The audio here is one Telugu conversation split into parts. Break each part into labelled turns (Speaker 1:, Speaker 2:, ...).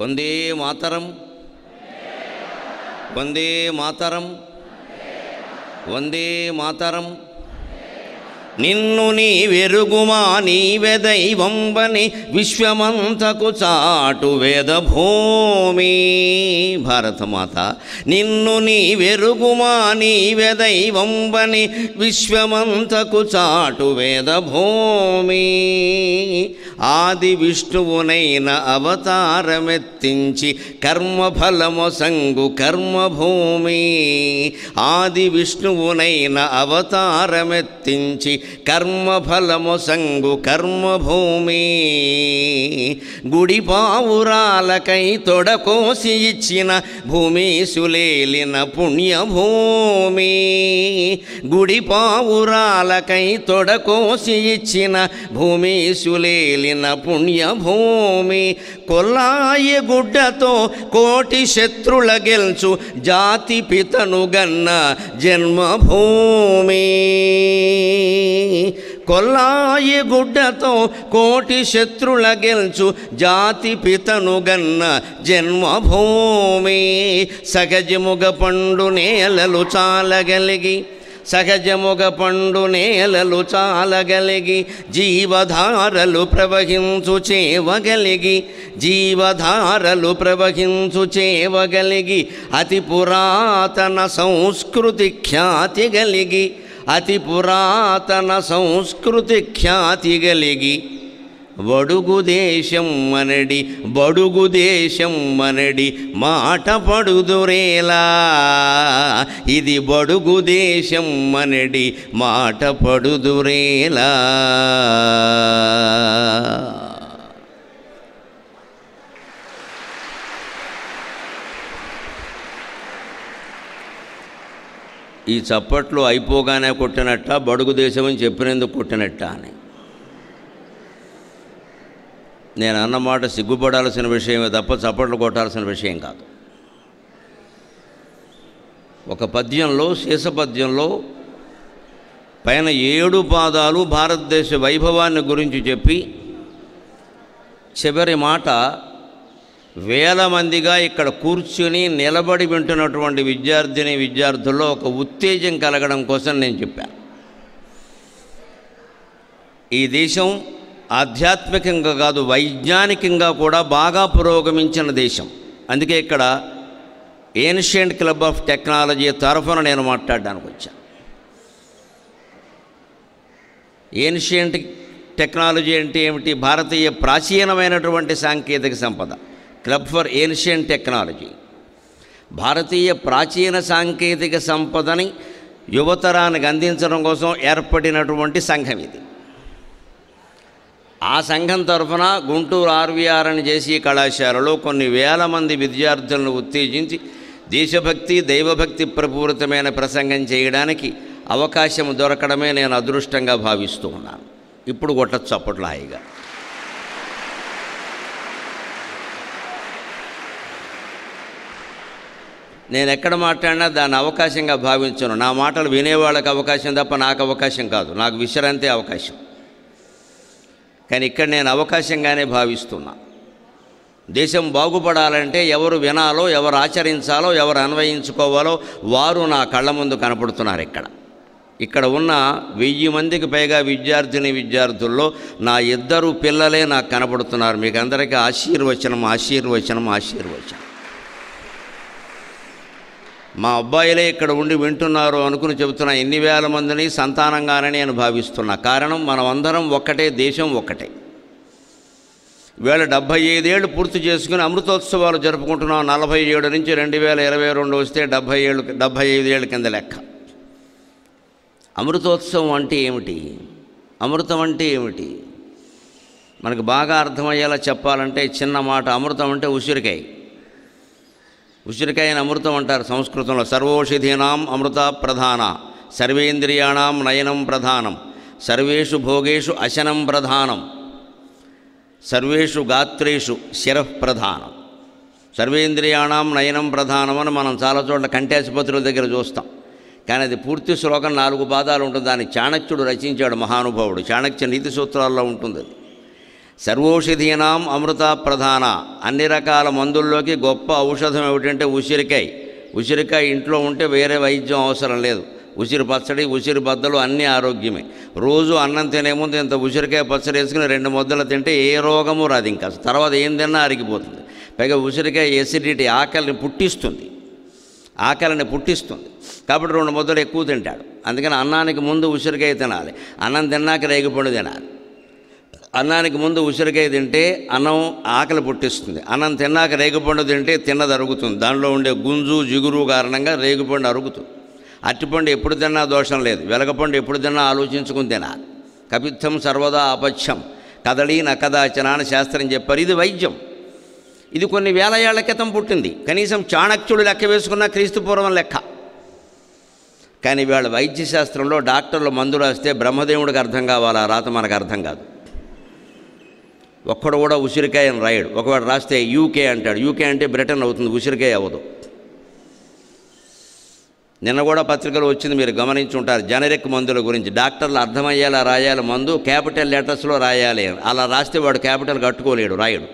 Speaker 1: వందే మాతరం, వందే మాతరం, వందే మాతరం. నిన్ను నీ వెరుగుమా నీవే దైవంబని విశ్వమంతకు చాటు వేదభూమి. భారతమాత నిన్ను నీ వెరుగుమా నీవే దైవంబని విశ్వమంతకు చాటు వేదభూమి. ఆది విష్ణువునైన అవతారమెత్తించి కర్మఫలమొసంగు కర్మభూమి. ఆది విష్ణువునైన అవతారమెత్తించి కర్మఫలమొసంగు కర్మభూమి. గుడి పావురాలకై తొడకోసి ఇచ్చిన భూమీసులేలిన పుణ్యభూమి. గుడి పావురాలకై తొడకోసి ఇచ్చిన భూమీసులేలిన పుణ్యభూమి. కొల్లాయి గుడ్డతో కోటి శత్రుల గెల్చు జాతి పితను గన్న జన్మభూమి. కొల్లాయి గుడ్డతో కోటి శత్రుల గెల్చు జాతి పితను గన్న జన్మభూమి. సహజముగ పండు నేలలు చాలగలిగి, సహజముగ పండు నేలలు చాలగలిగి, జీవధారలు ప్రవహించు చేవగలిగి, జీవధారలు ప్రవహించు చేవగలిగి, అతి పురాతన సంస్కృతి ఖ్యాతి గలిగి, అతి పురాతన సంస్కృతి ఖ్యాతి గలిగి, బడుగు దేశం మనడి బడుగు దేశం మనడి మాట పడుదురేలా. ఇది బడుగు దేశం మనడి మాట పడుదురేలా. ఈ చప్పట్లు అయిపోగానే కొట్టినట్ట, బడుగు దేశం అని చెప్పినందుకు కొట్టినట్ట అని నేను అన్నమాట సిగ్గుపడాల్సిన విషయమే తప్ప చప్పట్లు కొట్టాల్సిన విషయం కాదు. ఒక పద్యంలో, శేషపద్యంలో పైన 7 పాదాలు భారతదేశ వైభవాన్ని గురించి చెప్పి చివరి మాట వేల మందిగా ఇక్కడ కూర్చుని నిలబడి వింటున్నటువంటి విద్యార్థుల్లో ఒక ఉత్తేజం కలగడం కోసం నేను చెప్పాను. ఈ దేశం ఆధ్యాత్మికంగా కాదు, వైజ్ఞానికంగా కూడా బాగా పురోగమించిన దేశం. అందుకే ఇక్కడ ఏన్షియంట్ క్లబ్ ఆఫ్ టెక్నాలజీ తరఫున నేను మాట్లాడడానికి వచ్చాను. ఏన్షియంట్ టెక్నాలజీ అంటే ఏమిటి? భారతీయ ప్రాచీనమైనటువంటి సాంకేతిక సంపద. క్లబ్ ఫర్ ఏన్షియంట్ టెక్నాలజీ భారతీయ ప్రాచీన సాంకేతిక సంపదని యువతరానికి అందించడం కోసం ఏర్పడినటువంటి సంఘం ఇది. ఆ సంఘం తరఫున గుంటూరు ఆర్వీఆర్ అని చేసి కళాశాలలో కొన్ని వేల మంది విద్యార్థులను ఉత్తేజించి దేశభక్తి, దైవభక్తి ప్రపూరితమైన ప్రసంగం చేయడానికి అవకాశం దొరకడమే నేను అదృష్టంగా భావిస్తూ ఉన్నాను. ఇప్పుడు కొట్టచ్చు అప్పట్లో హాయిగా. నేను ఎక్కడ మాట్లాడినా దాన్ని అవకాశంగా భావించను. నా మాటలు వినేవాళ్ళకి అవకాశం తప్ప నాకు అవకాశం కాదు, నాకు విశ్రాంతి అవకాశం. కానీ ఇక్కడ నేను అవకాశంగానే భావిస్తున్నా. దేశం బాగుపడాలంటే ఎవరు వినాలో, ఎవరు ఆచరించాలో, ఎవరు అన్వయించుకోవాలో వారు నా కళ్ళ ముందు కనపడుతున్నారు. ఇక్కడ ఉన్న 1000 మందికి పైగా విద్యార్థుల్లో నా 2 పిల్లలే నాకు కనపడుతున్నారు. మీకు అందరికీ ఆశీర్వచనం, ఆశీర్వచనం, ఆశీర్వచనం. మా అబ్బాయిలే ఇక్కడ ఉండి వింటున్నారు అనుకుని చెబుతున్నా. ఎన్ని వేల మందిని సంతానంగానే నేను భావిస్తున్నా. కారణం మనం అందరం ఒక్కటే, దేశం ఒక్కటే. వేళ 75 ఏళ్ళు పూర్తి చేసుకుని అమృతోత్సవాలు జరుపుకుంటున్నాం. 47 నుంచి 2022 వస్తే 75 ఏళ్ళ కింద లెక్క. అమృతోత్సవం అంటే ఏమిటి? అమృతం అంటే ఏమిటి? మనకు బాగా అర్థమయ్యేలా చెప్పాలంటే చిన్న మాట. అమృతం అంటే ఉసిరికాయ. ఉసిరికాయని అమృతం అంటారు సంస్కృతంలో. సర్వోషధీనాం అమృత ప్రధాన, సర్వేంద్రియాణం నయనం ప్రధానం, సర్వేషు భోగేషు అశనం ప్రధానం, సర్వేషు గాత్రేషు శిరః ప్రధానం. సర్వేంద్రియాణం నయనం ప్రధానం అని మనం చాలా చోట్ల కంఠాసుపత్రుల దగ్గర చూస్తాం. కానీ అది పూర్తి శ్లోకం 4 పాదాలు ఉంటుంది. దాన్ని చాణక్యుడు రచించాడు, మహానుభావుడు. చాణక్య నీతి సూత్రాల్లో ఉంటుంది అది. సర్వౌషధీనాం అమృత ప్రధాన. అన్ని రకాల మందుల్లోకి గొప్ప ఔషధం ఏమిటంటే ఉసిరికాయ. ఉసిరికాయ ఇంట్లో ఉంటే వేరే వైద్యం అవసరం లేదు. ఉసిరి పచ్చడి, ఉసిరి బద్దలు అన్నీ ఆరోగ్యమే. రోజు అన్నం తినే ముందు ఇంత ఉసిరికాయ పచ్చడి వేసుకుని 2 ముద్దలు తింటే ఏ రోగము రాదు. ఇంకా తర్వాత ఏం తిన్నా అరిగిపోతుంది. పైగా ఉసిరికాయ ఎసిడిటీ, ఆకలిని పుట్టిస్తుంది. కాబట్టి 2 ముద్దలు ఎక్కువ తింటాడు. అందుకని అన్నానికి ముందు ఉసిరికాయ తినాలి, అన్నం తిన్నాక రేగిపండు తినాలి. అన్నానికి ముందు ఉసిరికాయ తింటే అన్నం ఆకలి పుట్టిస్తుంది. అన్నం తిన్నాక రేగిపండు తింటే తిన్నది అరుగుతుంది. దానిలో ఉండే గుంజు జిగురు కారణంగా రేగిపండు అరుగుతుంది. అరటిపండు ఎప్పుడు తిన్నా దోషం లేదు. వెలగపండు ఎప్పుడు తిన్నా ఆలోచించుకుని తినాలి. కపిత్తం సర్వదా అపథ్యం కదళీ నకదాచన అని శాస్త్రం చెప్పారు. ఇది వైద్యం. ఇది కొన్ని వేల ఏళ్ల క్రితం పుట్టింది. కనీసం చాణక్యుడు లెక్క వేసుకున్న క్రీస్తుపూర్వం లెక్క. కానీ వీళ్ళ వైద్య శాస్త్రంలో డాక్టర్లు మందు రాస్తే బ్రహ్మదేవుడికి అర్థం కావాలి, ఆ రాత మనకు అర్థం కాదు. ఒక్కడు కూడా ఉసిరికాయ అని రాయడు. ఒకవాడు రాస్తే యూకే అంటాడు. యూకే అంటే బ్రిటన్ అవుతుంది, ఉసిరికాయ అవ్వదు. నిన్న కూడా పత్రికలు వచ్చింది, మీరు గమనించి ఉంటారు. జనరిక్ మందుల గురించి డాక్టర్లు అర్థమయ్యేలా రాయాలి మందు, క్యాపిటల్ లెటర్స్లో రాయాలి. అలా రాస్తే వాడు క్యాపిటల్ కట్టుకోలేడు, రాయడు.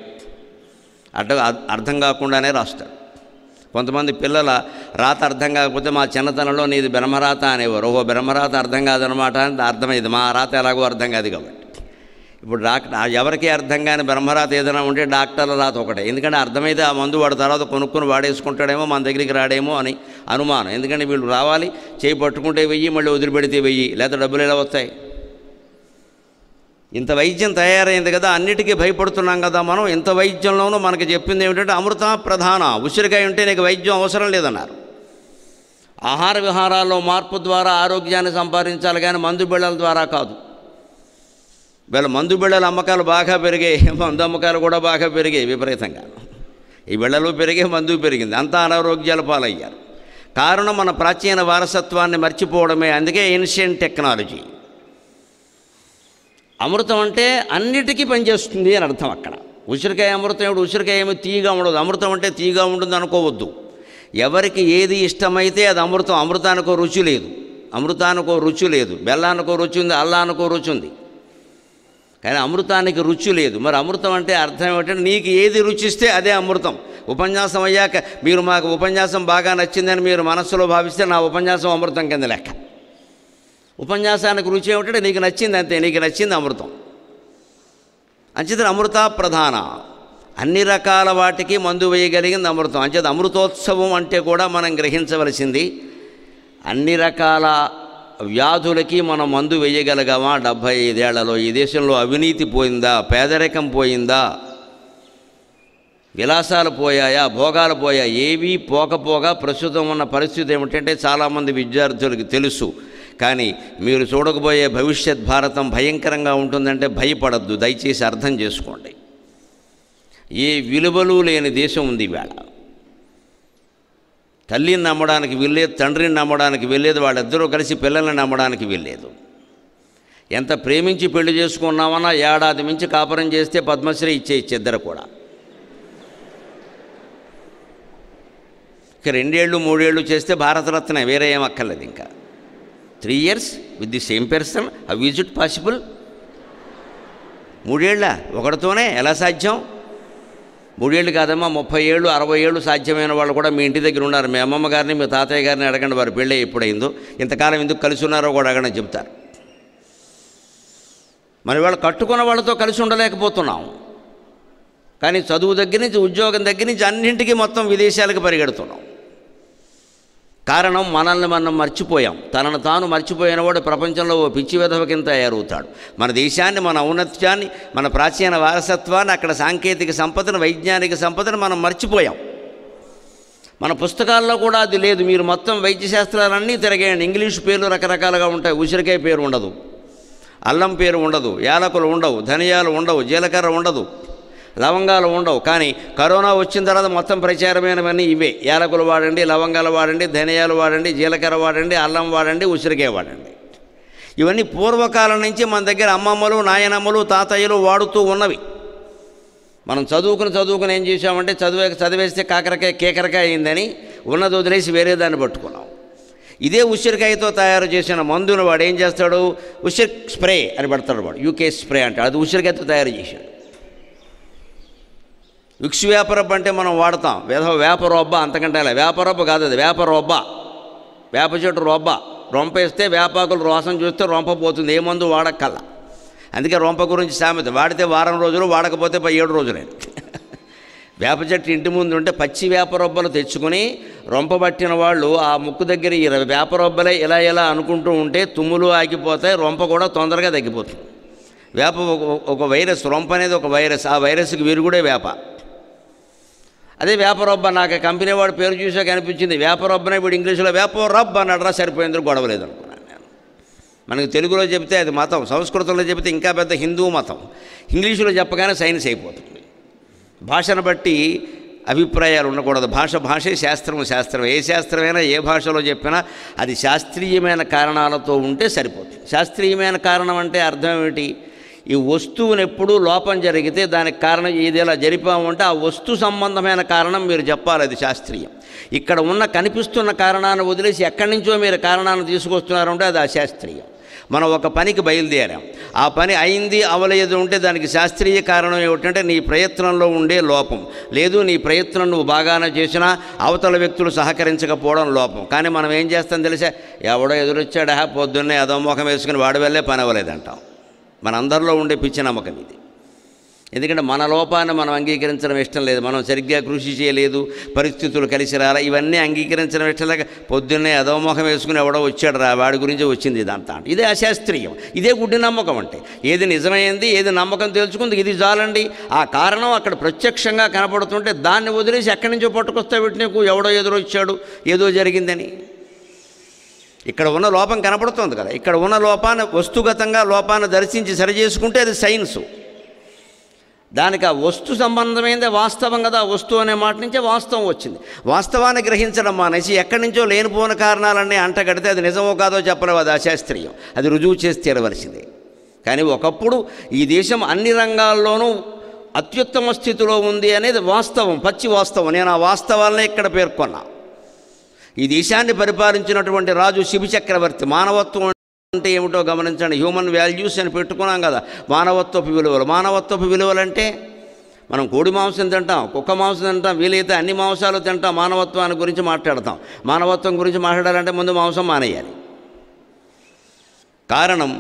Speaker 1: అర్థం కాకుండానే రాస్తాడు. కొంతమంది పిల్లల రాత అర్థం కాకపోతే మా చిన్నతనంలో నీది బ్రహ్మరాత అనేవారు. ఓహో, బ్రహ్మరాత అర్థం కాదనమాట అని అర్థమైంది. మా రాత ఎలాగో అర్థం కాదు కాబట్టి. ఇప్పుడు ఎవరికి అర్థం కాని బ్రహ్మరాత ఏదైనా ఉంటే డాక్టర్ల రాత ఒకటే. ఎందుకంటే అర్థమైతే ఆ మందు వాడు తర్వాత కొనుక్కొని వాడేసుకుంటాడేమో, మన దగ్గరికి రాడేమో అని అనుమానం. ఎందుకంటే వీళ్ళు రావాలి, చేయి పట్టుకుంటే వెయ్యి, మళ్ళీ వదిలిపెడితే వెయ్యి, లేకపోతే డబ్బులు ఎలా వస్తాయి? ఇంత వైద్యం తయారైంది కదా, అన్నిటికీ భయపడుతున్నాం కదా మనం. ఇంత వైద్యంలోనూ మనకి చెప్పింది ఏమిటంటే అమృత ప్రధాన. ఉసిరికాయ ఉంటే నీకు వైద్యం అవసరం లేదన్నారు. ఆహార విహారాల్లో మార్పు ద్వారా ఆరోగ్యాన్ని సంపాదించాలి కానీ మందు బిళ్ళల ద్వారా కాదు. వీళ్ళ మందు బిళ్ళల అమ్మకాలు బాగా పెరిగాయి, మందు అమ్మకాలు కూడా బాగా పెరిగాయి విపరీతంగా. ఈ బిళ్ళలు పెరిగే, మందు పెరిగింది, అంతా అనారోగ్యాల పాలయ్యారు. కారణం మన ప్రాచీన వారసత్వాన్ని మర్చిపోవడమే. అందుకే ఏన్షియంట్ టెక్నాలజీ. అమృతం అంటే అన్నిటికీ పనిచేస్తుంది అని అర్థం అక్కడ. ఉసిరికాయ అమృతం ఏమిటి? ఉసిరికాయ ఏమి తీయగా ఉండదు. అమృతం అంటే తీయగా ఉంటుంది అనుకోవద్దు. ఎవరికి ఏది ఇష్టమైతే అది అమృతం. అమృతానికో రుచి లేదు, అమృతానికో రుచి లేదు. బెల్లానికో రుచి ఉంది, అల్లానికో రుచి ఉంది, కానీ అమృతానికి రుచి లేదు. మరి అమృతం అంటే అర్థం ఏమిటంటే నీకు ఏది రుచిస్తే అదే అమృతం. ఉపన్యాసం అయ్యాక మీరు మాకు ఉపన్యాసం బాగా నచ్చిందని మీరు మనస్సులో భావిస్తే నా ఉపన్యాసం అమృతం కింద లెక్క. ఉపన్యాసానికి రుచి ఏమిటంటే నీకు నచ్చింది అంతే, నీకు నచ్చింది అమృతం. అంచేత అమృత ప్రధాన. అన్ని రకాల వాటికి మందు వేయగలిగింది అమృతం. అంచేత అమృతోత్సవం అంటే కూడా మనం గ్రహించవలసింది, అన్ని రకాల వ్యాధులకి మనం మందు వేయగలగామా 75 ఏళ్లలో? ఈ దేశంలో అవినీతి పోయిందా? పేదరికం పోయిందా? విలాసాలు పోయాయా? భోగాలు పోయా? ఏవీ పోకపోగా ప్రస్తుతం ఉన్న పరిస్థితి ఏమిటంటే చాలామంది విద్యార్థులకు తెలుసు, కానీ మీరు చూడకపోయే భవిష్యత్ భారతం భయంకరంగా ఉంటుందంటే భయపడద్దు. దయచేసి అర్థం చేసుకోండి. ఏ విలువలు లేని దేశం ఉంది ఇవాళ. తల్లిని నమ్మడానికి వెళ్ళేది, తండ్రిని నమ్మడానికి వెళ్ళేది, వాళ్ళిద్దరూ కలిసి పిల్లల్ని నమ్మడానికి వెళ్ళలేదు. ఎంత ప్రేమించి పెళ్లి చేసుకున్నామన్నా ఏడాది మించి కాపురం చేస్తే పద్మశ్రీ ఇచ్చేయచ్చు ఇద్దరు కూడా. ఇక 2 ఏళ్ళు 3 ఏళ్ళు చేస్తే భారతరత్న, వేరే ఏం అక్కర్లేదు. ఇంకా 3 years with the same person, how is it possible? 3 ఏళ్ళ ఒకటితోనే ఎలా సాధ్యం? 3 ఏళ్ళు కాదమ్మా, 30 ఏళ్ళు 60 ఏళ్ళు సాధ్యమైన వాళ్ళు కూడా మీ ఇంటి దగ్గర ఉన్నారు. మీ అమ్మమ్మ గారిని, మీ తాతయ్య గారిని అడగండి, వారి పెళ్ళి ఎప్పుడైందో, ఇంతకాలం ఎందుకు కలిసి ఉన్నారో కూడా అడగని చెప్తారు. మరి వాళ్ళు కట్టుకున్న వాళ్ళతో కలిసి ఉండలేకపోతున్నాం. కానీ చదువు దగ్గర నుంచి, ఉద్యోగం దగ్గర నుంచి అన్నింటికీ మొత్తం విదేశాలకు పరిగెడుతున్నాం. కారణం మనల్ని మనం మర్చిపోయాం. తనను తాను మర్చిపోయిన వాడు ప్రపంచంలో ఓ పిచ్చి వెధవ కింద తయారవుతాడు. మన దేశాన్ని, మన ఔన్నత్యాన్ని, మన ప్రాచీన వారసత్వాన్ని, అక్కడ సాంకేతిక సంపదను, వైజ్ఞానిక సంపదను మనం మర్చిపోయాం. మన పుస్తకాల్లో కూడా అది లేదు. మీరు మొత్తం వైద్యశాస్త్రాలన్నీ తిరగేయండి. ఇంగ్లీష్ పేర్లు రకరకాలుగా ఉంటాయి. ఉసిరికాయ పేరు ఉండదు, అల్లం పేరు ఉండదు, యాలకులు ఉండవు, ధనియాలు ఉండవు, జీలకర్ర ఉండదు, లవంగాలు ఉండవు. కానీ కరోనా వచ్చిన తర్వాత మొత్తం ప్రచారమైనవన్నీ ఇవే. యాలకులు వాడండి, లవంగాలు వాడండి, ధనియాలు వాడండి, జీలకర్ర వాడండి, అల్లం వాడండి, ఉసిరికాయ వాడండి. ఇవన్నీ పూర్వకాలం నుంచి మన దగ్గర అమ్మమ్మలు, నాయనమ్మలు, తాతయ్యలు వాడుతూ ఉన్నవి. మనం చదువుకుని ఏం చేసామంటే చదివేస్తే కాకరకాయ కేకరకాయ అయిందని ఉన్నది వదిలేసి వేరే దాన్ని పట్టుకున్నాం. ఇదే ఉసిరికాయతో తయారు చేసిన మందును వాడు ఏం చేస్తాడు? ఉసిరి స్ప్రే అని పెడతాడు వాడు. యూకే స్ప్రే అంటాడు. అది ఉసిరికాయతో తయారు చేశాడు. విక్స్ వేపరబ్బ అంటే మనం వాడతాం, వేపరొబ్బ అంతకంటే అలా. వేపరొబ్బ కాదు, అది వేపరొబ్బ, వేప చెట్టు రొబ్బ. రొంపేస్తే వేపాకులు రోసం చూస్తే రొంప పోతుంది, ఏ మందు వాడక్కల్లా. అందుకే రొంప గురించి సామెత, వాడితే వారం రోజులు, వాడకపోతే 7 రోజులే. వేప చెట్టు ఇంటి ముందు ఉంటే పచ్చి వేపరొబ్బలు తెచ్చుకొని రొంప పట్టిన వాళ్ళు ఆ ముక్కు దగ్గర ఈ వేపరొబ్బలే ఇలా అనుకుంటూ ఉంటే తుమ్ములు ఆగిపోతాయి, రొంప కూడా తొందరగా తగ్గిపోతుంది. వేప ఒక వైరస్, రొంప అనేది ఒక వైరస్, ఆ వైరస్కి విరుగుడే వేప. అదే వేపరొబ్బ, నాకు కంపెనీ వాడు పేరు చూసాక అనిపించింది, వేపరొబ్బనే వీడు ఇంగ్లీష్లో వేపరొబ్బ అన్నట్రా, సరిపోయింది, గొడవలేదు అనుకున్నాను నేను. మనకు తెలుగులో చెబితే అది మతం, సంస్కృతంలో చెబితే ఇంకా పెద్ద హిందూ మతం, ఇంగ్లీషులో చెప్పగానే సైన్స్ అయిపోతుంది. భాషను బట్టి అభిప్రాయాలు ఉండకూడదు. భాషే శాస్త్రం. ఏ శాస్త్రమైనా ఏ భాషలో చెప్పినా అది శాస్త్రీయమైన కారణాలతో ఉంటే సరిపోతుంది. శాస్త్రీయమైన కారణం అంటే అర్థం ఏమిటి? ఈ వస్తువుని ఎప్పుడూ లోపం జరిగితే దానికి కారణం ఇది ఇలా జరిపామంటే ఆ వస్తు సంబంధమైన కారణం మీరు చెప్పాలి, అది శాస్త్రీయం. ఇక్కడ ఉన్న కనిపిస్తున్న కారణాన్ని వదిలేసి ఎక్కడి నుంచో మీరు కారణాన్ని తీసుకొస్తున్నారంటే అది అశాస్త్రీయం. మనం ఒక పనికి బయలుదేరాం, ఆ పని అయింది అవలేదు ఉంటే దానికి శాస్త్రీయ కారణం ఏమిటంటే నీ ప్రయత్నంలో ఉండే లోపం. లేదు, నీ ప్రయత్నం నువ్వు బాగానే చేసినా అవతల వ్యక్తులు సహకరించకపోవడం లోపం. కానీ మనం ఏం చేస్తాం తెలిసా, ఎవడో ఎదురొచ్చాడా పొద్దున్నే అదో ముఖం వేసుకుని వాడి వల్లే పని అవ్వలేదంటాం. మనందరిలో ఉండే పిచ్చి నమ్మకం ఇది. ఎందుకంటే మన లోపాన్ని మనం అంగీకరించడం ఇష్టం లేదు, మనం సరిగ్గా కృషి చేయలేదు, పరిస్థితులు కలిసి రాలా, ఇవన్నీ అంగీకరించడం ఇష్టం లేక పొద్దున్నే అధోముఖం వేసుకుని ఎవడో వచ్చాడు రా, వాడి గురించి వచ్చింది ఇదంతా. ఇదే అశాస్త్రీయం, ఇదే గుడ్డి నమ్మకం. అంటే ఏది నిజమైంది, ఏది నమ్మకం తెలుసుకుంది, ఇది చాలండి. ఆ కారణం అక్కడ ప్రత్యక్షంగా కనపడుతుంటే దాన్ని వదిలేసి ఎక్కడి నుంచో పట్టుకొస్తే వీటిని ఎవడో ఎదురొచ్చాడు, ఏదో జరిగిందని. ఇక్కడ ఉన్న లోపం కనపడుతుంది కదా, ఇక్కడ ఉన్న లోపాన్ని వస్తుగతంగా లోపాన్ని దర్శించి సరిచేసుకుంటే అది సైన్సు. దానికి ఆ వస్తు సంబంధమైందే వాస్తవం కదా, వస్తువు అనే మాట నుంచే వాస్తవం వచ్చింది. వాస్తవాన్ని గ్రహించడం మానేసి ఎక్కడి నుంచో లేనిపోని కారణాలన్నీ అంటగడితే అది నిజమో కాదో చెప్పలేవు, అది అశాస్త్రీయం, అది రుజువు చేసి తీరవలసిందే. కానీ ఒకప్పుడు ఈ దేశం అన్ని రంగాల్లోనూ అత్యుత్తమ స్థితిలో ఉంది అనేది వాస్తవం, పచ్చి వాస్తవం. నేను ఆ వాస్తవాలనే ఇక్కడ పేర్కొన్నా. ఈ దేశాన్ని పరిపాలించినటువంటి రాజు శిబి చక్రవర్తి. మానవత్వం అంటే ఏమిటో గమనించండి. హ్యూమన్ వాల్యూస్ అని పెట్టుకున్నాం కదా, మానవత్వపు విలువలు. మానవత్వపు విలువలు అంటే మనం కోడి మాంసం తింటాం, కుక్క మాంసం తింటాం, వీలైతే అన్ని మాంసాలు తింటాం. మానవత్వాన్ని గురించి మాట్లాడతాం. మానవత్వం గురించి మాట్లాడాలంటే ముందు మాంసం మానేయాలి. కారణం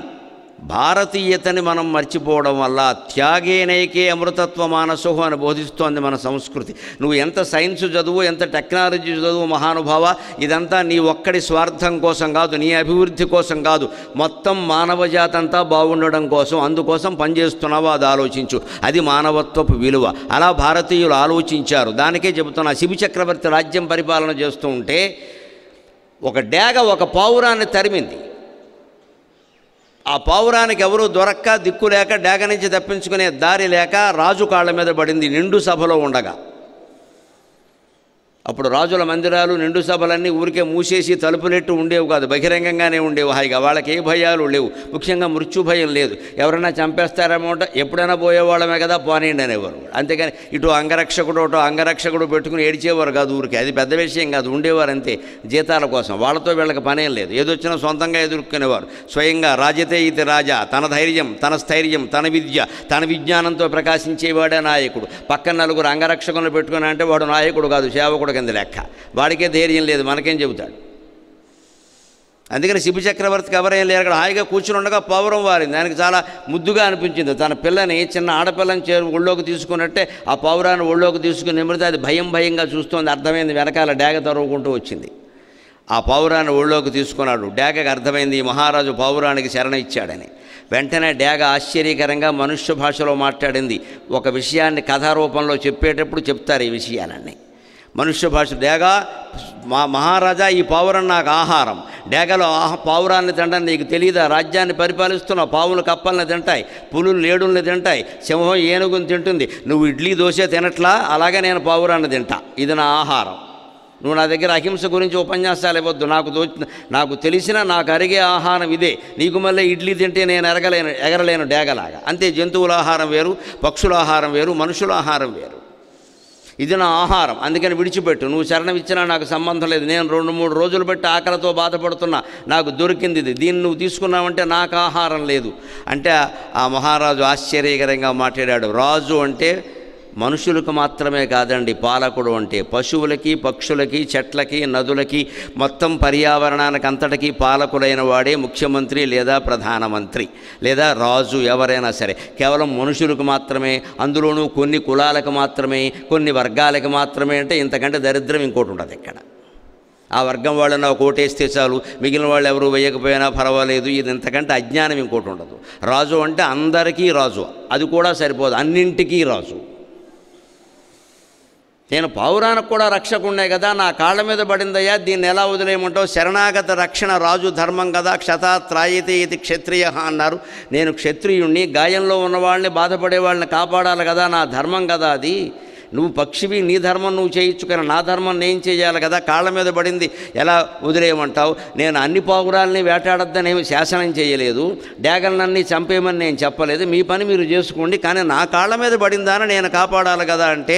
Speaker 1: భారతీయతని మనం మర్చిపోవడం వల్ల. త్యాగేనైకే అమృతత్వ మానసో అని బోధిస్తోంది మన సంస్కృతి. నువ్వు ఎంత సైన్స్ చదువు, ఎంత టెక్నాలజీ చదువు మహానుభావ, ఇదంతా నీ ఒక్కడి స్వార్థం కోసం కాదు, నీ అభివృద్ధి కోసం కాదు, మొత్తం మానవజాతి అంతా బాగుండడం కోసం, అందుకోసం పనిచేస్తున్నావో అది ఆలోచించు. అది మానవత్వపు విలువ. అలా భారతీయులు ఆలోచించారు. దానికే చెబుతున్నా, శిబి చక్రవర్తి రాజ్యం పరిపాలన చేస్తూ ఉంటే ఒక డేగ ఒక పావురాన్ని తరిమింది. ఆ పావురానికి ఎవరూ దొరక్క, దిక్కు లేక, డేగ నుంచి తప్పించుకునే దారి లేక రాజు కాళ్ళ మీద పడింది నిండు సభలో ఉండగా. అప్పుడు రాజుల మందిరాలు, నిండు సభలన్నీ ఊరికే మూసేసి తలుపులెట్టు ఉండేవి కాదు, బహిరంగంగానే ఉండేవి హాయిగా. వాళ్ళకి ఏ భయాలు లేవు, ముఖ్యంగా మృత్యు భయం లేదు. ఎవరైనా చంపేస్తారేమో, ఎప్పుడైనా పోయేవాళ్ళమే కదా, పోనీయండి అనేవారు. అంతేకాని ఇటు అంగరక్షకుడు పెట్టుకుని ఏడిచేవారు కాదు ఊరికి. అది పెద్ద విషయం కాదు, ఉండేవారు అంతే జీతాల కోసం. వాళ్ళతో వీళ్ళకి పనేం లేదు, ఏదొచ్చినా సొంతంగా ఎదుర్కొనేవారు. స్వయంగా రాజతే ఇది రాజా, తన ధైర్యం, తన స్థైర్యం, తన విద్య, తన విజ్ఞానంతో ప్రకాశించేవాడే నాయకుడు. పక్కన నలుగురు అంగరక్షకులను పెట్టుకుని అంటే వాడు నాయకుడు కాదు, సేవకుడు కింద లెక్క. వాడికే ధైర్యం లేదు, మనకేం చెబుతాడు. అందుకని శిబి చక్రవర్తికి ఎవరేం లేరు. అక్కడ హాయిగా కూర్చుని ఉండగా పావురం వారింది. దానికి చాలా ముద్దుగా అనిపించింది. తన పిల్లని, చిన్న ఆడపిల్లని ఒళ్ళోకి తీసుకున్నట్టే ఆ పావురాన్ని ఒళ్ళోకి తీసుకుని నిమిడితే అది భయంగా చూస్తోంది. అర్థమైంది, వెనకాల డేగ తరువుకుంటూ వచ్చింది. ఆ పావురాన్ని ఒళ్ళోకి తీసుకున్నాడు. డేగకి అర్థమైంది ఈ మహారాజు పావురానికి శరణ ఇచ్చాడని. వెంటనే డేగ ఆశ్చర్యకరంగా మనుష్య భాషలో మాట్లాడింది. ఒక విషయాన్ని కథారూపంలో చెప్పేటప్పుడు చెప్తారు ఈ విషయాలన్నీ మనుష్య భాష. డేగా, మహారాజా, ఈ పావురం నాకు ఆహారం. డేగలో పావురాన్ని తింటాను, నీకు తెలియదా? రాజ్యాన్ని పరిపాలిస్తున్నావు. పావులు కప్పల్ని తింటాయి, పులులు లేడుల్ని తింటాయి, సింహం ఏనుగుని తింటుంది. నువ్వు ఇడ్లీ దోశ తినట్లా, అలాగే నేను పావురాన్ని తింటా. ఇది నా ఆహారం. నువ్వు నా దగ్గర అహింస గురించి ఉపన్యాసాలు ఇవ్వద్దు. నాకు తెలిసిన, నాకు అరిగే ఆహారం ఇదే. నీకు మళ్ళీ ఇడ్లీ తింటే నేను ఎగరలేను డేగలాగా. అంతే. జంతువుల ఆహారం వేరు, పక్షుల ఆహారం వేరు, మనుషుల ఆహారం వేరు. ఇది నా ఆహారం, అందుకని విడిచిపెట్టు. నువ్వు శరణమిచ్చినా నాకు సంబంధం లేదు. నేను 2-3 రోజులు బట్టి ఆకలితో బాధపడుతున్నా, నాకు దొరికింది ఇది. దీన్ని నువ్వు తీసుకున్నావంటే నాకు ఆహారం లేదు అంటే ఆ మహారాజు ఆశ్చర్యకరంగా మాట్లాడాడు. రాజు అంటే మనుషులకు మాత్రమే కాదండి పాలకుడు అంటే, పశువులకి, పక్షులకి, చెట్లకి, నదులకి, మొత్తం పర్యావరణానికి అంతటికీ పాలకుడైన వాడే ముఖ్యమంత్రి లేదా ప్రధానమంత్రి లేదా రాజు. ఎవరైనా సరే కేవలం మనుషులకు మాత్రమే, అందులోనూ కొన్ని కులాలకు మాత్రమే, కొన్ని వర్గాలకు మాత్రమే అంటే ఇంతకంటే దరిద్రం ఇంకోటి ఉండదు ఇక్కడ. ఆ వర్గం వాళ్ళని నాకు ఓటేస్తే చాలు, మిగిలిన వాళ్ళు ఎవరు వేయకపోయినా పర్వాలేదు, ఇది ఇంతకంటే అజ్ఞానం ఇంకోటి ఉండదు. రాజు అంటే అందరికీ రాజు, అది కూడా సరిపోదు, అన్నింటికీ రాజు. నేను పావురానికి కూడా రక్షకుండే కదా, నా కాళ్ళ మీద పడిందయ్యా, దీన్ని ఎలా వదిలేయమంటావు? శరణాగత రక్షణ రాజు ధర్మం కదా, క్షతాత్రాయతే ఇది క్షత్రియ అన్నారు. నేను క్షత్రియుణ్ణి, గాయంలో ఉన్న వాళ్ళని, బాధపడే వాళ్ళని కాపాడాలి కదా, నా ధర్మం కదా అది. నువ్వు పక్షివి, నీ ధర్మం నువ్వు చేయొచ్చు, కానీ నా ధర్మం నేను చేయాలి కదా, కాళ్ళ మీద పడింది ఎలా వదిలేయమంటావు? నేను అన్ని పావురాలని వేటాడొద్దనేమి శాసనం చేయలేదు, డ్యాగన్లన్నీ చంపేయమని నేను చెప్పలేదు, మీ పని మీరు చేసుకోండి, కానీ నా కాళ్ళ మీద పడిందాని నేను కాపాడాలి కదా అంటే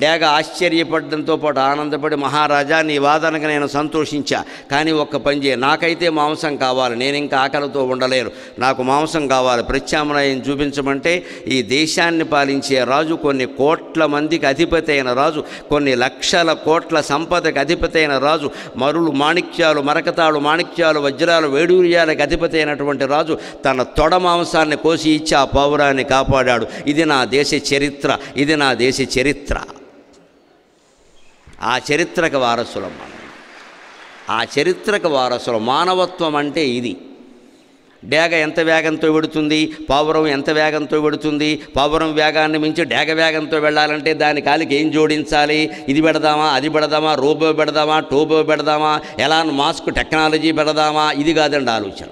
Speaker 1: డ్యాగ ఆశ్చర్యపడడంతో పాటు ఆనందపడి, మహారాజా నీ వాదనకు నేను సంతోషించా, కానీ ఒక్క పని చేయ, నాకైతే మాంసం కావాలి, నేను ఇంకా ఆకలితో ఉండలేను, నాకు మాంసం కావాలి, ప్రత్యామ్నాయం చూపించమంటే ఈ దేశాన్ని పాలించే రాజు, కొన్ని కోట్ల మందికి అధిపతి అయిన రాజు, కొన్ని లక్షల కోట్ల సంపదకు అధిపతి అయిన రాజు, మరులు మాణిక్యాలు, మరకతాడు మాణిక్యాలు, వజ్రాలు, వేడూర్యాలకు అధిపతి అయినటువంటి రాజు తన తొడ మాంసాన్ని కోసి ఇచ్చి ఆ పౌరాన్ని కాపాడాడు. ఇది నా దేశ చరిత్ర, ఇది నా దేశ చరిత్ర. ఆ చరిత్రకు వారసులం మనం, ఆ చరిత్రకు వారసులం. మానవత్వం అంటే ఇది. డేగ ఎంత వేగంతో వెడుతుంది, పావురం ఎంత వేగంతో వెడుతుంది, పావురం వేగాన్ని మించి డేగ వేగంతో వెళ్ళాలంటే దాని కాలికి ఏం జోడించాలి, ఇది పెడదామా, అది పెడదామా, రోబో పెడదామా, టోబో పెడదామా, ఎలాన్ మాస్క్ టెక్నాలజీ పెడదామా, ఇది కాదండి ఆలోచన.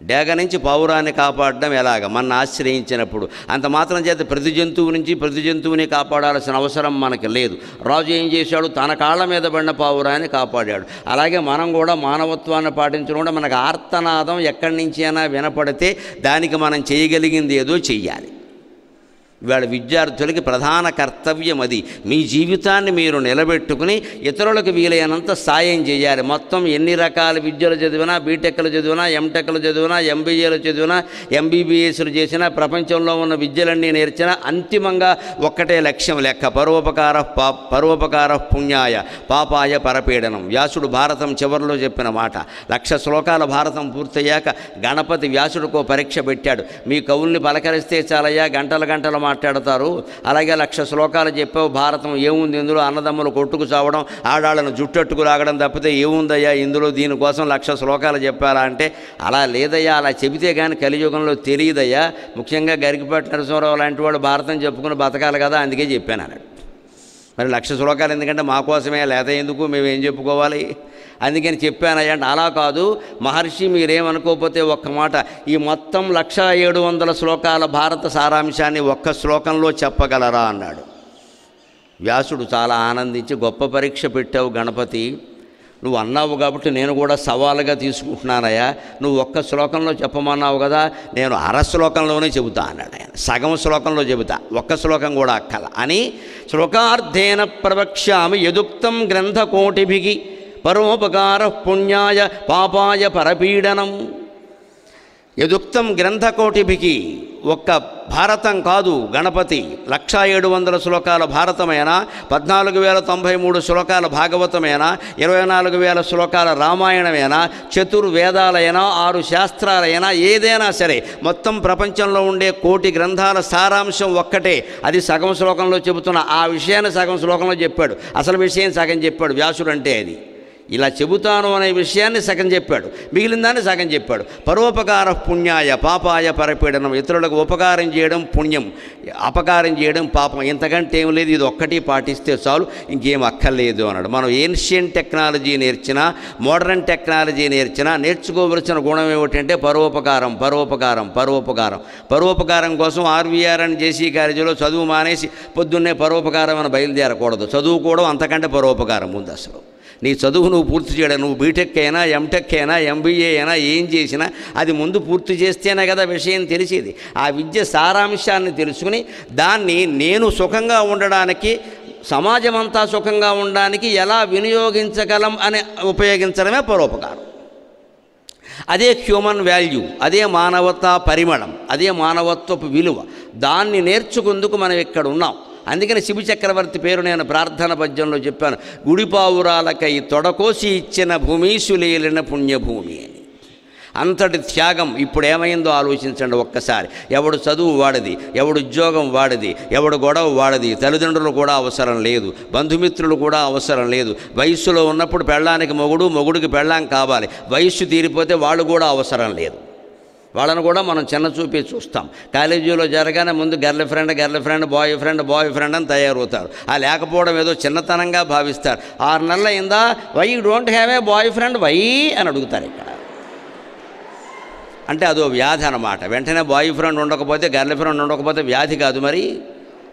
Speaker 1: డేగ నుంచి పావురాన్ని కాపాడడం ఎలాగ, మన ఆశ్రయించినప్పుడు అంత మాత్రం చేత ప్రతి జంతువు నుంచి ప్రతి జంతువుని కాపాడాల్సిన అవసరం మనకి లేదు. రాజు ఏం చేశాడు, తన కాళ్ళ మీద పడిన పావురాన్ని కాపాడాడు. అలాగే మనం కూడా మానవత్వాన్ని పాటించడం కూడా మనకు ఆర్తనాదం ఎక్కడి నుంచి అయినా వినపడితే దానికి మనం చేయగలిగింది ఏదో చెయ్యాలి. ఇవాళ విద్యార్థులకి ప్రధాన కర్తవ్యం అది. మీ జీవితాన్ని మీరు నిలబెట్టుకుని ఇతరులకు వీలైనంత సాయం చేయాలి. మొత్తం ఎన్ని రకాల విద్యలు చదివినా, బీటెక్లు చదివినా, ఎంటెక్లు చదివినా, ఎంబీఏలు చదివినా, ఎంబీబీఎస్లు చేసినా, ప్రపంచంలో ఉన్న విద్యలన్నీ నేర్చినా అంతిమంగా ఒక్కటే లక్ష్యం లెక్క, పరోపకార పుణ్యాయ పాపాయ పరపీడనం. వ్యాసుడు భారతం చివరిలో చెప్పిన మాట. 1,00,000 శ్లోకాల భారతం పూర్తయ్యాక గణపతి వ్యాసుడికో పరీక్ష పెట్టాడు. మీ కవుల్ని పలకరిస్తే చాలయ్యా, గంటలు గంటలు మాట్లాడతారు, అలాగే 1,00,000 శ్లోకాలు చెప్పావు, భారతం ఏముంది ఇందులో, అన్నదమ్ములు కొట్టుకు చావడం, ఆడాళ్ళను జుట్టట్టుకు లాగడం తప్పితే ఏముందయ్యా ఇందులో, దీనికోసం 1,00,000 శ్లోకాలు చెప్పాలా అంటే, అలా లేదయ్యా, అలా చెబితే కానీ కలియుగంలో తెలియదయ్యా, ముఖ్యంగా గరికపాటి నరసింహారావు లాంటి వాడు భారతం చెప్పుకుని బతకాలి కదా, అందుకే చెప్పాను అన్నాడు. మరి 1,00,000 శ్లోకాలు ఎందుకంటే మా కోసమే, లేదా ఎందుకు, మేమేం చెప్పుకోవాలి, అందుకని చెప్పానయ్యా అంటే, అలా కాదు మహర్షి మీరేమనుకోకపోతే ఒక్క మాట, ఈ మొత్తం 1,700 శ్లోకాల భారత సారాంశాన్ని ఒక్క శ్లోకంలో చెప్పగలరా అన్నాడు. వ్యాసుడు చాలా ఆనందించి, గొప్ప పరీక్ష పెట్టావు గణపతి, నువ్వు అన్నావు కాబట్టి నేను కూడా సవాలుగా తీసుకుంటున్నానయ్యా, నువ్వు ఒక్క శ్లోకంలో చెప్పమన్నావు కదా, నేను అర శ్లోకంలోనే చెబుతా అన్నాడు ఆయన. సగం శ్లోకంలో చెబుతా, ఒక్క శ్లోకం కూడా అక్కల అని. శ్లోకార్థేన ప్రవక్ష్యామి యదుక్తం గ్రంథకోటిభిః పరోపకార పుణ్యాయ పాపాయ పరపీడనం. యదుక్తం గ్రంథకోటిభిః, ఒక్క భారతం కాదు గణపతి, 1,700 శ్లోకాల భారతమైనా, 14,093 శ్లోకాల భాగవతమైనా, 24,000 శ్లోకాల రామాయణమైనా, చతుర్వేదాలైనా, 6 శాస్త్రాలైనా, ఏదైనా సరే మొత్తం ప్రపంచంలో ఉండే 1,000 గ్రంథాల సారాంశం ఒక్కటే, అది సగం శ్లోకంలో చెబుతున్న ఆ విషయాన్ని సగం శ్లోకంలో చెప్పాడు. అసలు విషయం సగం చెప్పాడు వ్యాసుడు అంటే అది. ఇలా చెబుతాను అనే విషయాన్ని సగం చెప్పాడు, మిగిలిన దాన్ని సగం చెప్పాడు. పరోపకార పుణ్యాయ పాపాయ పరపీడనం, ఇతరులకు ఉపకారం చేయడం పుణ్యం, అపకారం చేయడం పాపం, ఇంతకంటే ఏం లేదు, ఇది ఒక్కటి పాటిస్తే చాలు, ఇంకేం అక్కర్లేదు అన్నాడు. మనం ఏన్షియన్ టెక్నాలజీ నేర్చినా, మోడర్న్ టెక్నాలజీ నేర్చినా నేర్చుకోవలసిన గుణం ఏమిటంటే పరోపకారం, పరోపకారం, పరోపకారం. పరోపకారం కోసం ఆర్వీఆర్ అని జేసీ కాలేజీలో చదువు మానేసి పొద్దున్నే పరోపకారం అని బయలుదేరకూడదు. చదువుకోవడం అంతకంటే పరోపకారం ముందు. అసలు నీ చదువు నువ్వు పూర్తి చేయడం, నువ్వు బీటెక్ అయినా, ఎంటెక్ అయినా, ఎంబీఏ అయినా, ఏం చేసినా అది ముందు పూర్తి చేస్తేనే కదా విషయం తెలిసేది. ఆ విద్య సారాంశాన్ని తెలుసుకుని దాన్ని నేను సుఖంగా ఉండడానికి, సమాజం అంతా సుఖంగా ఉండడానికి ఎలా వినియోగించగలం అని ఉపయోగించడమే పరోపకారం. అదే హ్యూమన్ వాల్యూ, అదే మానవతా పరిమళం, అదే మానవత్వపు విలువ. దాన్ని నేర్చుకుందుకు మనం ఇక్కడ ఉన్నాం. అందుకని శివ చక్రవర్తి పేరు నేను ప్రార్థన పద్యంలో చెప్పాను, గుడిపావురాలకై తొడకోసి ఇచ్చిన భూమీశులేలిన పుణ్యభూమి అని. అంతటి త్యాగం ఇప్పుడు ఏమైందో ఆలోచించండి ఒక్కసారి. ఎవడు చదువు వాడిది, ఎవడు ఉద్యోగం వాడిది, ఎవడు గొడవ వాడిది, తల్లిదండ్రులు కూడా అవసరం లేదు, బంధుమిత్రులు కూడా అవసరం లేదు. వయస్సులో ఉన్నప్పుడు పెళ్ళానికి మొగుడు, మొగుడికి పెళ్ళాం కావాలి. వయస్సు తీరిపోతే వాళ్ళు కూడా అవసరం లేదు. వాళ్ళను కూడా మనం చిన్న చూపి చూస్తాం. కాలేజీలో జరగానే ముందు గర్ల్ ఫ్రెండ్ బాయ్ ఫ్రెండ్ అని తయారవుతారు. ఆ లేకపోవడం ఏదో చిన్నతనంగా భావిస్తారు. 6 నెలలు అయిందా, why you don't have a boyfriend why అని అడుగుతారు. ఇక్కడ అంటే అదో వ్యాధి అన్నమాట. వెంటనే బాయ్ ఫ్రెండ్ ఉండకపోతే, గర్ల్ ఫ్రెండ్ ఉండకపోతే వ్యాధి కాదు మరి.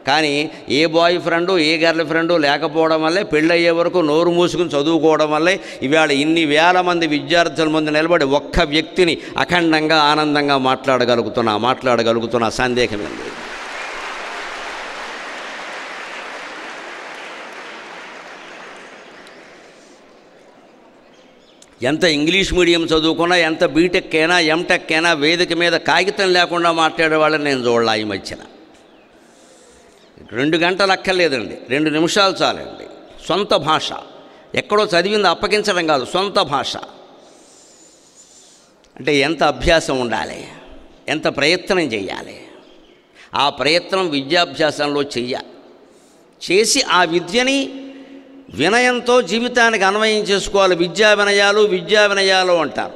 Speaker 1: కానీ ఏ బాయ్ ఫ్రెండు, ఏ గర్ల్ ఫ్రెండు లేకపోవడం వల్లే, పెళ్ళయ్యే వరకు నోరు మూసుకుని చదువుకోవడం వల్లే ఇవాళ ఇన్ని వేల మంది విద్యార్థుల ముందు నిలబడి ఒక్క వ్యక్తిని అఖండంగా ఆనందంగా మాట్లాడగలుగుతున్నా సందేహమేంది. ఎంత ఇంగ్లీష్ మీడియం చదువుకున్నా, ఎంత బీటెక్ అయినా, ఎంటెక్ అయినా వేదిక మీద కాగితం లేకుండా మాట్లాడే వాళ్ళని నేను చూడలా ఈ మధ్యన. 2 గంటలు అక్కర్లేదండి, 2 నిమిషాలు చాలండి. సొంత భాష, ఎక్కడో చదివింది అప్పగించడం కాదు, సొంత భాష. అంటే ఎంత అభ్యాసం ఉండాలి, ఎంత ప్రయత్నం చేయాలి. ఆ ప్రయత్నం విద్యాభ్యాసంలో చేసి ఆ విద్యని వినయంతో జీవితానికి అన్వయం చేసుకోవాలి. విద్యా వినయాలు అంటారు.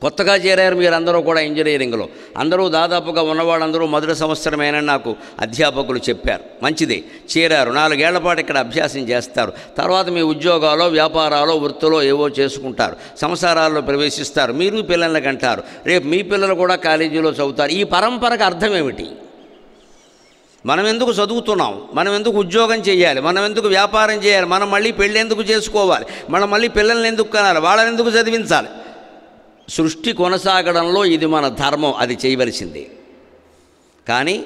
Speaker 1: కొత్తగా చేరారు మీరందరూ కూడా ఇంజనీరింగ్లో. అందరూ దాదాపుగా ఉన్నవాళ్ళందరూ మొదటి సంవత్సరమేనని నాకు అధ్యాపకులు చెప్పారు. మంచిదే, చేరారు. 4 ఏళ్ల పాటు ఇక్కడ అభ్యాసం చేస్తారు. తర్వాత మీ ఉద్యోగాలో, వ్యాపారాలో, వృత్తిలో ఏవో చేసుకుంటారు, సంసారాల్లో ప్రవేశిస్తారు. మీరు పిల్లల్ని కంటారు. రేపు మీ పిల్లలు కూడా కాలేజీలో చదువుతారు. ఈ పరంపరకు అర్థం ఏమిటి? మనం ఎందుకు చదువుతున్నాం, మనం ఎందుకు ఉద్యోగం చేయాలి, మనం ఎందుకు వ్యాపారం చేయాలి, మనం మళ్ళీ పెళ్ళి ఎందుకు చేసుకోవాలి, మనం మళ్ళీ పిల్లల్ని ఎందుకు కనాలి, వాళ్ళని ఎందుకు చదివించాలి? సృష్టి కొనసాగడంలో ఇది మన ధర్మం, అది చేయవలసిందే. కానీ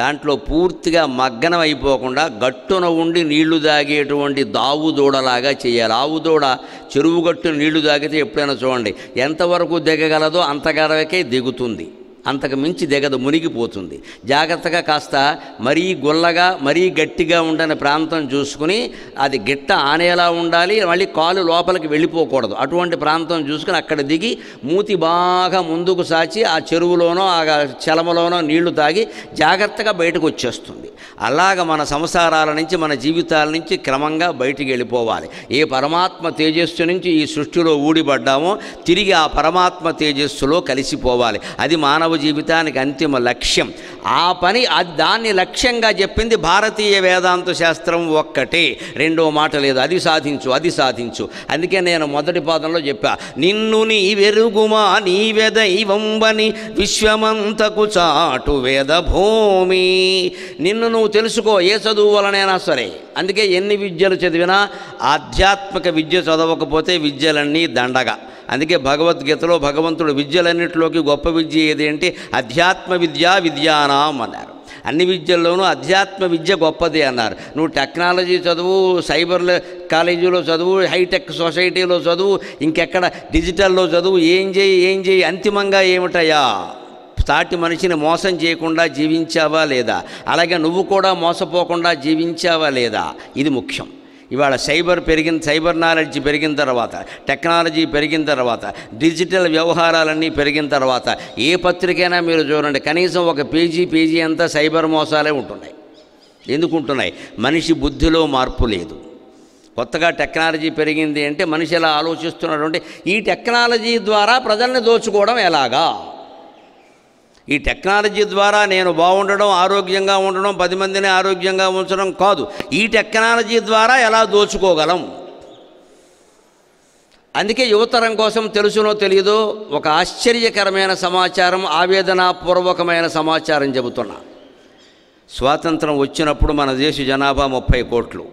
Speaker 1: దాంట్లో పూర్తిగా మగ్గనం అయిపోకుండా గట్టున ఉండి నీళ్లు తాగేటువంటి దావుదూడలాగా చేయాలి. ఆవుదూడ చెరువు గట్టు నీళ్లు తాగితే ఎప్పుడైనా చూడండి, ఎంతవరకు దిగగలదో అంతవరకే దిగుతుంది, అంతకు మించి దిగదు, మునిగిపోతుంది. జాగ్రత్తగా కాస్త మరీ గుల్లగా, మరీ గట్టిగా ఉండని ప్రాంతం చూసుకుని, అది గిట్ట ఆనేలా ఉండాలి, మళ్ళీ కాలు లోపలికి వెళ్ళిపోకూడదు. అటువంటి ప్రాంతం చూసుకుని అక్కడ దిగి మూతి బాగా ముందుకు సాచి ఆ చెరువులోనో ఆ చలమలోనో నీళ్లు తాగి జాగ్రత్తగా బయటకు వచ్చేస్తుంది. అలాగ మన సంసారాల నుంచి, మన జీవితాల నుంచి క్రమంగా బయటికి వెళ్ళిపోవాలి. ఏ పరమాత్మ తేజస్సు నుంచి ఈ సృష్టిలో ఊడిపడ్డామో తిరిగి ఆ పరమాత్మ తేజస్సులో కలిసిపోవాలి. అది మానవ జీవితానికి అంతిమ లక్ష్యం. ఆ పని దాన్ని లక్ష్యంగా చెప్పింది భారతీయ వేదాంత శాస్త్రం ఒక్కటే, రెండో మాట లేదు. అది సాధించు. అందుకే నేను మొదటి పాదంలో చెప్పా, నిన్ను నీ వెరుగుమా నీవే దైవంబని విశ్వమంతకు చాటు వేద భూమి. నిన్ను నువ్వు తెలుసుకో, ఏ చదువు వలనైనా సరే. అందుకే ఎన్ని విద్యలు చదివినా ఆధ్యాత్మిక విద్య చదవకపోతే విద్యలన్నీ దండగా. అందుకే భగవద్గీతలో భగవంతుడు విద్యలన్నింటిలోకి గొప్ప విద్య ఏది అంటే అధ్యాత్మ విద్యానాం అన్నారు. అన్ని విద్యల్లోనూ అధ్యాత్మ విద్య గొప్పది అన్నారు. నువ్వు టెక్నాలజీ చదువు, సైబర్ కాలేజీలో చదువు, హైటెక్ సొసైటీలో చదువు, ఇంకెక్కడ డిజిటల్లో చదువు, ఏం చేయి అంతిమంగా ఏమిటయా? సాటి మనిషిని మోసం చేయకుండా జీవించావా లేదా? అలాగే నువ్వు కూడా మోసపోకుండా జీవించావా లేదా? ఇది ముఖ్యం. ఇవాళ సైబర్ నాలెడ్జ్ పెరిగిన తర్వాత, టెక్నాలజీ పెరిగిన తర్వాత, డిజిటల్ వ్యవహారాలన్నీ పెరిగిన తర్వాత ఏ పత్రికైనా మీరు చూడండి, కనీసం ఒక పేజీ అంతా సైబర్ మోసాలే ఉంటున్నాయి. ఎందుకు ఉంటున్నాయి? మనిషి బుద్ధిలో మార్పు లేదు. కొత్తగా టెక్నాలజీ పెరిగింది అంటే మనిషి ఎలా ఆలోచిస్తున్నాడు అంటే, ఈ టెక్నాలజీ ద్వారా ప్రజల్ని దోచుకోవడం ఎలాగా? ఈ టెక్నాలజీ ద్వారా నేను బాగుండడం, ఆరోగ్యంగా ఉండడం, 10 మందిని ఆరోగ్యంగా ఉంచడం కాదు, ఈ టెక్నాలజీ ద్వారా ఎలా దోచుకోగలం. అందుకే యువతరం కోసం తెలుసునో తెలియదో ఒక ఆశ్చర్యకరమైన సమాచారం, ఆవేదనాపూర్వకమైన సమాచారం చెబుతున్నా. స్వాతంత్రం వచ్చినప్పుడు మన దేశ జనాభా 30 కోట్లు.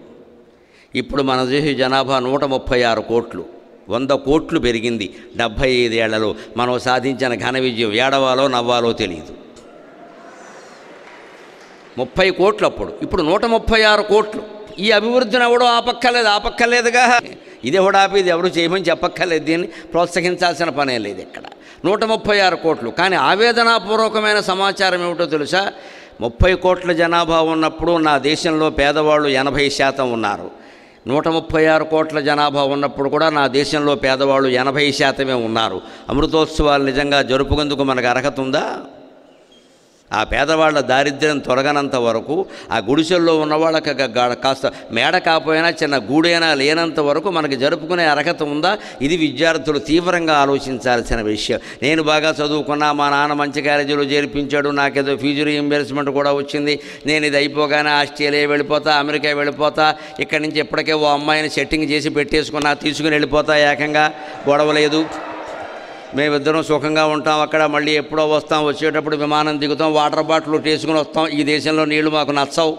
Speaker 1: ఇప్పుడు మన దేశ జనాభా 136 కోట్లు. 100 కోట్లు పెరిగింది 75 ఏళ్లలో. మనం సాధించిన ఘన విజయం. ఏడవాలో నవ్వాలో తెలియదు. 30 కోట్లు అప్పుడు, ఇప్పుడు 136 కోట్లు. ఈ అభివృద్ధిని ఎవడో ఆపక్కర్లేదుగా. ఇది హుడాపి, ఇది ఎవరు చేయమని చెప్పక్కర్లేదు, దీన్ని ప్రోత్సహించాల్సిన పనే లేదు ఇక్కడ. 136 కోట్లు. కానీ ఆవేదనాపూర్వకమైన సమాచారం ఏమిటో తెలుసా? 30 కోట్ల జనాభా ఉన్నప్పుడు నా దేశంలో పేదవాళ్ళు 80% ఉన్నారు. 136 కోట్ల జనాభా ఉన్నప్పుడు కూడా నా దేశంలో పేదవాళ్ళు 80% ఉన్నారు. అమృతోత్సవాలు నిజంగా జరుపుకుందుకు మనకు అర్హత ఉందా? ఆ పేదవాళ్ళ దారిద్ర్యం తొలగనంత వరకు, ఆ గుడిసెల్లో ఉన్న వాళ్ళకి కాస్త మేడ కాపోయినా చిన్న గూడైనా లేనంత వరకు మనకి జరుపుకునే అర్హత ఉందా? ఇది విద్యార్థులు తీవ్రంగా ఆలోచించాల్సిన విషయం. నేను బాగా చదువుకున్నా, మా నాన్న మంచి కాలేజీలో చేర్పించాడు, నాకేదో ఫీజు రీయింబర్స్మెంట్ కూడా వచ్చింది, నేను ఇది అయిపోగానే ఆస్ట్రేలియా వెళ్ళిపోతా, అమెరికా వెళ్ళిపోతా, ఇక్కడి నుంచి ఇప్పటికే ఓ అమ్మాయిని సెట్టింగ్ చేసి పెట్టేసుకున్నా, తీసుకుని వెళ్ళిపోతా, ఏకంగా గొడవ లేదు, మేమిద్దరం సుఖంగా ఉంటాం అక్కడ, మళ్ళీ ఎప్పుడో వస్తాం, వచ్చేటప్పుడు విమానం దిగుతాం, వాటర్ బాటిల్ వేసుకుని వస్తాం, ఈ దేశంలో నీళ్లు మాకు నచ్చవు,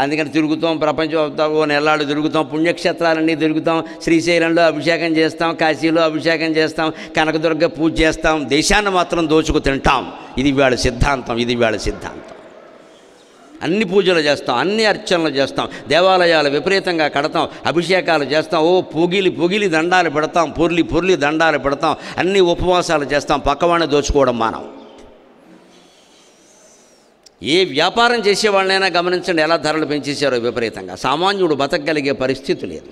Speaker 1: అందుకని తిరుగుతాం, ప్రపంచం ఓ నెలలు తిరుగుతాం, పుణ్యక్షేత్రాలన్నీ తిరుగుతాం, శ్రీశైలంలో అభిషేకం చేస్తాం, కాశీలో అభిషేకం చేస్తాం, కనకదుర్గ పూజ చేస్తాం, దేశాన్ని మాత్రం దోచుకు తింటాం. ఇది వీళ్ళ సిద్ధాంతం, ఇది వీళ్ళ సిద్ధాంతం. అన్ని పూజలు చేస్తాం, అన్ని అర్చనలు చేస్తాం, దేవాలయాలు విపరీతంగా కడతాం, అభిషేకాలు చేస్తాం, ఓ పొగిలి దండాలు పెడతాం, పొర్లి దండాలు పెడతాం, అన్ని ఉపవాసాలు చేస్తాం, పక్కవాడిని దోచుకోవడం మానం. ఏ వ్యాపారం చేసేవాళ్ళైనా గమనించండి, ఎలా ధరలు పెంచేశారో విపరీతంగా. సామాన్యుడు బతకగలిగే పరిస్థితి లేదు.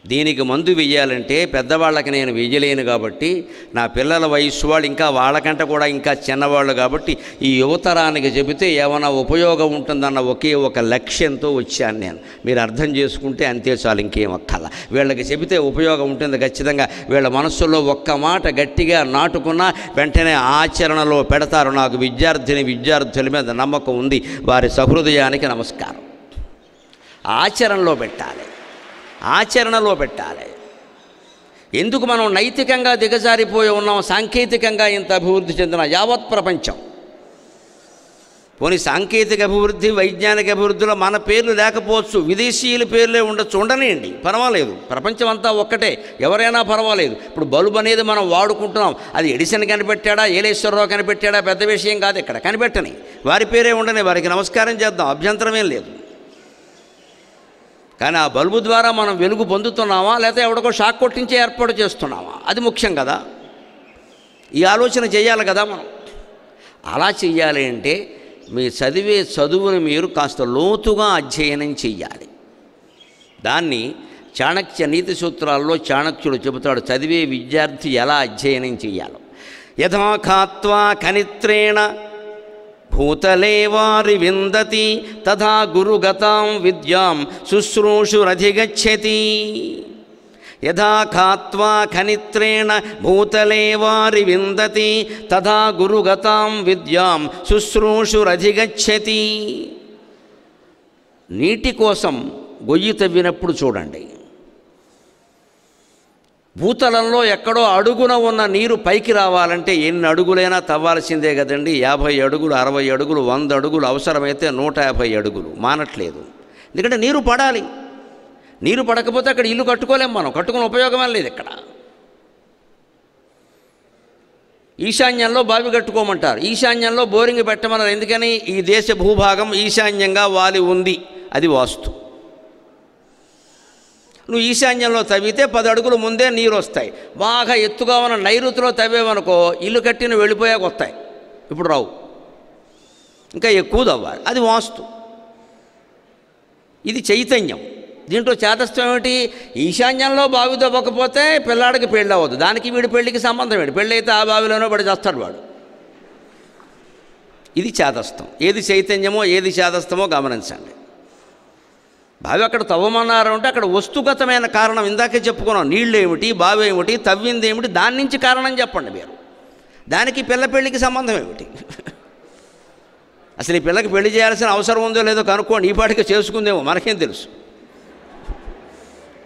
Speaker 1: దీనికి మందు వెయ్యాలంటే పెద్దవాళ్ళకి నేను వెయ్యలేను కాబట్టి, నా పిల్లల వయస్సు వాళ్ళు ఇంకా వాళ్ళకంటే కూడా ఇంకా చిన్నవాళ్ళు కాబట్టి, ఈ యువతరానికి చెబితే ఏమైనా ఉపయోగం ఉంటుందన్న ఒకే ఒక లక్ష్యంతో వచ్చాను నేను. మీరు అర్థం చేసుకుంటే అంతే చాలు, ఇంకేం అక్కర్లా. వీళ్ళకి చెబితే ఉపయోగం ఉంటుంది ఖచ్చితంగా. వీళ్ళ మనస్సులో ఒక్క మాట గట్టిగా నాటుకున్నా వెంటనే ఆచరణలో పెడతారు. నాకు విద్యార్థుల మీద నమ్మకం ఉంది. వారి సహృదయానికి నమస్కారం. ఆచరణలో పెట్టాలి. ఎందుకు మనం నైతికంగా దిగజారిపోయి ఉన్నాం? సాంకేతికంగా ఇంత అభివృద్ధి చెందిన యావత్ ప్రపంచం, పోనీ సాంకేతిక అభివృద్ధి, వైజ్ఞానిక అభివృద్ధిలో మన పేర్లు లేకపోవచ్చు, విదేశీయుల పేర్లే ఉండొచ్చు, ఉండనియండి, పర్వాలేదు. ప్రపంచం అంతా ఒక్కటే, ఎవరైనా పర్వాలేదు. ఇప్పుడు బల్బు అనేది మనం వాడుకుంటున్నాం, అది ఎడిసన్ కనిపెట్టాడా, ఏలేశ్వరరావు కనిపెట్టాడా, పెద్ద విషయం కాదు. ఇక్కడ కనిపెట్టని వారి పేరే ఉండని, వారికి నమస్కారం చేద్దాం, అభ్యంతరమేం లేదు. కానీ ఆ బల్బు ద్వారా మనం వెలుగు పొందుతున్నామా, లేకపోతే ఎవడికో షాక్ కొట్టించే ఏర్పాటు చేస్తున్నామా? అది ముఖ్యం కదా. ఈ ఆలోచన చేయాలి కదా మనం. అలా చెయ్యాలి అంటే మీ చదివే చదువుని మీరు కాస్త లోతుగా అధ్యయనం చెయ్యాలి. దాన్ని చాణక్య నీతి సూత్రాల్లో చాణక్యుడు చెబుతాడు, చదివే విద్యార్థి ఎలా అధ్యయనం చెయ్యాలో. యథా ఖాత్వా ఖనిత్రేణ భూతలే వారి విందతి తథా గురుగతాం విద్యాం శుశ్రూషురధిగచ్చతి. యథా ఖాత్వా ఖనిత్రేణ భూతలే వారి విందతి తథా గురుగతాం విద్యాం శుశ్రూషురధిగచ్చతి. నీటి కోసం గొయ్యి తవ్వినప్పుడు చూడండి, భూతలంలో ఎక్కడో అడుగున ఉన్న నీరు పైకి రావాలంటే ఎన్ని అడుగులైనా తవ్వాల్సిందే కదండి. 50 అడుగులు, 60 అడుగులు, 100 అడుగులు, అవసరమైతే 150 అడుగులు, మానట్లేదు. ఎందుకంటే నీరు పడాలి. నీరు పడకపోతే అక్కడ ఇల్లు కట్టుకోలేం, మనం కట్టుకునే ఉపయోగమే లేదు. ఇక్కడ ఈశాన్యంలో బావి కట్టుకోమంటారు, ఈశాన్యంలో బోరింగ్ పెట్టమన్నారు. ఎందుకని? ఈ దేశ భూభాగం ఈశాన్యంగా వాలి ఉంది, అది వాస్తు. నువ్వు ఈశాన్యంలో తవ్వితే 10 అడుగులు ముందే నీరు వస్తాయి. బాగా ఎత్తుగా ఉన్న నైరుతిలో తవ్వేవనుకో, ఇల్లు కట్టి నువ్వు వెళ్ళిపోయాక వస్తాయి, ఇప్పుడు రావు, ఇంకా ఎక్కువ తవ్వాలి. అది వాస్తు, ఇది చైతన్యం. దీంట్లో చేతస్థం ఏమిటి? ఈశాన్యంలో బావి తవ్వకపోతే పిల్లాడికి పెళ్ళి అవ్వదు, దానికి వీడి పెళ్ళికి సంబంధం ఏంటి? పెళ్ళి అయితే ఆ బావిలోనో పడి చేస్తాడు వాడు. ఇది చేతస్థం. ఏది చైతన్యమో ఏది చేతస్థమో గమనించండి. బావి అక్కడ తవ్వమన్నారు అంటే అక్కడ వస్తుగతమైన కారణం ఇందాకే చెప్పుకున్నాం. నీళ్ళు ఏమిటి, బావి ఏమిటి, తవ్వింది ఏమిటి, దాని నుంచి కారణం చెప్పండి మీరు. దానికి పిల్ల పెళ్ళికి సంబంధం ఏమిటి? అసలు ఈ పిల్లకి పెళ్లి చేయాల్సిన అవసరం ఉందో లేదో కనుక్కోండి. ఈ పాటికి చేసుకుందేమో, మనకేం తెలుసు.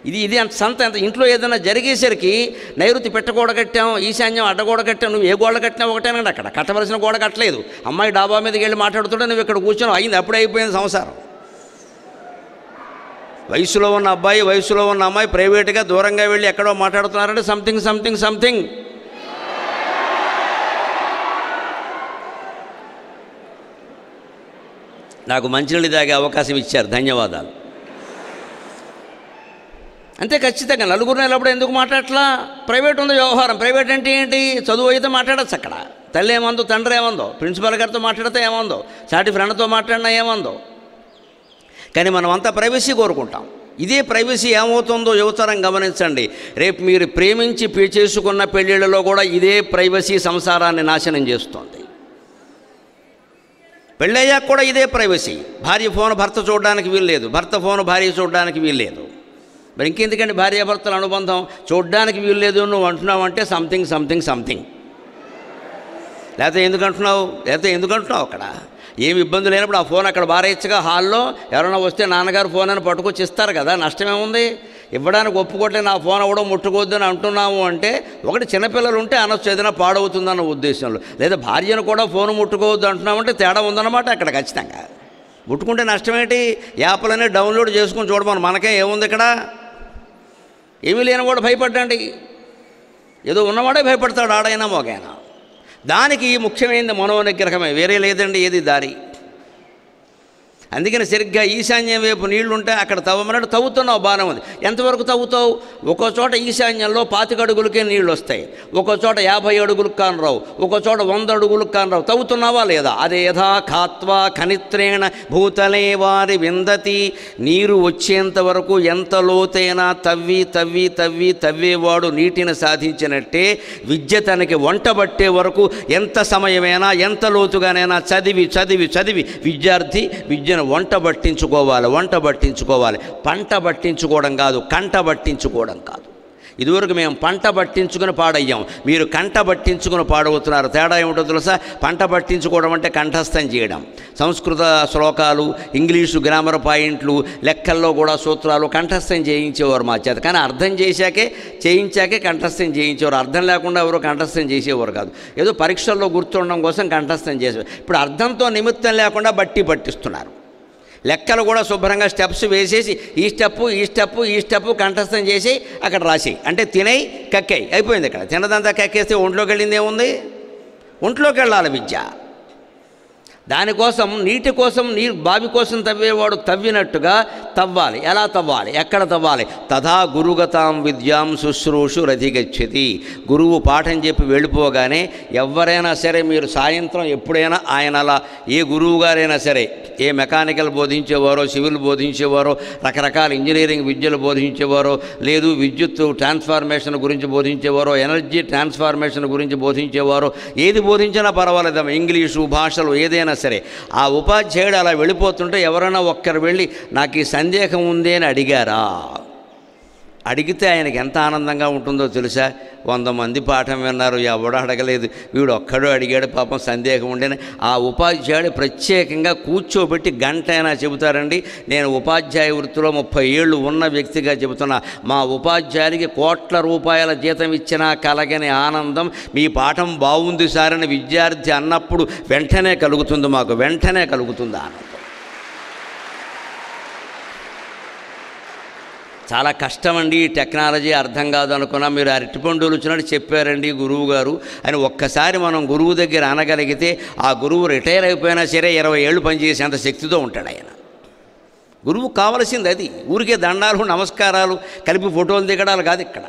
Speaker 1: ఇది అంత సంత. అంత ఇంట్లో ఏదైనా జరిగేసరికి నైరుతి పెట్టగోడ కట్టాం, ఈశాన్యం అడ్డగోడ కట్టాం, నువ్వు ఏ గోడ కట్టినా ఒకటేనండి. అక్కడ కట్టవలసిన గోడ కట్టలేదు. అమ్మాయి డాబా మీదకి వెళ్ళి మాట్లాడుతుంటే నువ్వు ఇక్కడ కూర్చొని అయింది, అప్పుడే అయిపోయింది సంసారం. వయసులో ఉన్న అబ్బాయి, వయసులో ఉన్న అమ్మాయి ప్రైవేట్గా దూరంగా వెళ్ళి ఎక్కడో మాట్లాడుతున్నారంటే సంథింగ్. నాకు మంచినీళ్ళు తాగే అవకాశం ఇచ్చారు, ధన్యవాదాలు. అంతే ఖచ్చితంగా. నలుగురు నెలప్పుడు ఎందుకు మాట్లాడట్లా? ప్రైవేట్ ఉంది వ్యవహారం. ప్రైవేట్ అంటే ఏంటి? చదువు అయితే మాట్లాడచ్చు. అక్కడ తల్లి ఏమందో, తండ్రి ఏమందో, ప్రిన్సిపల్ గారితో మాట్లాడితే ఏమందో, సాటి ఫ్రెండ్తో మాట్లాడినా ఏమందో. కానీ మనం అంతా ప్రైవసీ కోరుకుంటాం. ఇదే ప్రైవసీ ఏమవుతుందో యువతరం గమనించండి. రేపు మీరు ప్రేమించి చేసుకున్న పెళ్ళిళ్ళలో కూడా ఇదే ప్రైవసీ సంసారాన్ని నాశనం చేస్తుంది. పెళ్ళయ్యాక కూడా ఇదే ప్రైవసీ. భార్య ఫోన్ భర్త చూడడానికి వీల్లేదు, భర్త ఫోన్ భార్య చూడడానికి వీల్లేదు. మరి ఇంకెందుకండి భార్యాభర్తల అనుబంధం? చూడడానికి వీల్లేదు నువ్వు అంటున్నావు సంథింగ్ సంథింగ్ సంథింగ్. లేకపోతే ఎందుకంటున్నావు అక్కడ ఏమి ఇబ్బంది లేనప్పుడు ఆ ఫోన్ అక్కడ బారేయచ్చుగా. హాల్లో ఎవరైనా వస్తే నాన్నగారు ఫోన్ అని పట్టుకొచ్చి ఇస్తారు కదా, నష్టమేముంది? ఇవ్వడానికి ఒప్పుకోవట్లే, నా ఫోన్ అవ్వడం ముట్టుకోవద్దని అంటున్నాము అంటే, ఒకటి చిన్నపిల్లలు ఉంటే అనొచ్చు, ఏదైనా పాడవుతుందన్న ఉద్దేశంలో. లేదా భార్యను కూడా ఫోన్ ముట్టుకోవద్దు అంటున్నామంటే తేడా ఉందన్నమాట అక్కడ ఖచ్చితంగా. ముట్టుకుంటే నష్టమేంటి? యాప్లనే డౌన్లోడ్ చేసుకుని చూడమని, మనకే ఏముంది ఇక్కడ? ఏమీ లేని కూడా భయపడ్డండి. ఏదో ఉన్నవాడే భయపడతాడు, ఆడైనా మోగైనా. దానికి ముఖ్యమైనది మనోనిగ్రహమే, వేరే లేదండి ఏది దారి. అందుకని సరిగ్గా ఈశాన్యం వైపు నీళ్లుంటే అక్కడ తవ్వమన్నట్టు తవ్వుతున్నావు, బాగానే ఉంది. ఎంతవరకు తవ్వుతావు? ఒక్కో చోట ఈశాన్యంలో 25 అడుగులకే నీళ్ళు వస్తాయి, ఒక్కో చోట 50 అడుగులకు కానరావు, ఒక్కో చోట 100 అడుగులకు కానరావు. తవ్వుతున్నావా లేదా? అదే యథా ఖాత్వా ఖనిత్రేణ భూతలే వారి విందతి. నీరు వచ్చేంత వరకు ఎంత లోతైనా తవ్వేవాడు నీటిని సాధించినట్టే విద్య తనకి వంట పట్టే వరకు ఎంత సమయమైనా ఎంత లోతుగానైనా చదివి విద్యార్థి విద్యను వంట పట్టించుకోవాలి. పంట పట్టించుకోవడం కాదు, కంట పట్టించుకోవడం కాదు. ఇదివరకు మేము పంట పట్టించుకుని పాడయ్యాం, మీరు కంట పట్టించుకుని పాడవుతున్నారు. తేడా ఏమిటో తెలుసా? పంట పట్టించుకోవడం అంటే కంఠస్థం చేయడం. సంస్కృత శ్లోకాలు, ఇంగ్లీషు గ్రామర్ పాయింట్లు, లెక్కల్లో కూడా సూత్రాలు కంఠస్థం చేయించేవారు మా చేత. కానీ అర్థం చేయించాకే కంఠస్థం చేయించేవారు. అర్థం లేకుండా ఎవరు కంఠస్థం చేసేవారు కాదు. ఏదో పరీక్షల్లో గుర్తుండడం కోసం కంఠస్థం చేసేవారు. ఇప్పుడు అర్థంతో నిమిత్తం లేకుండా బట్టి పట్టిస్తున్నారు. లెక్కలు కూడా శుభ్రంగా స్టెప్స్ వేసేసి ఈ స్టెప్పు కంఠస్థం చేసి అక్కడ రాసి అంటే తినేయి కక్కాయి అయిపోయింది. ఇక్కడ తినదంతా కక్కేస్తే ఒంట్లోకి వెళ్ళింది ఏముంది? ఒంట్లోకి వెళ్ళాలి విద్య. దానికోసం నీటి కోసం బావి కోసం తవ్వేవాడు తవ్వినట్టుగా తవ్వాలి. ఎలా తవ్వాలి? ఎక్కడ తవ్వాలి? తథా గురుగతాం విద్యాం శుశ్రూషు రధిగచ్చతి. గురువు పాఠం చెప్పి వెళ్ళిపోగానే ఎవరైనా సరే, మీరు సాయంత్రం ఎప్పుడైనా ఆయన అలా ఏ గురువు గారైనా సరే, ఏ మెకానికల్ బోధించేవారో, సివిల్ బోధించేవారో, రకరకాల ఇంజనీరింగ్ విద్యలు బోధించేవారో, లేదు విద్యుత్ ట్రాన్స్ఫార్మేషన్ గురించి బోధించేవారో, ఎనర్జీ ట్రాన్స్ఫార్మేషన్ గురించి బోధించేవారో, ఏది బోధించినా పర్వాలేదమ్మా, ఇంగ్లీషు భాషలు ఏదైనా సరే, ఆ ఉపాధ్యాయుడు అలా వెళ్ళిపోతుంటే ఎవరైనా ఒక్కరు వెళ్ళి నాకు ఈ సందేహం ఉంది అని అడిగారా? అడిగితే ఆయనకి ఎంత ఆనందంగా ఉంటుందో తెలుసా? 100 మంది పాఠం విన్నారు, ఎవడో అడగలేదు, వీడు ఒక్కడో అడిగాడు పాపం సందేహం ఉండేని. ఆ ఉపాధ్యాయుడు ప్రత్యేకంగా కూర్చోబెట్టి గంట అయినా చెబుతారండి. నేను ఉపాధ్యాయ వృత్తిలో 30 ఏళ్ళు ఉన్న వ్యక్తిగా చెబుతున్నా, మా ఉపాధ్యాయుడికి కోట్ల రూపాయల జీతం ఇచ్చినా కలగని ఆనందం మీ పాఠం బాగుంది సార్ అని విద్యార్థి అన్నప్పుడు వెంటనే కలుగుతుంది, మాకు వెంటనే కలుగుతుంది ఆనందం. చాలా కష్టమండి టెక్నాలజీ, అర్థం కాదు అనుకున్నా. మీరు అరటిపండులు వచ్చినట్టు చెప్పారండి గురువు గారు అని ఒక్కసారి మనం గురువు దగ్గర అనగలిగితే, ఆ గురువు రిటైర్ అయిపోయినా సరే 20 ఏళ్ళు పనిచేసేంత శక్తితో ఉంటాడు ఆయన. గురువు కావలసింది అది. ఊరికే దండాలు నమస్కారాలు కలిపి ఫోటోలు దిగడాలు కాదు ఇక్కడ.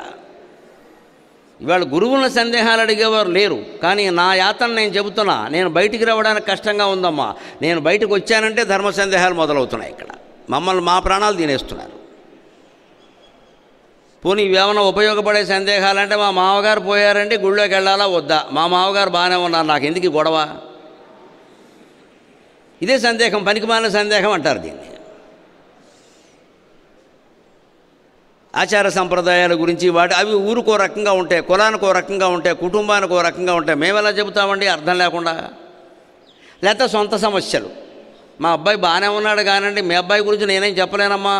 Speaker 1: ఇవాళ గురువుల సందేహాలు అడిగేవారు లేరు. కానీ నా యాతన నేను చెబుతున్నా, నేను బయటికి రావడానికి కష్టంగా ఉందమ్మా. నేను బయటకు వచ్చానంటే ధర్మ సందేహాలు మొదలవుతున్నాయి ఇక్కడ. మమ్మల్ని మా ప్రాణాలు తినేస్తున్నారు. పోనీ ఇవేమన్నా ఉపయోగపడే సందేహాలంటే, మా మామగారు పోయారంటే గుళ్ళోకి వెళ్ళాలా వద్దా? మా మామగారు బాగానే ఉన్నారు, నాకు ఎందుకు గొడవ? ఇదే సందేహం, పనికిమాలిన సందేహం అంటారు దీన్ని. ఆచార సంప్రదాయాల గురించి అవి ఊరికో రకంగా ఉంటాయి, కులానికో రకంగా ఉంటాయి, కుటుంబానికో రకంగా ఉంటాయి. మేము ఎలా చెబుతామండి అర్థం లేకుండా? లేకపోతే సొంత సమస్యలు, మా అబ్బాయి బాగానే ఉన్నాడు కానండి, మీ అబ్బాయి గురించి నేనేం చెప్పలేనమ్మా.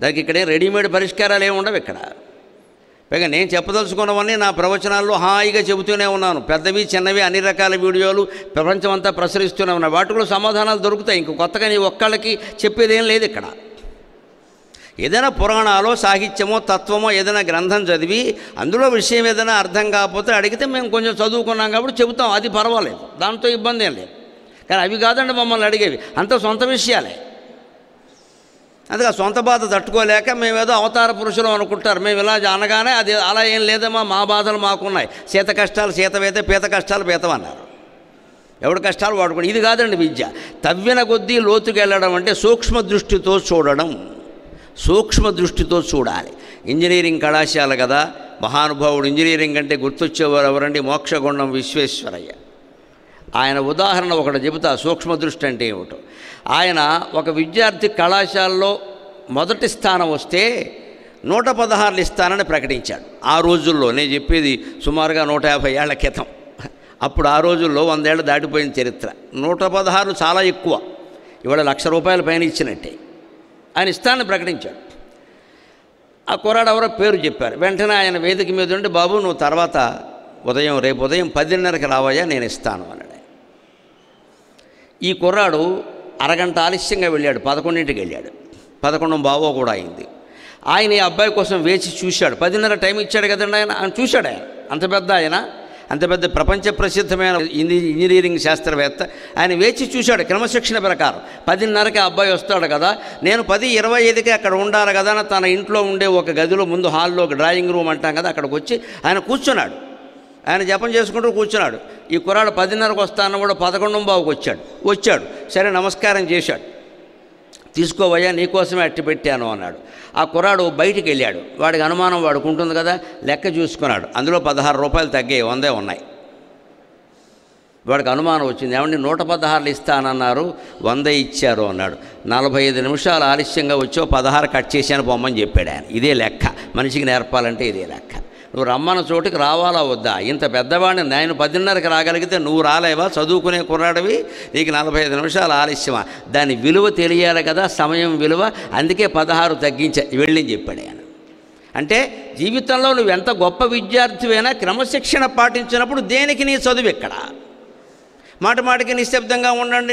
Speaker 1: దానికి ఇక్కడే రెడీమేడ్ పరిష్కారాలు ఏమి ఉండవు ఇక్కడ. పైగా నేను చెప్పదలుచుకున్నవన్నీ నా ప్రవచనాల్లో హాయిగా చెబుతూనే ఉన్నాను. పెద్దవి చిన్నవి అన్ని రకాల వీడియోలు ప్రపంచం అంతా ప్రసరిస్తూనే ఉన్నాయి. వాటిలో సమాధానాలు దొరుకుతాయి. ఇంక కొత్తగా నీ ఒక్కళ్ళకి చెప్పేదేం లేదు ఇక్కడ. ఏదైనా పురాణాలో, సాహిత్యమో, తత్వమో ఏదైనా గ్రంథం చదివి అందులో విషయం ఏదైనా అర్థం కాకపోతే అడిగితే మేము కొంచెం చదువుకున్నాం కాబట్టి చెబుతాం, అది పర్వాలేదు, దాంతో ఇబ్బంది ఏం లేదు. కానీ అవి కాదండి మమ్మల్ని అడిగేవి, అంత సొంత విషయాలే. అందుకే సొంత బాధ తట్టుకోలేక మేమేదో అవతార పురుషులు అనుకుంటారు. మేము ఇలా అనగానే అది అలా ఏం లేదమ్మా, మా బాధలు మాకున్నాయి. సీత కష్టాలు సీతవేతే, పీత కష్టాలు పీతమన్నారు. ఎవడి కష్టాలు వాడుకోండి. ఇది కాదండి విద్య. తవ్విన కొద్దీ లోతుకి వెళ్ళడం అంటే సూక్ష్మ దృష్టితో చూడడం, సూక్ష్మ దృష్టితో చూడాలి. ఇంజనీరింగ్ కళాశాల కదా, మహానుభావుడు. ఇంజనీరింగ్ అంటే గుర్తొచ్చేవారు ఎవరండి? మోక్షగుండం విశ్వేశ్వరయ్య. ఆయన ఉదాహరణ ఒకటి చెబుతా, సూక్ష్మ దృష్టి అంటే ఏమిటో. ఆయన ఒక విద్యార్థి కళాశాలలో మొదటి స్థానం వస్తే 116 ఇస్తానని ప్రకటించాడు. ఆ రోజుల్లో నేను చెప్పేది సుమారుగా 150 ఏళ్ల క్రితం. అప్పుడు ఆ రోజుల్లో 100 ఏళ్ళు దాటిపోయిన చరిత్ర. 116 చాలా ఎక్కువ. ఇవాళ ₹1,00,000 పైన ఇచ్చినట్టే. ఆయన ఇస్తానని ప్రకటించాడు. ఆ కుర్రాడు ఎవరో పేరు చెప్పారు. వెంటనే ఆయన వేదిక మీద ఉండి, బాబు నువ్వు తర్వాత రేపు ఉదయం 10:30కి రావయ్యా, నేను ఇస్తాను అన్నాడు. ఈ కుర్రాడు అరగంట ఆలస్యంగా వెళ్ళాడు. 11ంటికి వెళ్ళాడు. 11:15 కూడా అయింది. ఆయన ఈ అబ్బాయి కోసం వేచి చూశాడు. 10:30 టైం ఇచ్చాడు కదండి ఆయన చూశాడు. అంత పెద్ద ప్రపంచ ప్రసిద్ధమైన ఇంజనీరింగ్ శాస్త్రవేత్త. ఆయన వేచి చూశాడు క్రమశిక్షణ ప్రకారం. 10:30కి ఆ అబ్బాయి వస్తాడు కదా, నేను 10:25కి అక్కడ ఉండాలి కదా అని తన ఇంట్లో ఉండే ఒక గదిలో ముందు హాల్లో డ్రాయింగ్ రూమ్ అంటాం కదా, అక్కడికి వచ్చి ఆయన కూర్చున్నాడు. ఆయన జపం చేసుకుంటూ కూర్చున్నాడు. ఈ కుర్రాడు 10:30కి వస్తాను కూడా 11:15కి వచ్చాడు. సరే నమస్కారం చేశాడు. తీసుకోవయ్యా, నీకోసమే అట్టి పెట్టాను అన్నాడు. ఆ కుర్రాడు బయటికి వెళ్ళాడు. వాడికి అనుమానం వాడికి ఉంటుంది కదా, లెక్క చూసుకున్నాడు. అందులో ₹16 తగ్గాయి, 100 ఉన్నాయి. వాడికి అనుమానం వచ్చింది. ఏమండి 116 ఇస్తానన్నారు, 100 ఇచ్చారు అన్నాడు. 45 నిమిషాలు ఆలస్యంగా వచ్చో 16 కట్ చేశాను పొమ్మని చెప్పాడు ఆయన. ఇదే లెక్క, మనిషికి నేర్పాలంటే ఇదే లెక్క. నువ్వు రమ్మన్న చోటుకి రావాలా వద్దా? ఇంత పెద్దవాడిని నేను 10:30కి రాగలిగితే నువ్వు రాలేవా? చదువుకునే కుర్రాడివి, నీకు 45 నిమిషాలు ఆలస్యమా? దాని విలువ తెలియాలి కదా, సమయం విలువ. అందుకే 16 తగ్గించా వెళ్ళని చెప్పాడు ఆయన. అంటే జీవితంలో నువ్వు ఎంత గొప్ప విద్యార్థివైనా క్రమశిక్షణ పాటించినప్పుడు దేనికి నీ చదువు ఎక్కడ? మాటికి నిశ్శబ్దంగా ఉండండి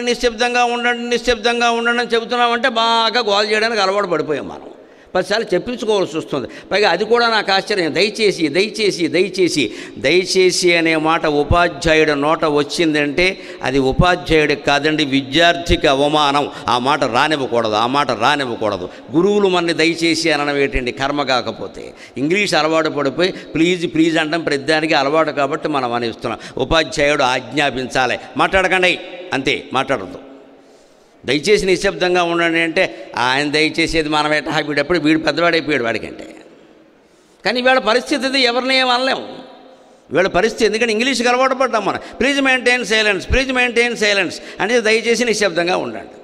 Speaker 1: అని చెబుతున్నామంటే బాగా గోల చేయడానికి అలవాటు పడిపోయాం మనం. 10 సార్లు చెప్పించుకోవాల్సి వస్తుంది. పైగా అది కూడా నాకు ఆశ్చర్యం. దయచేసి అనే మాట ఉపాధ్యాయుడి నోట వచ్చిందంటే అది ఉపాధ్యాయుడికి కాదండి, విద్యార్థికి అవమానం. ఆ మాట రానివ్వకూడదు. గురువులు మనని దయచేసి అనడం ఏంటండి? కర్మ కాకపోతే. ఇంగ్లీష్ అలవాటు పడిపోయి ప్లీజ్ అంటాం ప్రతిదానికి అలవాటు కాబట్టి మనం అనేస్తున్నాం. ఉపాధ్యాయుడు ఆజ్ఞాపించాలి, మాట్లాడకండి అంతే, మాట్లాడద్దు. దయచేసి నిశ్శబ్దంగా ఉండండి అంటే ఆయన దయచేసేది మనం ఎట్టా, వీడు పెద్దవాడైపోయాడు వాడికంటే. కానీ వీళ్ళ పరిస్థితి ఇది, ఎవరిని ఏం అనలేము వీళ్ళ పరిస్థితి. ఎందుకంటే ఇంగ్లీష్కి అలవాటు పడ్డాం మనం. ప్లీజ్ మెయింటైన్ సైలెన్స్ అంటే దయచేసి నిశ్శబ్దంగా ఉండండి.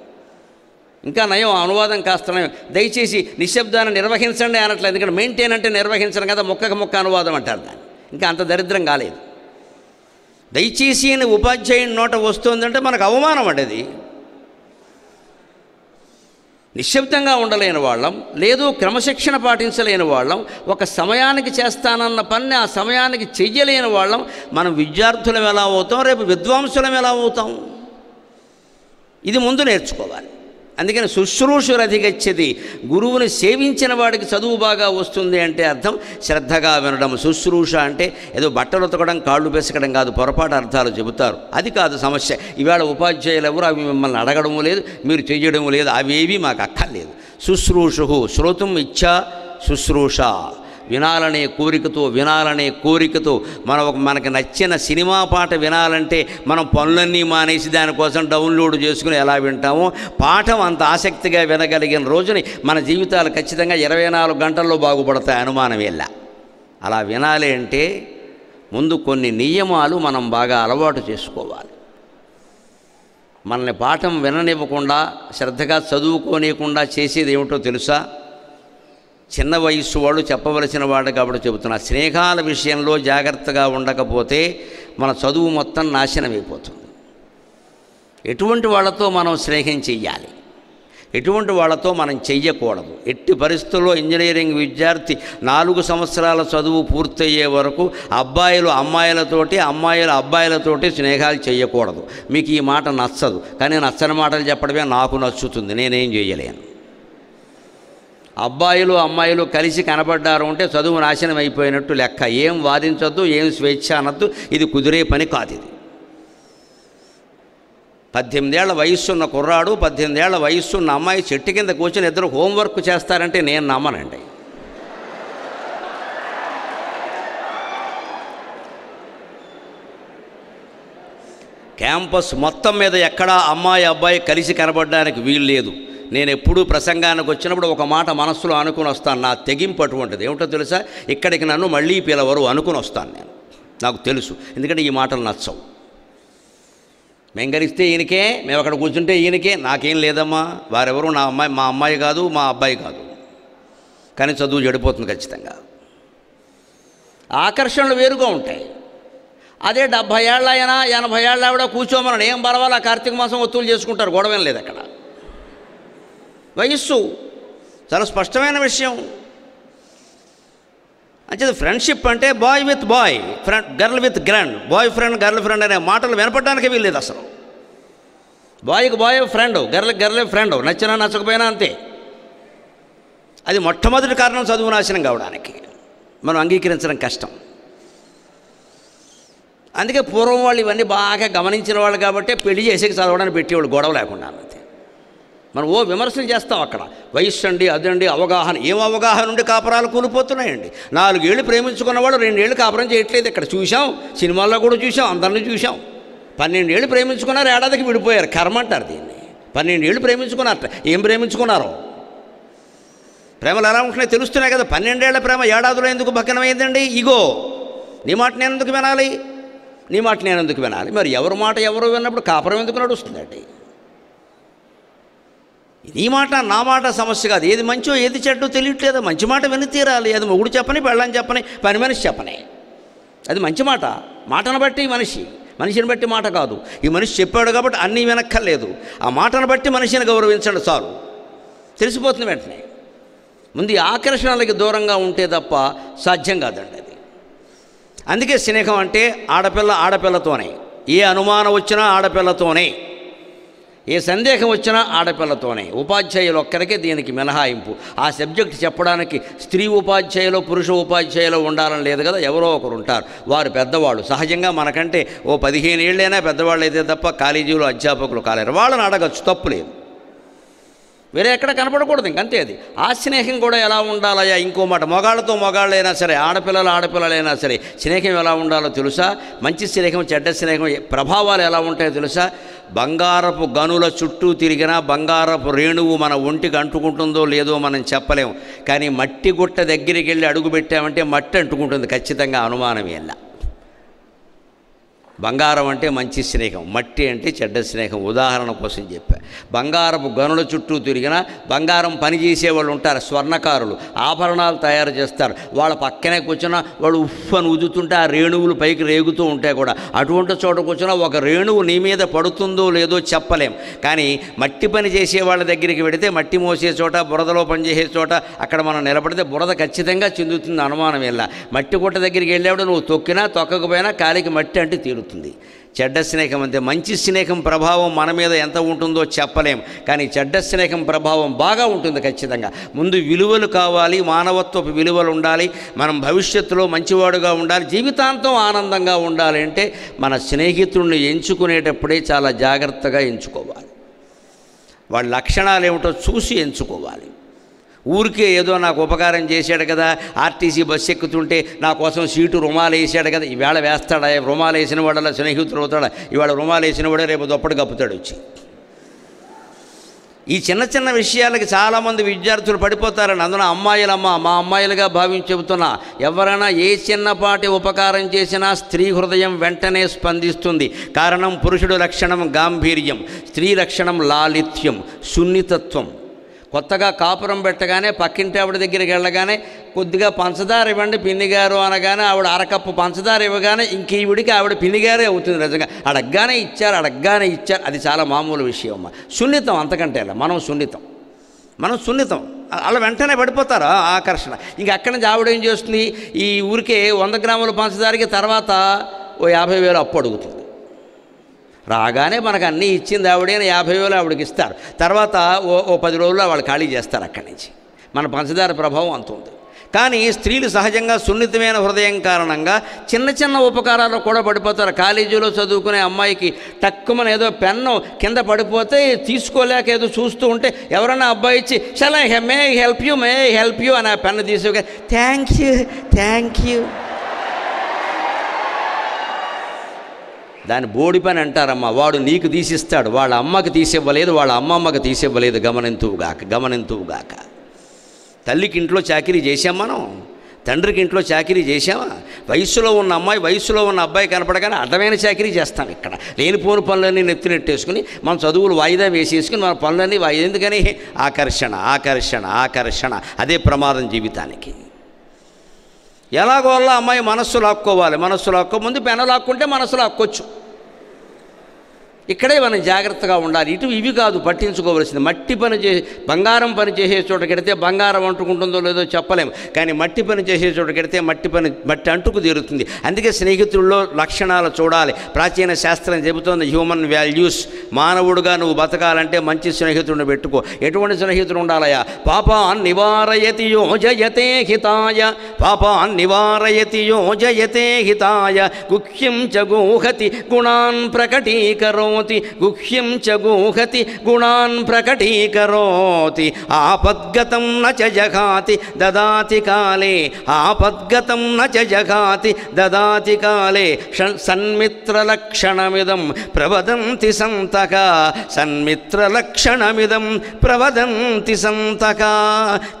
Speaker 1: ఇంకా నయం, అనువాదం కాస్త నయం. దయచేసి నిశ్శబ్దాన్ని నిర్వహించండి అనట్లేదు. ఎందుకంటే మెయింటైన్ అంటే నిర్వహించడం కదా, ముక్క అనువాదం అంటారు దాన్ని. ఇంకా అంత దరిద్రం కాలేదు. దయచేసి అని ఉపాధ్యాయుని నోట వస్తుందంటే మనకు అవమానం అండి అది. నిశ్శబ్దంగా ఉండలేని వాళ్ళం, లేదు క్రమశిక్షణ పాటించలేని వాళ్ళం, ఒక సమయానికి చేస్తానన్న పని ఆ సమయానికి చెయ్యలేని వాళ్ళం మనం విద్యార్థులం ఎలా అవుతాం, రేపు విద్వాంసులం ఎలా అవుతాం? ఇది ముందు నేర్చుకోవాలి. అందుకని శుశ్రూషురధిగచ్చతి, గురువుని సేవించిన వాడికి చదువు బాగా వస్తుంది అంటే అర్థం శ్రద్ధగా వినడం. శుశ్రూష అంటే ఏదో బట్టలు ఉతకడం, కాళ్ళు పెసకడం కాదు, పొరపాటు అర్థాలు చెబుతారు. అది కాదు సమస్య. ఇవాళ ఉపాధ్యాయులు ఎవరు అవి మిమ్మల్ని అడగడము లేదు, మీరు చేయడము లేదు, అవేవి మాకు అక్కర్లేదు. శుశ్రూషు శ్రోతుం ఇచ్ఛా శుశ్రూష, వినాలనే కోరికతో మనకి నచ్చిన సినిమా పాట వినాలంటే మనం పనులన్నీ మానేసి దానికోసం డౌన్లోడ్ చేసుకుని ఎలా వింటామో, పాఠం అంత ఆసక్తిగా వినగలిగిన రోజుని మన జీవితాలు ఖచ్చితంగా 24 గంటల్లో బాగుపడతాయి, అనుమానం వెళ్ళా. అలా వినాలి అంటే ముందు కొన్ని నియమాలు మనం బాగా అలవాటు చేసుకోవాలి. మనల్ని పాఠం విననివ్వకుండా, శ్రద్ధగా చదువుకోనివ్వకుండా చేసేది ఏమిటో తెలుసా? చిన్న వయస్సు వాడు చెప్పవలసిన వాడు కాబట్టి చెబుతున్నా. స్నేహాల విషయంలో జాగ్రత్తగా ఉండకపోతే మన చదువు మొత్తం నాశనమైపోతుంది. ఎటువంటి వాళ్ళతో మనం స్నేహం చెయ్యాలి, ఎటువంటి వాళ్ళతో మనం చెయ్యకూడదు. ఎట్టి పరిస్థితుల్లో ఇంజనీరింగ్ విద్యార్థి 4 సంవత్సరాల చదువు పూర్తయ్యే వరకు అబ్బాయిలు అమ్మాయిలతోటి, అమ్మాయిలు అబ్బాయిలతోటి స్నేహాలు చేయకూడదు. మీకు ఈ మాట నచ్చదు, కానీ నచ్చని మాటలు చెప్పడమే నాకు నచ్చుతుంది, నేనేం చేయలేను. అబ్బాయిలు అమ్మాయిలు కలిసి కనబడ్డారు అంటే చదువు నాశనం అయిపోయినట్టు లెక్క. ఏం వాదించొద్దు, ఏం స్వేచ్ఛ అనొద్దు, ఇది కుదిరే పని కాదు. ఇది 18 ఏళ్ల వయస్సున్న కుర్రాడు 18 ఏళ్ల వయస్సున్న అమ్మాయి చెట్టు కింద కూర్చొని ఇద్దరు హోంవర్క్ చేస్తారంటే నేను నమ్మనండి. క్యాంపస్ మొత్తం మీద ఎక్కడా అమ్మాయి అబ్బాయి కలిసి కనబడడానికి వీలు లేదు. నేను ఎప్పుడూ ప్రసంగానికి వచ్చినప్పుడు ఒక మాట మనస్సులో అనుకుని వస్తాను. నా తెగింపు అటువంటిది. ఏమిటో తెలుసా, ఇక్కడికి నన్ను మళ్ళీ పిలవరు అనుకుని వస్తాను నేను. నాకు తెలుసు, ఎందుకంటే ఈ మాటలు నచ్చవు. మేము గరిస్తే ఈయనకే, మేము అక్కడ కూర్చుంటే ఈయనకే, నాకేం లేదమ్మా. వారెవరు మా అమ్మాయి కాదు, మా అబ్బాయి కాదు. కానీ చదువు చెడిపోతుంది ఖచ్చితంగా. ఆకర్షణలు వేరుగా ఉంటాయి. అదే 70 ఏళ్ళ అయినా 80 ఏళ్ళ ఆవిడ కూర్చోమని ఏం పర్వాలా, కార్తీక మాసం ఒత్తులు చేసుకుంటారు, గొడవేం లేదు అక్కడ. వయస్సు చాలా స్పష్టమైన విషయం. అంటే ఫ్రెండ్షిప్ అంటే boy with boy, girl with grand, boyfriend girlfriend అనే మాటలు వినపడడానికి వీల్లేదు అసలు. బాయ్కి బాయ్ ఫ్రెండ్, గర్ల్ ఫ్రెండ్, నచ్చినా నచ్చకపోయినా అంతే. అది మొట్టమొదటి కారణం చదువు నాశనం కావడానికి. మనం అంగీకరించడం కష్టం. అందుకే పూర్వం వాళ్ళు ఇవన్నీ బాగా గమనించిన వాళ్ళు కాబట్టి పెళ్లి చేసేకి చదవడానికి పెట్టేవాళ్ళు, గొడవ లేకుండా. అంతే. మనం విమర్శలు చేస్తాం అక్కడ. వయస్సు అండి, అదండి, అవగాహన. ఏం అవగాహన ఉండి కాపురాలు కూలిపోతున్నాయండి. 4 ఏళ్ళు ప్రేమించుకున్న వాళ్ళు 2 ఏళ్ళు కాపురం చేయట్లేదు. ఇక్కడ చూసాం, సినిమాల్లో కూడా చూసాం, అందరినీ చూసాం. 12 ఏళ్ళు ప్రేమించుకున్నారు, ఏడాదికి విడిపోయారు. కర్మ అంటారు దీన్ని. 12 ఏళ్ళు ప్రేమించుకున్నారట. ఏం ప్రేమించుకున్నారో? ప్రేమలు ఎలా ఉంటున్నాయి తెలుస్తున్నాయి కదా. 12 ఏళ్ల ప్రేమ ఏడాదిలో ఎందుకు భగ్నమైందండి? ఇగో, నీ మాట నేను ఎందుకు వినాలి, నీ మాట నేను ఎందుకు వినాలి? మరి ఎవరి మాట ఎవరు విన్నప్పుడు కాపురం ఎందుకు నడుస్తుందండి? నీ మాట నా మాట సమస్య కాదు. ఏది మంచో ఏది చెడ్డో తెలియట్లేదు. మంచి మాట విని తీరాలి. అది మొగుడు చెప్పని, పెళ్ళని చెప్పని, పని మనిషి చెప్పని. అది మంచి మాట. మాటను బట్టి మనిషిని బట్టి మాట కాదు. ఈ మనిషి చెప్పాడు కాబట్టి అన్నీ వినక్కర్లేదు. ఆ మాటను బట్టి మనిషిని గౌరవించండి చాలు, తెలిసిపోతుంది వెంటనే. ముందు ఆకర్షణలకి దూరంగా ఉంటే తప్ప సాధ్యం కాదండి అది. అందుకే స్నేహం అంటే ఆడపిల్లతోనే. ఏ అనుమానం వచ్చినా ఆడపిల్లతోనే, ఏ సందేహం వచ్చినా ఆడపిల్లతోనే. ఉపాధ్యాయులు ఒక్కరికే దీనికి మినహాయింపు. ఆ సబ్జెక్ట్ చెప్పడానికి స్త్రీ ఉపాధ్యాయులు పురుష ఉపాధ్యాయులు ఉండాలని లేదు కదా. ఎవరో ఒకరు ఉంటారు, వారు పెద్దవాళ్ళు. సహజంగా మనకంటే 15 ఏళ్ళైనా పెద్దవాళ్ళు అయితే తప్ప కాలేజీలో అధ్యాపకులు కాలేరు. వాళ్ళని అడగచ్చు, తప్పు లేదు. వేరే ఎక్కడ కనపడకూడదు ఇంకంతే. అది ఆ స్నేహం కూడా ఎలా ఉండాలయ్యా? ఇంకో మాట, మొగాళ్ళతో మొగాళ్ళైనా సరే, ఆడపిల్లలైనా సరే స్నేహం ఎలా ఉండాలో తెలుసా? మంచి స్నేహం, చెడ్డ స్నేహం ప్రభావాలు ఎలా ఉంటాయో తెలుసా? బంగారపు గనుల చుట్టూ తిరిగినా బంగారపు రేణువు మన ఒంటికి అంటుకుంటుందో లేదో మనం చెప్పలేము. కానీ మట్టి గుట్ట దగ్గరికి వెళ్ళి అడుగు పెట్టామంటే మట్టి అంటుకుంటుంది ఖచ్చితంగా, అనుమానమేలా. బంగారం అంటే మంచి స్నేహం, మట్టి అంటే చెడ్డ స్నేహం. ఉదాహరణ కోసం చెప్పా. బంగారపు గనుల చుట్టూ తిరిగినా బంగారం పని చేసేవాళ్ళు ఉంటారు, స్వర్ణకారులు, ఆభరణాలు తయారు చేస్తారు. వాళ్ళ పక్కనే కూర్చున్నా వాడు ఉఫ్ అని ఉదుతుంటే ఆ రేణువులు పైకి రేగుతూ ఉంటాయి కూడా. అటువంటి చోట కూర్చున్నా ఒక రేణువు నీ మీద పడుతుందో లేదో చెప్పలేం. కానీ మట్టి పని చేసే వాళ్ళ దగ్గరికి వెడితే, మట్టి మోసే చోట, బురదలో పనిచేసే చోట అక్కడ మనం నిలబడితే బురద ఖచ్చితంగా చెందుతుంది, అనుమానం ఎలా. మట్టి గుట్ట దగ్గరికి వెళ్ళేవాడు నువ్వు తొక్కినా తొక్కకపోయినా కాలికి మట్టి అంటే తీరుతుంది. చెడ్డ స్నేహం అంతే. మంచి స్నేహం ప్రభావం మన మీద ఎంత ఉంటుందో చెప్పలేం, కానీ చెడ్డ స్నేహం ప్రభావం బాగా ఉంటుంది ఖచ్చితంగా. ముందు విలువలు కావాలి, మానవత్వపు విలువలు ఉండాలి. మనం భవిష్యత్తులో మంచివాడుగా ఉండాలి, జీవితాంతం ఆనందంగా ఉండాలి అంటే మన స్నేహితుడిని ఎంచుకునేటప్పుడే చాలా జాగ్రత్తగా ఎంచుకోవాలి. వాళ్ళ లక్షణాలు ఏమిటో చూసి ఎంచుకోవాలి. ఊరికే ఏదో నాకు ఉపకారం చేశాడు కదా, ఆర్టీసీ బస్సు ఎక్కుతుంటే నా కోసం సీటు రుమాలు వేసాడు కదా, ఈవేళ వేస్తాడా? రుమాలు వేసిన వాడలా స్నేహితుడు అవుతాడా? ఇవాళ రుమాలు వేసిన వాడే రేపు దుప్పటి కప్పుతాడు వచ్చి. ఈ చిన్న చిన్న విషయాలకి చాలామంది విద్యార్థులు పడిపోతారని. అందులో మా అమ్మాయిలుగా భావించి చెబుతున్నా, ఎవరైనా ఏ చిన్నపాటి ఉపకారం చేసినా స్త్రీ హృదయం వెంటనే స్పందిస్తుంది. కారణం పురుషుడు లక్షణం గాంభీర్యం, స్త్రీ లక్షణం లాలిత్యం, సున్నితత్వం. కొత్తగా కాపురం పెట్టగానే పక్కింటి ఆవిడ దగ్గరికి వెళ్ళగానే కొద్దిగా పంచదార ఇవ్వండి పిన్నిగారు అనగానే ఆవిడ అరకప్పు పంచదార ఇవ్వగానే ఇంక ఈవిడికి ఆవిడ పిన్నిగారే అవుతుంది. నిజంగా అడగ్గానే ఇచ్చారు. అది చాలా మామూలు విషయం అమ్మ. సున్నితం, అంతకంటే మనం సున్నితం. అలా వెంటనే పడిపోతారు ఆకర్షణ. ఇంక అక్కడి నుంచి ఆవిడ ఏం చేస్తుంది, ఈ ఊరికే 100 గ్రాముల పంచదారకి తర్వాత 50,000 అప్పు అడుగుతుంది. రాగానే మనకు అన్నీ ఇచ్చింది ఆవిడైనా 50,000 ఆవిడకి ఇస్తారు. తర్వాత 10 రోజుల్లో వాళ్ళు ఖాళీ చేస్తారు అక్కడి నుంచి. మన పంచదార ప్రభావం అంత ఉంది. కానీ స్త్రీలు సహజంగా సున్నితమైన హృదయం కారణంగా చిన్న చిన్న ఉపకారాలు కూడా పడిపోతారు. కాలేజీలో చదువుకునే అమ్మాయికి టక్కుమని ఏదో పెన్ను కింద పడిపోతే తీసుకోలేక ఏదో చూస్తూ ఉంటే ఎవరైనా అబ్బాయి ఇచ్చి చాలా మే హెల్ప్ యూ అని ఆ పెన్ను తీసుకో థ్యాంక్ యూ దాన్ని బోడి పని అంటారమ్మా. వాడు నీకు తీసిస్తాడు, వాళ్ళ అమ్మకి తీసివ్వలేదు, వాళ్ళ అమ్మమ్మకి తీసివ్వలేదు. గమనింతువుగాక. తల్లికి ఇంట్లో చాకిరీ చేశాం మనం, తండ్రికి ఇంట్లో చాకిరీ చేశామా? వయస్సులో ఉన్న అమ్మాయి వయస్సులో ఉన్న అబ్బాయి కనపడగానే అడ్డమైన చాకిరీ చేస్తాం. ఇక్కడ లేనిపోని పనులన్నీ నెత్తినెట్టేసుకుని మనం చదువులు వాయిదా వేసేసుకుని మన పనులన్నీ ఎందుకని ఆకర్షణ అదే ప్రమాదం జీవితానికి. ఎలాగోలా అమ్మాయి మనస్సు లాక్కోవాలి. మనస్సు లాక్కోముందు పెన లాక్కుంటే మనస్సు లాక్కొచ్చు. ఇక్కడే మనం జాగ్రత్తగా ఉండాలి. ఇవి కాదు పట్టించుకోవలసింది. మట్టి పని బంగారం పని చేసే చోట కెడితే బంగారం అంటుకుంటుందో లేదో చెప్పలేము, కానీ మట్టి పని చేసే చోట కెడితే మట్టి అంటుకు తీరుతుంది. అందుకే స్నేహితుల్లో లక్షణాలు చూడాలి. ప్రాచీన శాస్త్రం చెబుతోంది హ్యూమన్ వాల్యూస్. మానవుడుగా నువ్వు బతకాలంటే మంచి స్నేహితుడిని పెట్టుకో. ఎటువంటి స్నేహితుడు ఉండాలయా? పాపాన్ నివారయతి యోజయతే హితాయ గుహ్యం చ గూహతి గుణాన్ ప్రకటీకరోతి ఆపద్గతం న చ జఘాతి దదాతి కాలే సన్మిత్రలక్షణమిదం ప్రవదంతి సంతక.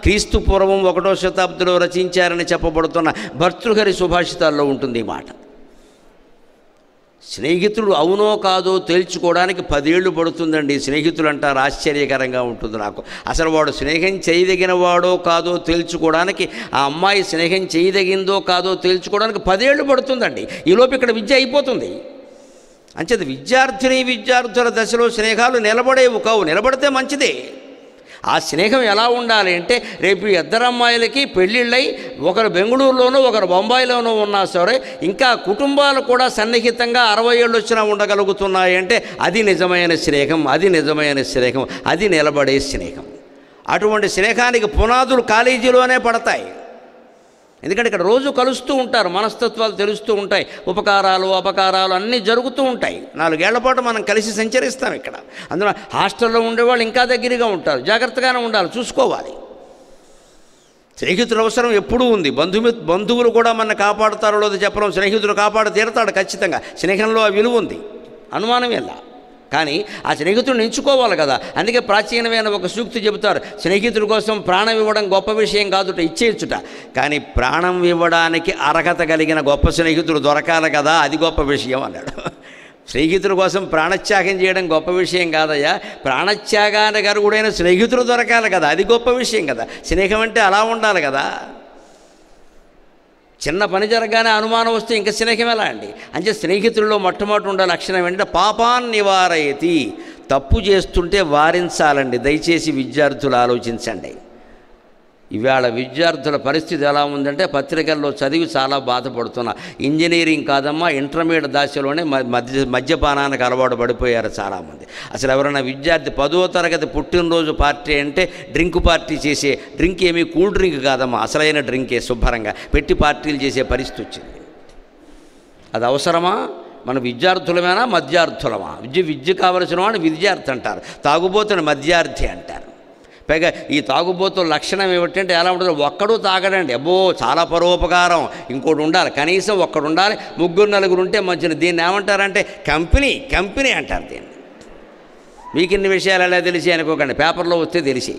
Speaker 1: క్రీస్తు పూర్వం 1వ శతాబ్దిలో రచించారని చెప్పబడుతున్న భర్తృహరి సుభాషితాల్లో ఉంటుంది ఈ మాట. స్నేహితుడు అవునో కాదో తేల్చుకోవడానికి 10 ఏళ్ళు పడుతుందండి. స్నేహితులు అంటారు, ఆశ్చర్యకరంగా ఉంటుంది నాకు. అసలు వాడు స్నేహం చేయదగిన వాడో కాదో తేల్చుకోవడానికి, ఆ అమ్మాయి స్నేహం చేయదగిందో కాదో తేల్చుకోవడానికి 10 ఏళ్ళు పడుతుందండి. ఈలోపు ఇక్కడ విద్య అయిపోతుంది. అంచేది విద్యార్థుల దశలో స్నేహాలు నిలబడేవి కావు. నిలబడితే మంచిదే. ఆ స్నేహం ఎలా ఉండాలి అంటే, రేపు ఇద్దరు అమ్మాయిలకి పెళ్ళిళ్ళై ఒకరు బెంగళూరులోనూ ఒకరు బొంబాయిలోనూ ఉన్నా సరే ఇంకా కుటుంబాలు కూడా సన్నిహితంగా 60 ఏళ్ళు వచ్చినా ఉండగలుగుతున్నాయి అంటే అది నిజమైన స్నేహం, అది నిలబడే స్నేహం. అటువంటి స్నేహానికి పునాదులు కాలేజీలోనే పడతాయి. ఎందుకంటే ఇక్కడ రోజు కలుస్తూ ఉంటారు, మనస్తత్వాలు తెలుస్తూ ఉంటాయి, ఉపకారాలు అపకారాలు అన్నీ జరుగుతూ ఉంటాయి. 4 ఏళ్ల పాటు మనం కలిసి సంచరిస్తాం ఇక్కడ. అందులో హాస్టల్లో ఉండేవాళ్ళు ఇంకా దగ్గరగా ఉంటారు. జాగ్రత్తగానే ఉండాలి, చూసుకోవాలి. స్నేహితుల అవసరం ఎప్పుడూ ఉంది. బంధువులు కూడా మన కాపాడుతారో లేదో చెప్పడం, స్నేహితుడు కాపాడు తీరతాడు ఖచ్చితంగా. స్నేహంలో ఆ విలువ ఉంది, అనుమానం ఎలా. కానీ ఆ స్నేహితుడిని ఎంచుకోవాలి కదా. అందుకే ప్రాచీనమైన ఒక సూక్తి చెబుతారు, స్నేహితుడి కోసం ప్రాణం ఇవ్వడం గొప్ప విషయం కాదుట, ఇచ్చేయచ్చుట. కానీ ప్రాణం ఇవ్వడానికి అర్హత కలిగిన గొప్ప స్నేహితుడు దొరకాలి కదా, అది గొప్ప విషయం అన్నాడు. స్నేహితుల కోసం ప్రాణత్యాగం చేయడం గొప్ప విషయం కాదయ్యా, ప్రాణత్యాగానికి అర్హుడైన స్నేహితుడు దొరకాలి కదా, అది గొప్ప విషయం కదా. స్నేహం అంటే అలా ఉండాలి కదా. చిన్న పని జరగానే అనుమానం వస్తే ఇంకా స్నేహం ఎలా అండి? అంటే స్నేహితుల్లో మొట్టమొదటి ఉండే లక్షణం ఏంటంటే పాపాన్ నివారయతి, తప్పు చేస్తుంటే వారించాలండి. దయచేసి విద్యార్థులు ఆలోచించండి. ఇవాళ విద్యార్థుల పరిస్థితి ఎలా ఉందంటే, పత్రికల్లో చదివి చాలా బాధపడుతున్నా. ఇంజనీరింగ్ కాదమ్మా, ఇంటర్మీడియట్ దశలోనే మద్యపానానికి అలవాటు పడిపోయారు చాలామంది. అసలు ఎవరైనా విద్యార్థి 10వ తరగతి పుట్టినరోజు పార్టీ అంటే డ్రింక్ పార్టీ చేసే, డ్రింక్ ఏమీ కూల్ డ్రింక్ కాదమ్మా, అసలైన డ్రింకే శుభ్రంగా పెట్టి పార్టీలు చేసే పరిస్థితి వచ్చింది. అది అవసరమా? మన విద్యార్థులమేనా మధ్యార్థులమా? విద్య కావలసిన వాడిని విద్యార్థి అంటారు, తాగుబోతుని మధ్యార్థి అంటారు. పైగా ఈ తాగుబోతుల లక్షణం ఏమిటంటే ఎలా ఉంటుంది? ఒక్కడు తాగడండి, అబ్బో చాలా పరోపకారం. ఇంకోటి ఉండాలి, కనీసం ఒక్కడు ఉండాలి, 3-4 ఉంటే మంచిది. దీన్ని ఏమంటారంటే కంపెనీ అంటారు దీన్ని. మీకు ఇన్ని విషయాలు ఎలా తెలిసి అనుకోకండి, పేపర్లో వస్తే తెలిసి.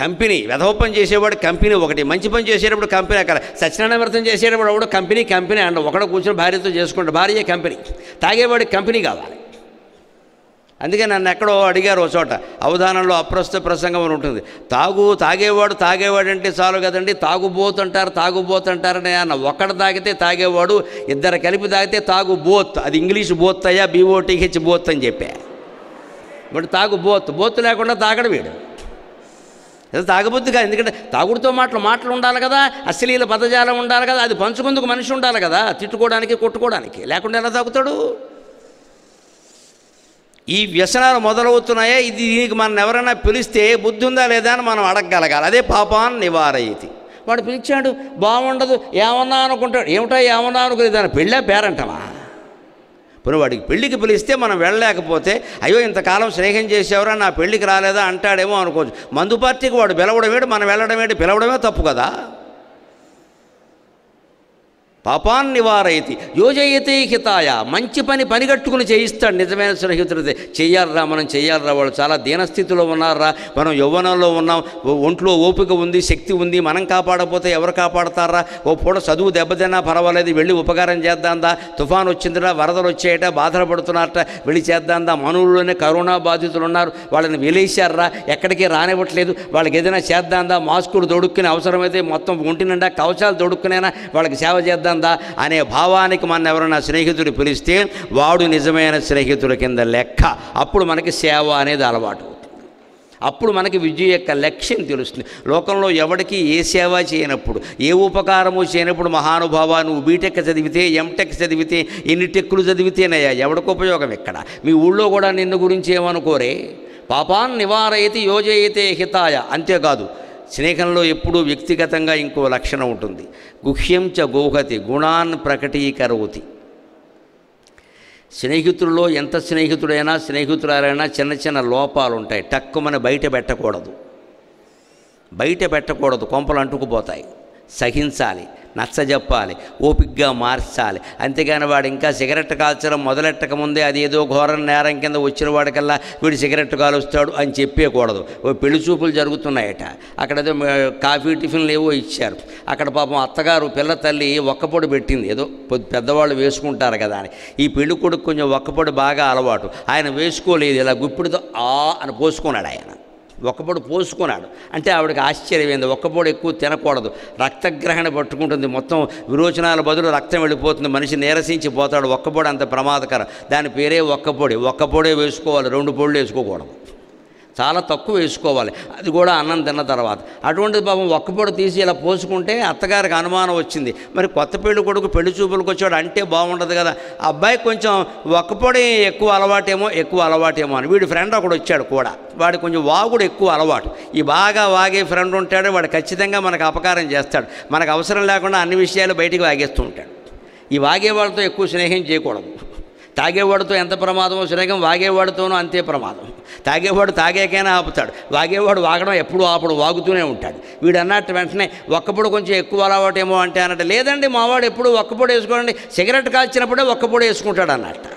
Speaker 1: కంపెనీ, వెధోపం చేసేవాడు కంపెనీ ఒకటి, మంచి పని చేసేటప్పుడు కంపెనీ అక్కడ, సత్యనారాయణ వ్రతం చేసేటప్పుడు ఒకడు కంపెనీ అంట. ఒకడు కూర్చొని భార్యతో చేసుకుంటాడు, భార్య కంపెనీ. తాగేవాడికి కంపెనీ కావాలి. అందుకే నన్ను ఎక్కడో అడిగారు ఒక చోట, అవధానంలో అప్రస్తుత ప్రసంగం అని ఉంటుంది. తాగేవాడు అంటే చాలు కదండి, తాగుబోతుంటారని అన్న. ఒక్కడు తాగితే తాగేవాడు, ఇద్దరు కలిపి తాగితే తాగుబోత్. అది ఇంగ్లీష్ బోత్ అయ్యా, BOTH బోత్ అని చెప్పా. ఇప్పుడు బోత్ లేకుండా తాగడు వీడు. అది తాగబుద్ధిగా, ఎందుకంటే తాగుడుతో మాటలు ఉండాలి కదా, అశ్లీల పదజాలం ఉండాలి కదా, అది పంచుకుందుకు మనిషి ఉండాలి కదా, తిట్టుకోవడానికి కొట్టుకోవడానికి. లేకుండా ఎలా తాగుతాడు? ఈ వ్యసనాలు మొదలవుతున్నాయా, దీనికి మనం ఎవరైనా పిలిస్తే బుద్ధి ఉందా లేదా అని మనం అడగగలగాలి. అదే పాపాన్ని నివారయతి. వాడు పిలిచాడు, బాగుండదు, ఏమన్నా అనుకుంటాడు. ఏమిటో ఏమన్నా అనుకుని దాని పెళ్ళా పేరంటమా? ఇప్పుడు వాడికి పెళ్ళికి పిలిస్తే మనం వెళ్ళలేకపోతే, అయ్యో ఇంతకాలం స్నేహం చేసేవరా నా పెళ్ళికి రాలేదా అంటాడేమో అనుకోవచ్చు. మందు పార్టీకి వాడు పిలవడం ఏంటి, మనం వెళ్ళడం ఏంటి? పిలవడమే తప్పు కదా. పాపాన్ని నివారయతి యోజయతే హితాయ. మంచి పనిగట్టుకుని చేయిస్తాడు నిజమైన స్నేహితుడితే. చెయ్యాలరా, మనం చెయ్యాలరా, వాళ్ళు చాలా దీనస్థితిలో ఉన్నారా, మనం యవ్వనంలో ఉన్నాం, ఒంట్లో ఓపిక ఉంది, శక్తి ఉంది, మనం కాపాడకపోతే ఎవరు కాపాడతారా? ఓ పూట చదువు దెబ్బతిన్నా పర్వాలేదు, వెళ్ళి ఉపకారం చేద్దాందా, తుఫాను వచ్చిందిరా, వరదలు వచ్చేయట, బాధలు పడుతున్నారట, వెళ్ళి చేద్దాందా. మనూరులోనే కరోనా బాధితులు ఉన్నారు, వాళ్ళని వెలేశారా, ఎక్కడికి రానివ్వట్లేదు, వాళ్ళకి ఏదైనా చేద్దాందా, మాస్కులు తొడుక్కుని అవసరమైతే మొత్తం ఒంటి నిండా కవచాలు తొడుక్కునైనా వాళ్ళకి సేవ చేద్దాం అనే భావానికి మన ఎవరైనా స్నేహితుడు పిలిస్తే వాడు నిజమైన స్నేహితుడి కింద లెక్క. అప్పుడు మనకి సేవ అనేది అలవాటు, అప్పుడు మనకి విద్య యొక్క లక్ష్యం తెలుస్తుంది. లోకంలో ఎవరికి ఏ సేవ చేయనప్పుడు, ఏ ఉపకారము చేయనప్పుడు, మహానుభావ నువ్వు బీటెక్ చదివితే, ఎంటెక్ చదివితే, ఎన్ని టెక్కులు చదివితేనయ్యా ఎవరికి ఉపయోగం ఇక్కడ? మీ ఊళ్ళో కూడా నిన్ను గురించి ఏమనుకోరే. పాపాన్ని నివారయతి యోజయతే హితాయ. అంతేకాదు, స్నేహంలో ఎప్పుడూ వ్యక్తిగతంగా ఇంకో లక్షణం ఉంటుంది. గుహ్యం చ గోహతి గుణాన్ ప్రకటీకరోతి. స్నేహితుల్లో ఎంత స్నేహితుడైనా స్నేహితురాలైనా చిన్న చిన్న లోపాలు ఉంటాయి. టక్కుమని బయట పెట్టకూడదు, కొంపలు అంటుకుపోతాయి. సహించాలి, నచ్చజెప్పాలి, ఓపిగ్గా మార్చాలి. అంతేగాని వాడు ఇంకా సిగరెట్ కాల్చడం మొదలెట్టక ముందే అది ఏదో ఘోర నేరం కింద వచ్చిన వాడికల్లా వీడు సిగరెట్ కాలుస్తాడు అని చెప్పేయకూడదు. ఓ పెళ్లి చూపులు జరుగుతున్నాయట, అక్కడేదో కాఫీ టిఫిన్లు ఏవో ఇచ్చారు. అక్కడ పాపం అత్తగారు పిల్ల తల్లి ఒక్కపొడి పెట్టింది, ఏదో పెద్దవాళ్ళు వేసుకుంటారు కదా అని. ఈ పెళ్లి కొడుకు కొంచెం ఒక్కపొడి బాగా అలవాటు, ఆయన వేసుకోలేదు. ఇలా గుప్పిడితో అని పోసుకున్నాడు. ఆయన ఒక్కపొడి పోసుకున్నాడు అంటే ఆవిడకి ఆశ్చర్యమైంది. ఒక్కపొడి ఎక్కువ తినకూడదు, రక్తగ్రహణ పట్టుకుంటుంది, మొత్తం విరోచనాల బదులు రక్తం వెళ్ళిపోతుంది, మనిషి నీరసించి పోతాడు. ఒక్కపొడి అంత ప్రమాదకరం, దాని పేరే ఒక్కపొడే వేసుకోవాలి, 2 పొడులు వేసుకోకూడదు, చాలా తక్కువ వేసుకోవాలి, అది కూడా అన్నం తిన్న తర్వాత. అటువంటిది పాపం ఒక్కపొడి తీసి ఇలా పోసుకుంటే అత్తగారికి అనుమానం వచ్చింది. మరి కొత్త పెళ్లి కొడుకు పెళ్లి చూపులకు వచ్చాడు అంటే బాగుండదు కదా. అబ్బాయి కొంచెం ఒక్కపొడి ఎక్కువ అలవాటేమో అని వీడి ఫ్రెండ్ ఒకడు వచ్చాడు కూడా, వాడు కొంచెం వాగుడు ఎక్కువ అలవాటు. ఈ బాగా వాగే ఫ్రెండ్ ఉంటాడు, వాడు ఖచ్చితంగా మనకు అపకారం చేస్తాడు, మనకు అవసరం లేకుండా అన్ని విషయాలు బయటికి వాగేస్తూ ఉంటాడు. ఈ వాగేవాడితో ఎక్కువ స్నేహం చేయకూడదు. తాగేవాడితో ఎంత ప్రమాదమో స్నేహం వాగేవాడితోనూ అంతే ప్రమాదం. తాగేవాడు తాగేకైనా ఆపుతాడు, వాగేవాడు వాగడం ఎప్పుడూ ఆపడు, వాగుతూనే ఉంటాడు. వీడు అన్నట్టు వెంటనే ఒక్కపొడి కొంచెం ఎక్కువ అలవాటేమో అంటే అన్నట్టు, లేదండి మావాడు ఎప్పుడు ఒక్కపొడి వేసుకోండి, సిగరెట్ కాల్చినప్పుడే ఒక్కపొడి వేసుకుంటాడు అన్నట్టు.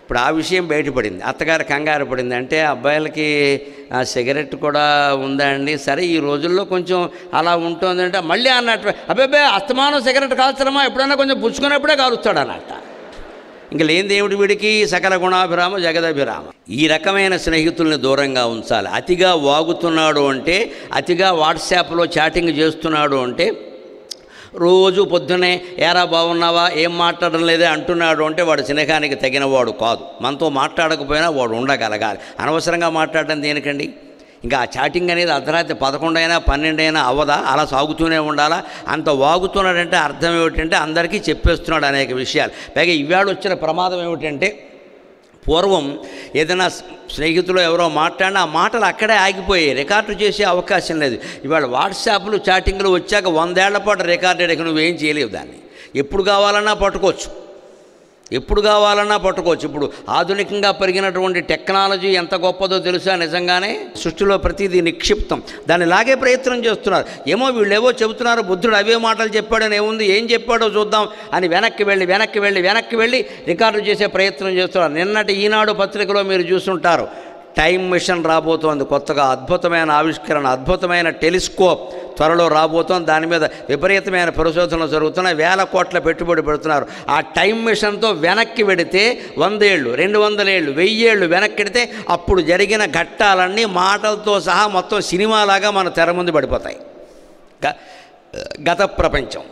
Speaker 1: ఇప్పుడు ఆ విషయం బయటపడింది. అత్తగారు కంగారు పడింది. అంటే అబ్బాయిలకి సిగరెట్ కూడా ఉందా అండి? సరే ఈ రోజుల్లో కొంచెం అలా ఉంటుందంటే మళ్ళీ అన్నట్టు, అబ్బాయి అస్తమానం సిగరెట్ కాల్చడమా, ఎప్పుడైనా కొంచెం పుచ్చుకున్నప్పుడే కాలుస్తాడు అన్నట్ట. ఇంక లేనిదేమిటి వీడికి? సకల గుణాభిరామ జగదభిరామ. ఈ రకమైన స్నేహితుల్ని దూరంగా ఉంచాలి. అతిగా వాగుతున్నాడు అంటే, అతిగా వాట్సాప్లో చాటింగ్ చేస్తున్నాడు అంటే, రోజు పొద్దున్నే ఏరా బాగున్నావా, ఏం మాట్లాడడం లేదే అంటున్నాడు అంటే వాడు స్నేహానికి తగినవాడు కాదు. మనతో మాట్లాడకపోయినా వాడు ఉండగలగాలి. అనవసరంగా మాట్లాడడం దేనికండి? ఇంకా ఆ చాటింగ్ అనేది అర్ధరాత్రి 11 అయినా 12 అయినా అవ్వదా? అలా సాగుతూనే ఉండాలా? అంత వాగుతున్నాడంటే అర్థం ఏమిటంటే అందరికీ చెప్పేస్తున్నాడు అనేక విషయాలు. పైగా ఇవాళ వచ్చిన ప్రమాదం ఏమిటంటే, పూర్వం ఏదైనా స్నేహితులు ఎవరో మాట్లాడినా ఆ మాటలు అక్కడే ఆగిపోయాయి, రికార్డు చేసే అవకాశం లేదు. ఇవాళ వాట్సాప్లు చాటింగ్లు వచ్చాక 100 ఏళ్ల పాటు రికార్డెడ్, నువ్వేం చేయలేవు దాన్ని. ఎప్పుడు కావాలన్నా పట్టుకోవచ్చు. ఇప్పుడు ఆధునికంగా పెరిగినటువంటి టెక్నాలజీ ఎంత గొప్పదో తెలుసా? నిజంగానే సృష్టిలో ప్రతిదీ నిక్షిప్తం, దాన్ని లాగే ప్రయత్నం చేస్తున్నారు. ఏమో వీళ్ళేవో చెబుతున్నారు, బుద్ధుడు అవే మాటలు చెప్పాడని ఏముంది, ఏం చెప్పాడో చూద్దాం అని వెనక్కి వెళ్ళి రికార్డు చేసే ప్రయత్నం చేస్తున్నారు. నిన్నటి ఈనాడు పత్రికలో మీరు చూస్తుంటారు, టైం మిషన్ రాబోతోంది, కొత్తగా అద్భుతమైన ఆవిష్కరణ, అద్భుతమైన టెలిస్కోప్ త్వరలో రాబోతోంది. దాని మీద విపరీతమైన పరిశోధనలు జరుగుతున్నాయి, 1000 కోట్ల పెట్టుబడి పెడుతున్నారు. ఆ టైం మిషన్తో వెనక్కి వెడితే 100 ఏళ్ళు, 200 ఏళ్ళు, 1000 ఏళ్ళు వెనక్కి వెడితే అప్పుడు జరిగిన ఘట్టాలన్నీ మాటలతో సహా మొత్తం సినిమాలాగా మన తెర ముందు పడిపోతాయి. గత ప్రపంచం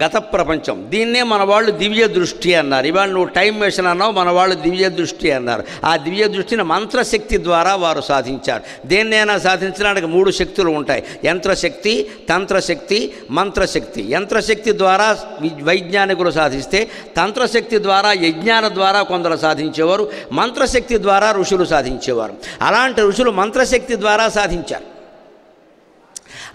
Speaker 1: గత ప్రపంచం. దీన్నే మన వాళ్ళు దివ్య దృష్టి అన్నారు. ఇవాళ నువ్వు టైం మెషిన్ అన్నావు, మన వాళ్ళు దివ్య దృష్టి అన్నారు. ఆ దివ్య దృష్టిని మంత్రశక్తి ద్వారా వారు సాధించారు. దేన్నైనా సాధించడానికి 3 శక్తులు ఉంటాయి: యంత్రశక్తి, తంత్రశక్తి, మంత్రశక్తి. యంత్రశక్తి ద్వారా వైజ్ఞానికులు సాధిస్తే, తంత్రశక్తి ద్వారా యజ్ఞాల ద్వారా కొందరు సాధించేవారు, మంత్రశక్తి ద్వారా ఋషులు సాధించేవారు. అలాంటి ఋషులు మంత్రశక్తి ద్వారా సాధించారు.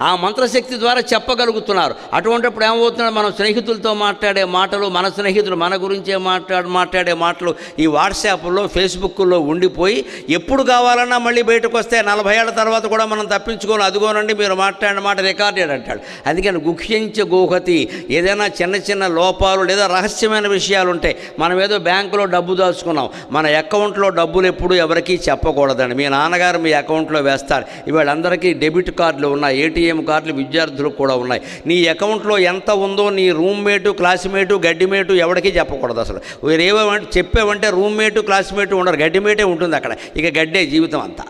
Speaker 1: ఆ మంత్రశక్తి ద్వారా చెప్పగలుగుతున్నారు. అటువంటిప్పుడు ఏమవుతున్నాడు, మనం స్నేహితులతో మాట్లాడే మాటలు, మన స్నేహితులు మన గురించే మాట్లాడే మాటలు ఈ వాట్సాప్లో, ఫేస్బుక్లో ఉండిపోయి ఎప్పుడు కావాలన్నా మళ్ళీ బయటకు వస్తే 40 ఏళ్ల తర్వాత కూడా మనం తప్పించుకోవాలి. అదిగోనండి మీరు మాట్లాడిన మాట రికార్డెడ్ అంటాడు. అందుకని గుహ్యంచ గోహతి. ఏదైనా చిన్న చిన్న లోపాలు లేదా రహస్యమైన విషయాలు ఉంటాయి. మనం ఏదో బ్యాంకులో డబ్బు దాచుకున్నాం, మన అకౌంట్లో డబ్బులు ఎప్పుడు ఎవరికీ చెప్పకూడదండి. మీ నాన్నగారు మీ అకౌంట్లో వేస్తారు. ఇవాళ అందరికీ డెబిట్ కార్డులు ఉన్నాయి, ఏటీఎం కార్డులు విద్యార్థులకు కూడా ఉన్నాయి. నీ అకౌంట్లో ఎంత ఉందో నీ రూమ్మేటు, క్లాస్మేటు, గడ్డిమేటు ఎవరికీ చెప్పకూడదు. అసలు వేరేవంటే చెప్పావంటే రూమ్మేటు, క్లాస్మేటు ఉండరు, గడ్డిమేటే ఉంటుంది అక్కడ. ఇక గడ్డే జీవితం అంతా.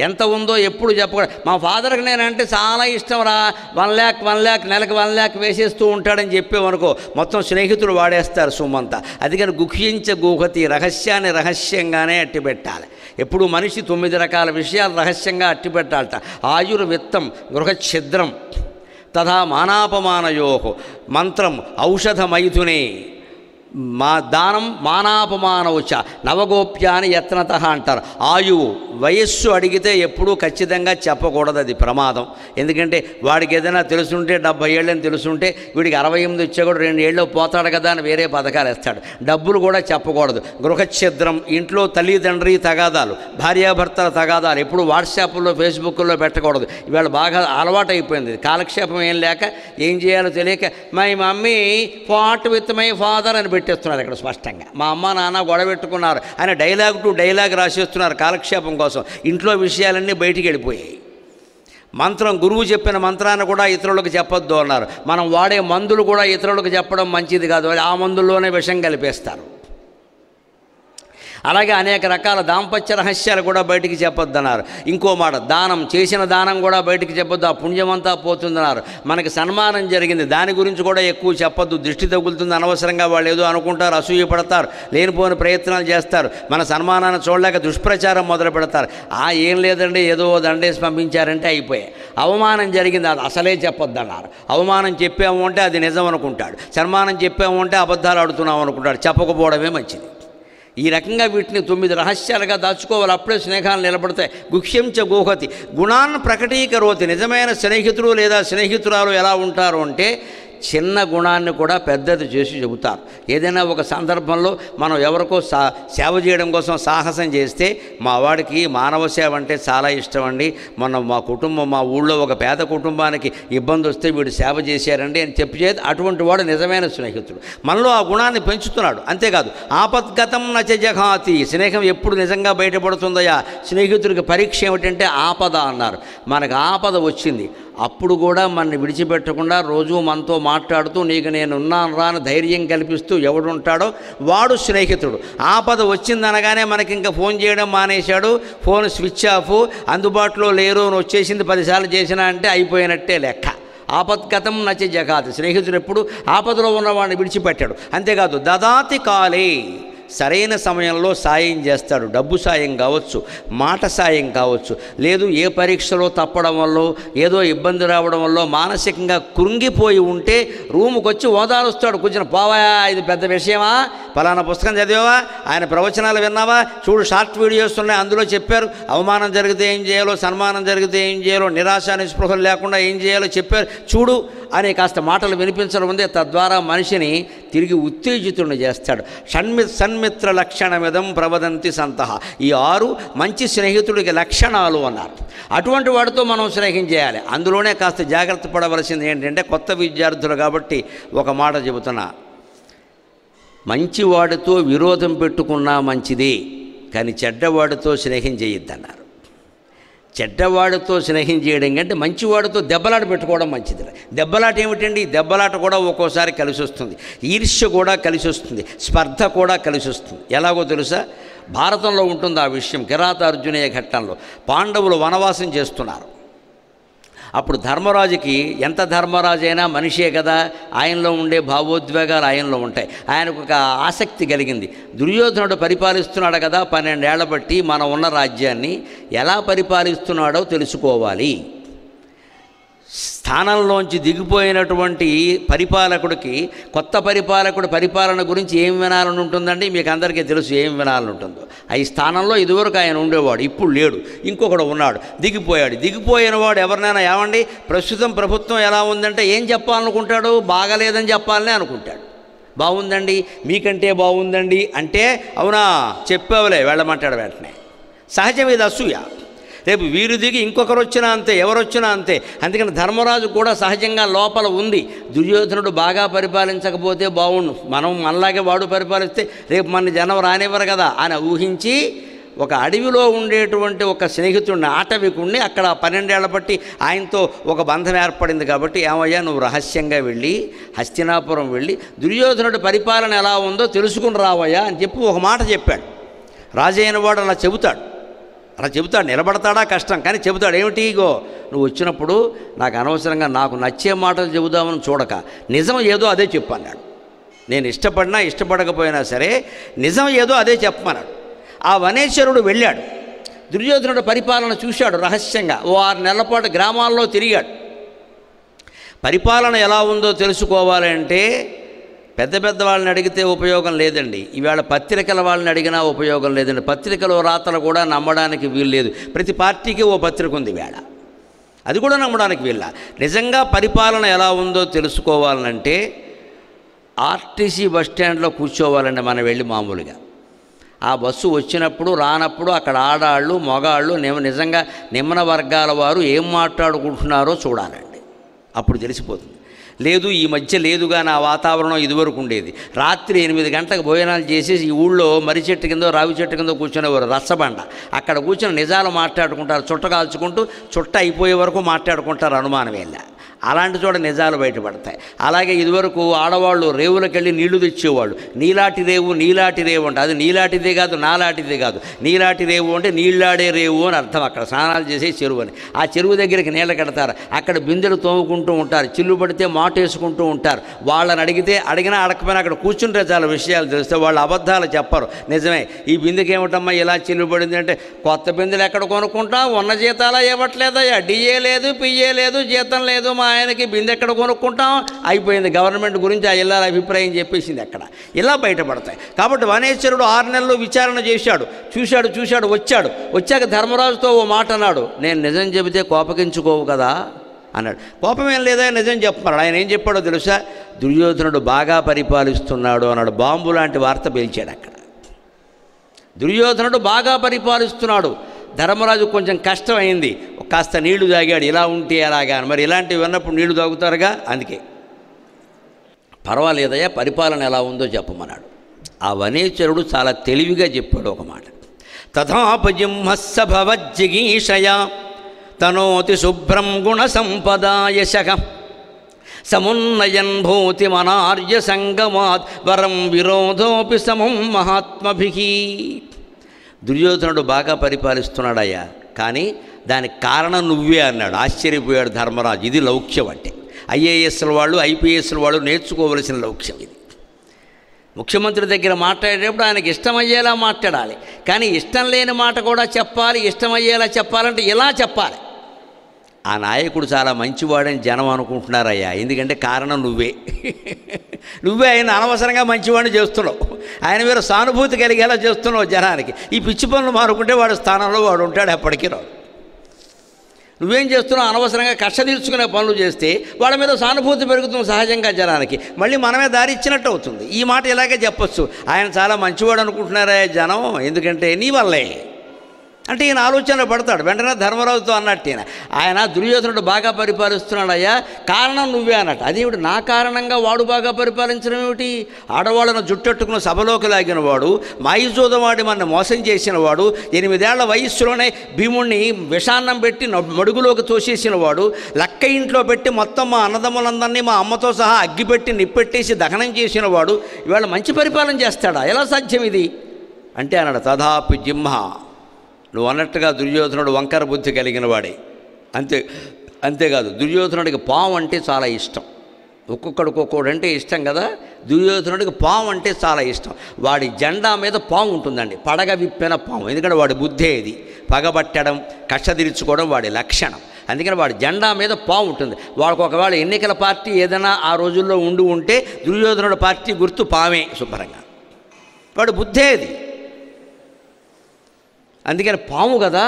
Speaker 1: ఎంత ఉందో ఎప్పుడు చెప్పకూడదు. మా ఫాదర్కి నేనంటే చాలా ఇష్టం రా, 1 lakh నెలకు 1 lakh వేసేస్తూ ఉంటాడని చెప్పేవనుకో, మొత్తం స్నేహితులు వాడేస్తారు సొమ్మంతా. అందుకని గుహ్యించ గూహతి. రహస్యాన్ని రహస్యంగానే అట్టిపెట్టాలి. ఎప్పుడు మనిషి 9 రకాల విషయాలు రహస్యంగా అట్టిపెట్టాలట. ఆయుర్విత్తం, గృహఛిద్రం, తథా మానాపమానయో, మంత్రం ఔషధమైథునే, దానం మానాపమానవుచ, నవగోప్యాని యత్నత అంటారు. ఆయువు, వయస్సు అడిగితే ఎప్పుడూ ఖచ్చితంగా చెప్పకూడదు, అది ప్రమాదం. ఎందుకంటే వాడికి ఏదైనా తెలుసుంటే 70 ఏళ్ళని తెలుసుంటే వీడికి 68 వచ్చే కూడా 2 ఏళ్ళు పోతాడు కదా అని వేరే పథకాలు వేస్తాడు. డబ్బులు కూడా చెప్పకూడదు. గృహఛిద్రం, ఇంట్లో తల్లిదండ్రి తగాదాలు, భార్యాభర్తల తగాదాలు ఎప్పుడు వాట్సాప్లో, ఫేస్బుక్లో పెట్టకూడదు. ఇవాళ బాగా అలవాటు అయిపోయింది. కాలక్షేపం ఏం లేక ఏం చేయాలో తెలియక my mummy fought with my father అని పెట్టేస్తున్నారు ఇక్కడ స్పష్టంగా. మా అమ్మ నాన్న గొడవ పెట్టుకున్నారు అని డైలాగ్ టు డైలాగ్ రాసేస్తున్నారు కాలక్షేపం కోసం. ఇంట్లో విషయాలన్నీ బయటికి వెళ్ళిపోయాయి. మంత్రం, గురువు చెప్పిన మంత్రాన్ని కూడా ఇతరులకు చెప్పొద్దు అన్నారు. మనం వాడే మందులు కూడా ఇతరులకు చెప్పడం మంచిది కాదు, ఆ మందుల్లోనే విషం కలిపేస్తారు. అలాగే అనేక రకాల దాంపత్య రహస్యాలు కూడా బయటికి చెప్పొద్దన్నారు. ఇంకో మాట, దానం, చేసిన దానం కూడా బయటికి చెప్పొద్దు, ఆ పుణ్యమంతా పోతుందన్నారు. మనకి సన్మానం జరిగింది, దాని గురించి కూడా ఎక్కువ చెప్పొద్దు, దృష్టి తగులుతుంది. అనవసరంగా వాళ్ళు ఏదో అనుకుంటారు, అసూయ పడతారు, లేనిపోని ప్రయత్నాలు చేస్తారు, మన సన్మానాన్ని చూడలేక దుష్ప్రచారం మొదలు పెడతారు. ఏం లేదండి ఏదో దండేసి పంపించారంటే అయిపోయాయి. అవమానం జరిగింది, అది అసలే చెప్పొద్దన్నారు. అవమానం చెప్పాము అంటే అది నిజం అనుకుంటాడు, సన్మానం చెప్పాము అంటే అబద్ధాలు ఆడుతున్నాం అనుకుంటాడు. చెప్పకపోవడమే మంచిది. ఈ రకంగా వీటిని 9 రహస్యాలుగా దాచుకోవాలి, అప్పుడే స్నేహాలు నిలబడతాయి. గుహ్యంచ గోహతి. గుణాన్ని ప్రకటీకరోతి. నిజమైన స్నేహితుడు లేదా స్నేహితురాలు ఎలా ఉంటారు అంటే చిన్న గుణాన్ని కూడా పెద్దది చేసి చెబుతారు. ఏదైనా ఒక సందర్భంలో మనం ఎవరికో సేవ చేయడం కోసం సాహసం చేస్తే, మా వాడికి మానవ సేవ అంటే చాలా ఇష్టం అండి, మొన్న మా ఊళ్ళో ఒక పేద కుటుంబానికి ఇబ్బంది వస్తే వీడు సేవ చేశారండి అని చెప్పేది, అటువంటి వాడు నిజమైన స్నేహితుడు. మనలో ఆ గుణాన్ని పెంచుతున్నాడు. అంతేకాదు ఆపద్గతం నచ జఘాతి. స్నేహం ఎప్పుడు నిజంగా బయటపడుతుందయా? స్నేహితుడికి పరీక్ష ఏమిటంటే ఆపద అన్నారు. మనకు ఆపద వచ్చింది, అప్పుడు కూడా మనని విడిచిపెట్టకుండా రోజు మనతో మాట్లాడుతూ నీకు నేను ఉన్నాను రా అని ధైర్యం కల్పిస్తూ ఎవడుంటాడో వాడు స్నేహితుడు. ఆపద వచ్చిందనగానే మనకి ఇంకా ఫోన్ చేయడం మానేశాడు, ఫోన్ స్విచ్ ఆఫ్, అందుబాటులో లేరు అని వచ్చేసింది 10 సార్లు చేసినా అంటే అయిపోయినట్టే లెక్క. ఆపద్గతం నచ జగాతి. స్నేహితుడు ఎప్పుడు ఆపదలో ఉన్నవాడిని విడిచిపెట్టాడు. అంతేకాదు దదాతి కాలే. సరైన సమయంలో సాయం చేస్తాడు. డబ్బు సాయం కావచ్చు, మాట సాయం కావచ్చు, లేదు ఏ పరీక్షలో తప్పడం వల్ల ఏదో ఇబ్బంది రావడం వల్ల మానసికంగా కృంగిపోయి ఉంటే రూముకి వచ్చి ఓదారుస్తాడు. కూర్చొని పోవా, ఇది పెద్ద విషయమా, ఫలానా పుస్తకం చదివావా, ఆయన ప్రవచనాలు విన్నావా, చూడు షార్ట్ వీడియోస్ ఉన్నాయి అందులో చెప్పారు, అవమానం జరిగితే ఏం చేయాలో, సన్మానం జరిగితే ఏం చేయాలో, నిరాశ నిస్పృహలు లేకుండా ఏం చేయాలో చెప్పారు చూడు అని కాస్త మాటలు వినిపించడం ఉంది. తద్వారా మనిషిని తిరిగి ఉత్తేజితుడిని చేస్తాడు. సన్మిత్ర లక్షణమిదం ప్రవదంతి సంతః. ఈ 6 మంచి స్నేహితుడికి లక్షణాలు అన్నారు. అటువంటి వాడితో మనం స్నేహం చేయాలి. అందులోనే కాస్త జాగ్రత్త పడవలసింది ఏంటంటే, కొత్త విద్యార్థులు కాబట్టి ఒక మాట చెబుతున్నా, మంచివాడితో విరోధం పెట్టుకున్నా మంచిది, కానీ చెడ్డవాడితో స్నేహం చేయొద్దన్నారు. చెడ్డవాడితో స్నేహం చేయడం కంటే మంచివాడితో దెబ్బలాట పెట్టుకోవడం మంచిది. దెబ్బలాట ఏమిటండి? దెబ్బలాట కూడా ఒక్కోసారి కలిసి వస్తుంది, ఈర్ష్య కూడా కలిసి వస్తుంది, స్పర్ధ కూడా కలిసి వస్తుంది. ఎలాగో తెలుసా? భారతంలో ఉంటుంది ఆ విషయం. కిరాతార్జునీయ ఘట్టంలో పాండవులు వనవాసం చేస్తున్నారు. అప్పుడు ధర్మరాజుకి, ఎంత ధర్మరాజు అయినా మనిషే కదా, ఆయనలో ఉండే భావోద్వేగాలు ఆయనలో ఉంటాయి. ఆయనకు ఒక ఆసక్తి కలిగింది. దుర్యోధనుడు పరిపాలిస్తున్నాడు కదా 12 ఏళ్ల బట్టి మనం ఉన్న రాజ్యాన్ని, ఎలా పరిపాలిస్తున్నాడో తెలుసుకోవాలి. స్థానంలోంచి దిగిపోయినటువంటి పరిపాలకుడికి కొత్త పరిపాలకుడు పరిపాలన గురించి ఏం వినాలని ఉంటుందండి? మీకు అందరికీ తెలుసు ఏం వినాలని ఉంటుందో. ఈ స్థానంలో ఇదివరకు ఆయన ఉండేవాడు, ఇప్పుడు లేడు, ఇంకొకడు ఉన్నాడు, దిగిపోయాడు. దిగిపోయిన వాడు ఎవరినైనా ఏమండి ప్రస్తుతం ప్రభుత్వం ఎలా ఉందంటే ఏం చెప్పాలనుకుంటాడు? బాగలేదని చెప్పాలని అనుకుంటాడు. బాగుందండి, మీకంటే బాగుందండి అంటే అవునా చెప్పావులే వెళ్ళమంటాడు వెంటనే. సహజం ఇది, అసూయ. రేపు వీరు దిగి ఇంకొకరు వచ్చినా అంతే, ఎవరు వచ్చినా అంతే. అందుకని ధర్మరాజు కూడా సహజంగా లోపల ఉంది, దుర్యోధనుడు బాగా పరిపాలించకపోతే బాగుండు, మనం మనలాగే వాడు పరిపాలిస్తే రేపు మన జనం రానివ్వరు కదా అని ఊహించి ఒక అడవిలో ఉండేటువంటి ఒక స్నేహితుడిని, ఆటవికుడిని, అక్కడ 12 ఏళ్ల బట్టి ఆయనతో ఒక బంధం ఏర్పడింది కాబట్టి, ఏమయ్యా నువ్వు రహస్యంగా వెళ్ళి హస్తినాపురం వెళ్ళి దుర్యోధనుడి పరిపాలన ఎలా ఉందో తెలుసుకుని రావయ్యా అని చెప్పి ఒక మాట చెప్పాడు. రాజైన వాడు అలా చెబుతాడు, నిలబడతాడా కష్టం, కానీ చెబుతాడు. ఏమిటి? ఇగో నువ్వు వచ్చినప్పుడు నాకు అనవసరంగా నాకు నచ్చే మాటలు చెబుదామని చూడక నిజం ఏదో అదే చెప్పన్నాడు. నేను ఇష్టపడినా ఇష్టపడకపోయినా సరే నిజం ఏదో అదే చెప్పమన్నాడు. ఆ వనేశ్వరుడు వెళ్ళాడు, దుర్యోధనుడు పరిపాలన చూశాడు రహస్యంగా. 6 నెలల పాటు గ్రామాల్లో తిరిగాడు. పరిపాలన ఎలా ఉందో తెలుసుకోవాలంటే పెద్ద వాళ్ళని అడిగితే ఉపయోగం లేదండి. ఈవేళ పత్రికల వాళ్ళని అడిగినా ఉపయోగం లేదండి. పత్రికలో రాతలు కూడా నమ్మడానికి వీలు లేదు. ప్రతి పార్టీకి ఓ పత్రిక ఉంది వేళ, అది కూడా నమ్మడానికి వీళ్ళ. నిజంగా పరిపాలన ఎలా ఉందో తెలుసుకోవాలంటే ఆర్టీసీ బస్టాండ్లో కూర్చోవాలండి మనం వెళ్ళి. మామూలుగా ఆ బస్సు వచ్చినప్పుడు రానప్పుడు అక్కడ ఆడాళ్ళు మగాళ్ళు నిజంగా నిమ్న వర్గాల వారు ఏం మాట్లాడుకుంటున్నారో చూడాలండి, అప్పుడు తెలిసిపోతుంది. లేదు ఈ మధ్య లేదుగా, నా వాతావరణం ఇదివరకు ఉండేది. రాత్రి 8 గంటలకు భోజనాలు చేసి ఈ ఊళ్ళో మర్రి చెట్టు కిందో రావి చెట్టు కిందో కూర్చునేవారు, రచ్చబండ. అక్కడ కూర్చొని నిజాలు మాట్లాడుకుంటారు, చుట్ట కాల్చుకుంటూ చుట్ట అయిపోయే వరకు మాట్లాడుకుంటారు, అనుమానం వెళ్ళా. అలాంటి చోట నిజాలు బయటపడతాయి. అలాగే ఇదివరకు ఆడవాళ్ళు రేవులకెళ్ళి నీళ్లు తెచ్చేవాళ్ళు. నీలాటి రేవు అంటే అది నీలాటిదే కాదు, నాలాటిదే కాదు. నీలాటి రేవు అంటే నీళ్ళాడే రేవు అని అర్థం. అక్కడ స్నానాలు చేసే చెరువు అని. ఆ చెరువు దగ్గరికి నీళ్ళు కడతారు, అక్కడ బిందెలు తోముకుంటూ ఉంటారు, చిల్లు పడితే మాటేసుకుంటూ ఉంటారు. వాళ్ళని అడిగినా అడగకపోయినా అక్కడ కూర్చుంటే చాలా విషయాలు తెలిస్తే వాళ్ళు అబద్ధాలు చెప్పరు. నిజమే, ఈ బిందెకి ఏమిటమ్మా ఇలా చిల్లు పడింది అంటే, కొత్త బిందెలు ఎక్కడ కొనుక్కుంటాం, ఉన్న జీతాలా ఇవ్వట్లేదయ్యా, డిఏ లేదు, పిఏ లేదు, జీతం లేదు, మా ఆయనకి బిందె ఎక్కడ కొనుక్కుంటాం, అయిపోయింది. గవర్నమెంట్ గురించి ఆ ఇళ్ళ అభిప్రాయం చెప్పేసింది అక్కడ. ఇలా బయటపడతాయి. కాబట్టి వనేశ్వరుడు 6 నెలలు విచారణ చేశాడు, చూశాడు. వచ్చాక ధర్మరాజుతో ఓ మాట అన్నాడు, నేను నిజం చెబితే కోపగించుకోవు కదా అన్నాడు. కోపమేం లేదా, నిజం చెప్పమన్నాడు. ఆయన ఏం చెప్పాడో తెలుసా? దుర్యోధనుడు బాగా పరిపాలిస్తున్నాడు అన్నాడు. బాంబు లాంటి వార్త పేల్చాడు అక్కడ. దుర్యోధనుడు బాగా పరిపాలిస్తున్నాడు. ధర్మరాజు కొంచెం కష్టం అయింది, కాస్త నీళ్లు తాగాడు, ఇలా ఉంటే ఎలాగా. మరి ఇలాంటివి విన్నప్పుడు నీళ్లు తాగుతారుగా, అందుకే పర్వాలేదయ్యా పరిపాలన ఎలా ఉందో చెప్పమన్నాడు. ఆ వనేశ్వరుడు చాలా తెలివిగా చెప్పాడు ఒక మాట. తథాపజింహస్స భవజ్జిగీషయా తనోతి శుభ్రం గుణ సంపదాయశః సమున్నయన్ భూతి మనార్య సంగమాత్ వరం విరోధోపి సమం మహాత్మభిః. దుర్యోధనుడు బాగా పరిపాలిస్తున్నాడయ్యా, కానీ దానికి కారణం నువ్వే అన్నాడు. ఆశ్చర్యపోయాడు ధర్మరాజు. ఇది లౌక్యం అంటే. ఐఏఎస్ల వాళ్ళు ఐపీఎస్ల వాళ్ళు నేర్చుకోవలసిన లౌక్యం ఇది. ముఖ్యమంత్రి దగ్గర మాట్లాడేటప్పుడు ఆయనకి ఇష్టమయ్యేలా మాట్లాడాలి, కానీ ఇష్టం లేని మాట కూడా చెప్పాలి. ఇష్టమయ్యేలా చెప్పాలంటే ఇలా చెప్పాలి. ఆ నాయకుడు చాలా మంచివాడని జనం అనుకుంటున్నారయ్యా, ఎందుకంటే కారణం నువ్వే ఆయన అనవసరంగా మంచివాడిని చేస్తున్నావు. ఆయన మీద సానుభూతి కలిగేలా చేస్తున్నావు జనానికి. ఈ పిచ్చి పనులు మారుకుంటే వాడు స్థానంలో వాడు ఉంటాడు, ఎప్పటికీ రాడు. నువ్వేం చేస్తున్నావు? అనవసరంగా కష్ట తీర్చుకునే పనులు చేస్తే వాళ్ళ మీద సానుభూతి పెరుగుతుంది సహజంగా జనానికి. మళ్ళీ మనమే దారి ఇచ్చినట్టు అవుతుంది. ఈ మాట ఇలాగే చెప్పొచ్చు, ఆయన చాలా మంచివాడు అనుకుంటున్నారా జనం, ఎందుకంటే నీ వల్లే అంటే ఈయన ఆలోచనలో పడతాడు. వెంటనే ధర్మరాజుతో అన్నట్టు ఆయన దుర్యోధనుడు బాగా పరిపాలిస్తున్నాడయ్యా, కారణం నువ్వే అన్నట్టు. అదేమిటి నా కారణంగా వాడు బాగా పరిపాలించడం ఏమిటి? ఆడవాళ్ళను జుట్టెట్టుకుని సభలోకి లాగిన వాడు, మాయిజోదవాడి మన మోసం చేసిన వాడు, 8 ఏళ్ల వయస్సులోనే భీముణ్ణి విషాన్నం పెట్టి మడుగులోకి తోసేసిన వాడు, లక్క ఇంట్లో పెట్టి మొత్తం మా అన్నదమ్ములందరినీ మా అమ్మతో సహా అగ్గిపెట్టి నిప్పెట్టేసి దహనం చేసిన వాడు ఇవాళ మంచి పరిపాలన చేస్తాడా? ఎలా సాధ్యం ఇది అంటే అన్నాడు. తథాపి జింహ, నువ్వు అన్నట్టుగా దుర్యోధనుడు వంకర బుద్ధి కలిగిన వాడే, అంతేకాదు దుర్యోధనుడికి పాము అంటే చాలా ఇష్టం. ఒక్కొక్కడికి ఒక్కొక్కడంటే ఇష్టం కదా. దుర్యోధనుడికి పాము అంటే చాలా ఇష్టం. వాడి జెండా మీద పాము ఉంటుందండి, పడగ విప్పిన పాము. ఎందుకంటే వాడి బుద్ధే ఇది, పగబట్టడం, కక్ష తీర్చుకోవడం వాడి లక్షణం. అందుకని వాడి జెండా మీద పాము ఉంటుంది. వాడికి ఒకవేళ ఎన్నికల పార్టీ ఏదైనా ఆ రోజుల్లో ఉంటే దుర్యోధనుడి పార్టీ గుర్తు పామే శుభ్రంగా. వాడి బుద్ధే ఇది. అందుకని పాము కదా,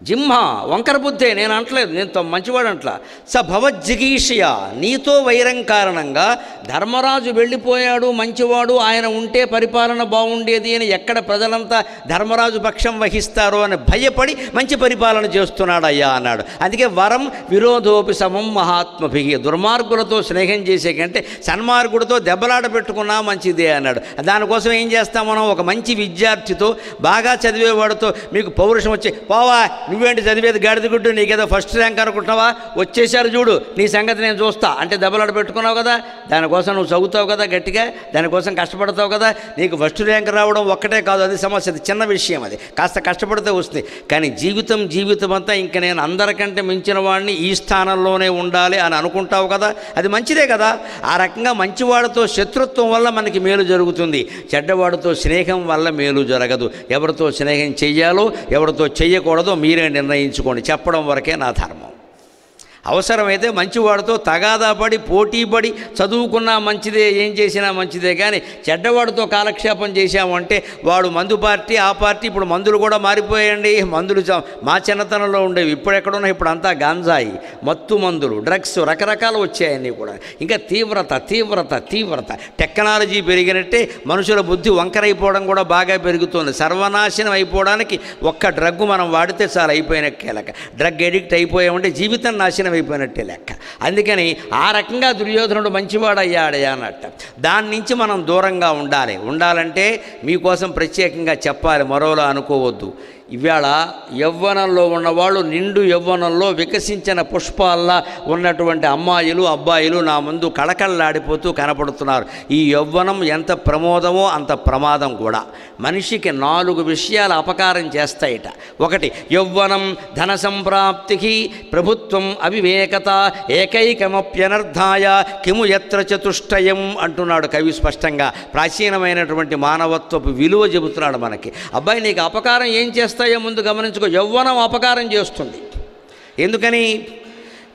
Speaker 1: జింహ వంకర బుద్ధే. నేను అంటలేదు, నేను మంచివాడు అంటలా. స భవజ్జిగీషయ, నీతో వైరం కారణంగా ధర్మరాజు వెళ్ళిపోయాడు, మంచివాడు, ఆయన ఉంటే పరిపాలన బాగుండేది అని ఎక్కడ ప్రజలంతా ధర్మరాజు పక్షం వహిస్తారో అని భయపడి మంచి పరిపాలన చేస్తున్నాడు అయ్యా అన్నాడు. అందుకే వరం విరోధోపి సమం మహాత్మభి, దుర్మార్గులతో స్నేహం చేసే కంటే సన్మార్గుడితో దెబ్బలాట పెట్టుకున్నా మంచిదే అన్నాడు. దానికోసం ఏం చేస్తాం మనం? ఒక మంచి విద్యార్థితో, బాగా చదివేవాడితో మీకు పౌరుషం వచ్చి, పోవా నువ్వేంటి చదివేది గాడిద గుడ్డు, నీకేదో ఫస్ట్ ర్యాంక్ అనుకుంటున్నావా, వచ్చేసారు చూడు నీ సంగతి నేను చూస్తా అంటే దెబ్బలాట పెట్టుకున్నావు కదా. దానికోసం నువ్వు చదువుతావు కదా, గట్టిగా దానికోసం కష్టపడతావు కదా. నీకు ఫస్ట్ ర్యాంక్ రావడం ఒక్కటే కాదు, అది సమస్య, అది చిన్న విషయం, అది కాస్త కష్టపడితే వస్తుంది. కానీ జీవితం అంతా ఇంక నేను అందరికంటే మించిన వాడిని, ఈ స్థానంలోనే ఉండాలి అని అనుకుంటావు కదా, అది మంచిదే కదా. ఆ రకంగా మంచివాడితో శత్రుత్వం వల్ల మనకి మేలు జరుగుతుంది, చెడ్డవాడితో స్నేహం వల్ల మేలు జరగదు. ఎవరితో స్నేహం చెయ్యాలో ఎవరితో చెయ్యకూడదో మీరే నిర్ణయించుకోండి. చెప్పడం వరకే నా ధర్మం. అవసరమైతే మంచివాడితో తగాదా పడి పోటీపడి చదువుకున్నా మంచిదే, ఏం చేసినా మంచిదే. కానీ చెడ్డవాడితో కాలక్షేపం చేశామంటే వాడు మందు పార్టీ, ఆ పార్టీ. ఇప్పుడు మందులు కూడా మారిపోయాయండి. మందులు మా చిన్నతనంలో ఉండేవి, ఇప్పుడు ఎక్కడున్నా ఇప్పుడు అంతా గాంజాయి, మత్తు మందులు, డ్రగ్స్ రకరకాలు వచ్చాయన్నీ కూడా. ఇంకా తీవ్రత టెక్నాలజీ పెరిగినట్టే మనుషుల బుద్ధి వంకరైపోవడం కూడా బాగా పెరుగుతుంది. సర్వనాశనం అయిపోవడానికి ఒక్క డ్రగ్ మనం వాడితే చాలా అయిపోయినట్టే లెక్క. డ్రగ్ ఎడిక్ట్ అయిపోయామంటే జీవితం నాశనం అయిపోయినట్టే లెక్క. అందుకని ఆ రకంగా దుర్యోధనుడు మంచివాడయ్యాడయ్యా అన్నట్టు. దాని నుంచి మనం దూరంగా ఉండాలంటే మీకోసం ప్రత్యేకంగా చెప్పాలి, మరోలా అనుకోవద్దు. ఇవాళ యవ్వనంలో ఉన్నవాళ్ళు నిండు యవ్వనంలో వికసించిన పుష్పాల్లా ఉన్నటువంటి అమ్మాయిలు అబ్బాయిలు నా ముందు కళకళలాడిపోతూ కనపడుతున్నారు. ఈ యవ్వనం ఎంత ప్రమోదమో అంత ప్రమాదం కూడా. మనిషికి 4 విషయాలు అపకారం చేస్తాయిట. ఒకటి యవ్వనం ధన సంప్రాప్తికి, ప్రభుత్వం అవివేకత, ఏకైకమప్యనర్థాయ కిము యత్ర చతుష్టయం అంటున్నాడు కవి స్పష్టంగా. ప్రాచీనమైనటువంటి మానవత్వపు విలువ చెబుతున్నాడు మనకి. అబ్బాయి నీకు అపకారం ఏం చేస్తాయో ముందు గమనించుకో. యవ్వనం అపకారం చేస్తుంది. ఎందుకని?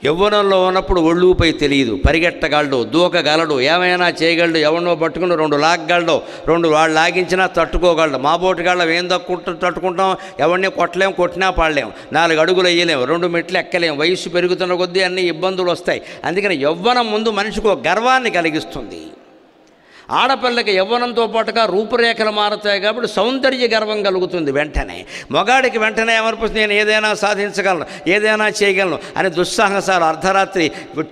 Speaker 1: యవ్వనంలో ఉన్నప్పుడు ఒళ్ళుపై తెలియదు, పరిగెట్టగలడు, దూకగలడు, ఏమైనా చేయగలడు, ఎవరినో పట్టుకుని 2 లాగగలడు, 2 వాళ్ళు లాగించినా తట్టుకోగలడు. మా బోటుగాళ్ళం ఏం తట్టుకుంటాం, ఎవరిని కొట్టలేం, కొట్టినా పాడలేం, 4 అడుగులు వేయలేము, 2 మెట్లు ఎక్కలేం. వయస్సు పెరుగుతున్న కొద్దీ అన్ని ఇబ్బందులు వస్తాయి. అందుకని యవ్వనం ముందు మనిషికి ఒక గర్వాన్ని కలిగిస్తుంది. ఆడపిల్లకి యవ్వనంతో పాటుగా రూపురేఖలు మారుతాయి కాబట్టి సౌందర్య గర్వం కలుగుతుంది వెంటనే. మగాడికి వెంటనే ఏమనిపిస్తుంది, నేను ఏదైనా సాధించగలను, ఏదైనా చేయగలను అని దుస్సాహసాలు అర్ధరాత్రి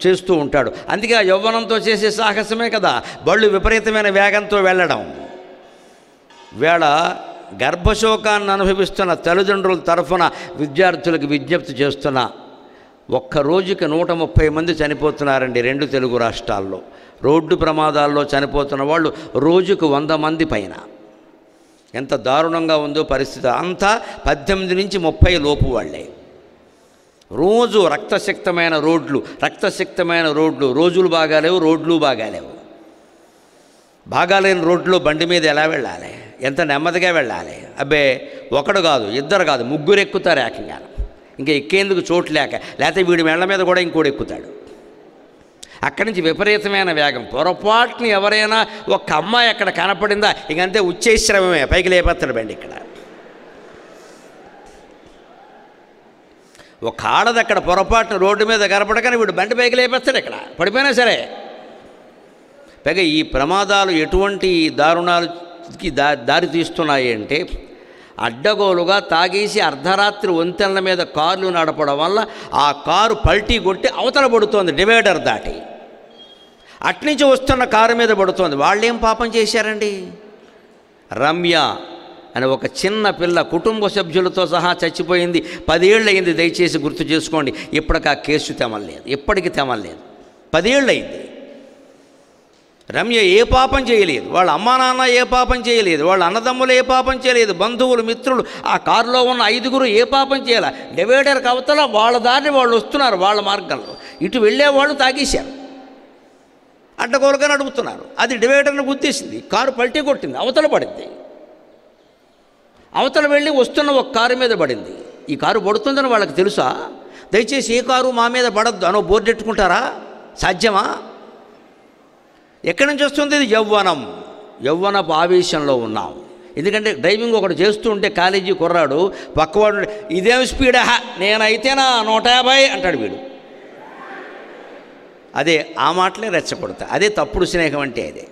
Speaker 1: చేస్తూ ఉంటాడు. అందుకే ఆ యవ్వనంతో చేసే సాహసమే కదా బళ్ళు విపరీతమైన వేగంతో వెళ్ళడం. వేళ గర్భశోకాన్ని అనుభవిస్తున్న తల్లిదండ్రుల తరఫున విద్యార్థులకు విజ్ఞప్తి చేస్తున్నా, ఒక్క రోజుకి 130 మంది చనిపోతున్నారండి 2 తెలుగు రాష్ట్రాల్లో. రోడ్డు ప్రమాదాల్లో చనిపోతున్న వాళ్ళు రోజుకు 100 మంది పైన. ఎంత దారుణంగా ఉందో పరిస్థితి. అంతా 18 నుంచి 30 లోపు వాళ్ళే. రోజు రక్తసిక్తమైన రోడ్లు, రోజులు బాగాలేవు, రోడ్లు బాగాలేవు. బాగాలేని రోడ్లో బండి మీద ఎలా వెళ్ళాలి, ఎంత నెమ్మదిగా వెళ్ళాలి. అబ్బే ఒకడు కాదు, 2 కాదు, 3 ఎక్కుతారు ఏకంగా. ఇంకా ఎక్కేందుకు చోటు లేకపోతే వీడి మెళ్ళ మీద కూడా ఇంకోటి ఎక్కుతాడు. అక్కడి నుంచి విపరీతమైన వేగం. పొరపాటుని ఎవరైనా ఒక అమ్మాయి అక్కడ కనపడిందా ఇంకంతే ఉచ్చేశ్రమమే, పైకి లేపేస్తాడు బండి. ఇక్కడ ఒక ఆడది అక్కడ పొరపాటున రోడ్డు మీద కనపడగానే వీడు బండి పైకి లేపేస్తాడు, ఇక్కడ పడిపోయినా సరే. పైగా ఈ ప్రమాదాలు ఎటువంటి దారుణాలకి దారి తీస్తున్నాయి అంటే, అడ్డగోలుగా తాగేసి అర్ధరాత్రి వంతెనల మీద కార్లు నడపడం వల్ల ఆ కారు పల్టీ కొట్టి అవతల పడుతోంది, డివైడర్ దాటి. అట్నుంచి వస్తున్న కారు మీద పడుతోంది. వాళ్ళేం పాపం చేశారండి? రమ్య అని ఒక చిన్న పిల్ల కుటుంబ సభ్యులతో సహా చచ్చిపోయింది. 10 ఏళ్ళు అయింది, దయచేసి గుర్తు చేసుకోండి. ఇప్పటికి ఆ కేసు తెమలేదు, ఇప్పటికి తెమలేదు. 10 ఏళ్ళు అయింది. రమ్య ఏ పాపం చేయలేదు, వాళ్ళ అమ్మా నాన్న ఏ పాపం చేయలేదు, వాళ్ళ అన్నదమ్ములు ఏ పాపం చేయలేదు, బంధువులు మిత్రులు ఆ కారులో ఉన్న 5గురు ఏ పాపం చేయాల. డివైడర్కి అవతల వాళ్ళ దారిని వాళ్ళు వస్తున్నారు, వాళ్ళ మార్గంలో. ఇటు వెళ్ళేవాళ్ళు తాగేశారు, అడ్డగోలుగా నడుపుతున్నారు. అది డివైడర్ని గుద్దేసింది, కారు పల్టీ కొట్టింది, అవతల పడింది. అవతల వెళ్ళి వస్తున్న ఒక కారు మీద పడింది. ఈ కారు పడుతుందని వాళ్ళకి తెలుసా? దయచేసి ఏ కారు మా మీద పడద్దు అనో బోర్డు పెట్టుకుంటారా? సాధ్యమా? ఎక్కడి నుంచి వస్తుంది? ఇది యవ్వనపు ఆవేశంలో ఉన్నాం. ఎందుకంటే డ్రైవింగ్ ఒకటి చేస్తూ ఉంటే కాలేజీ కుర్రాడు పక్కవాడు ఇదేం స్పీడా, నేనైతేనా 150 అంటాడు వీడు. అదే ఆ మాటలే రెచ్చగొడతా. అదే తప్పుడు స్నేహం అంటే. అదే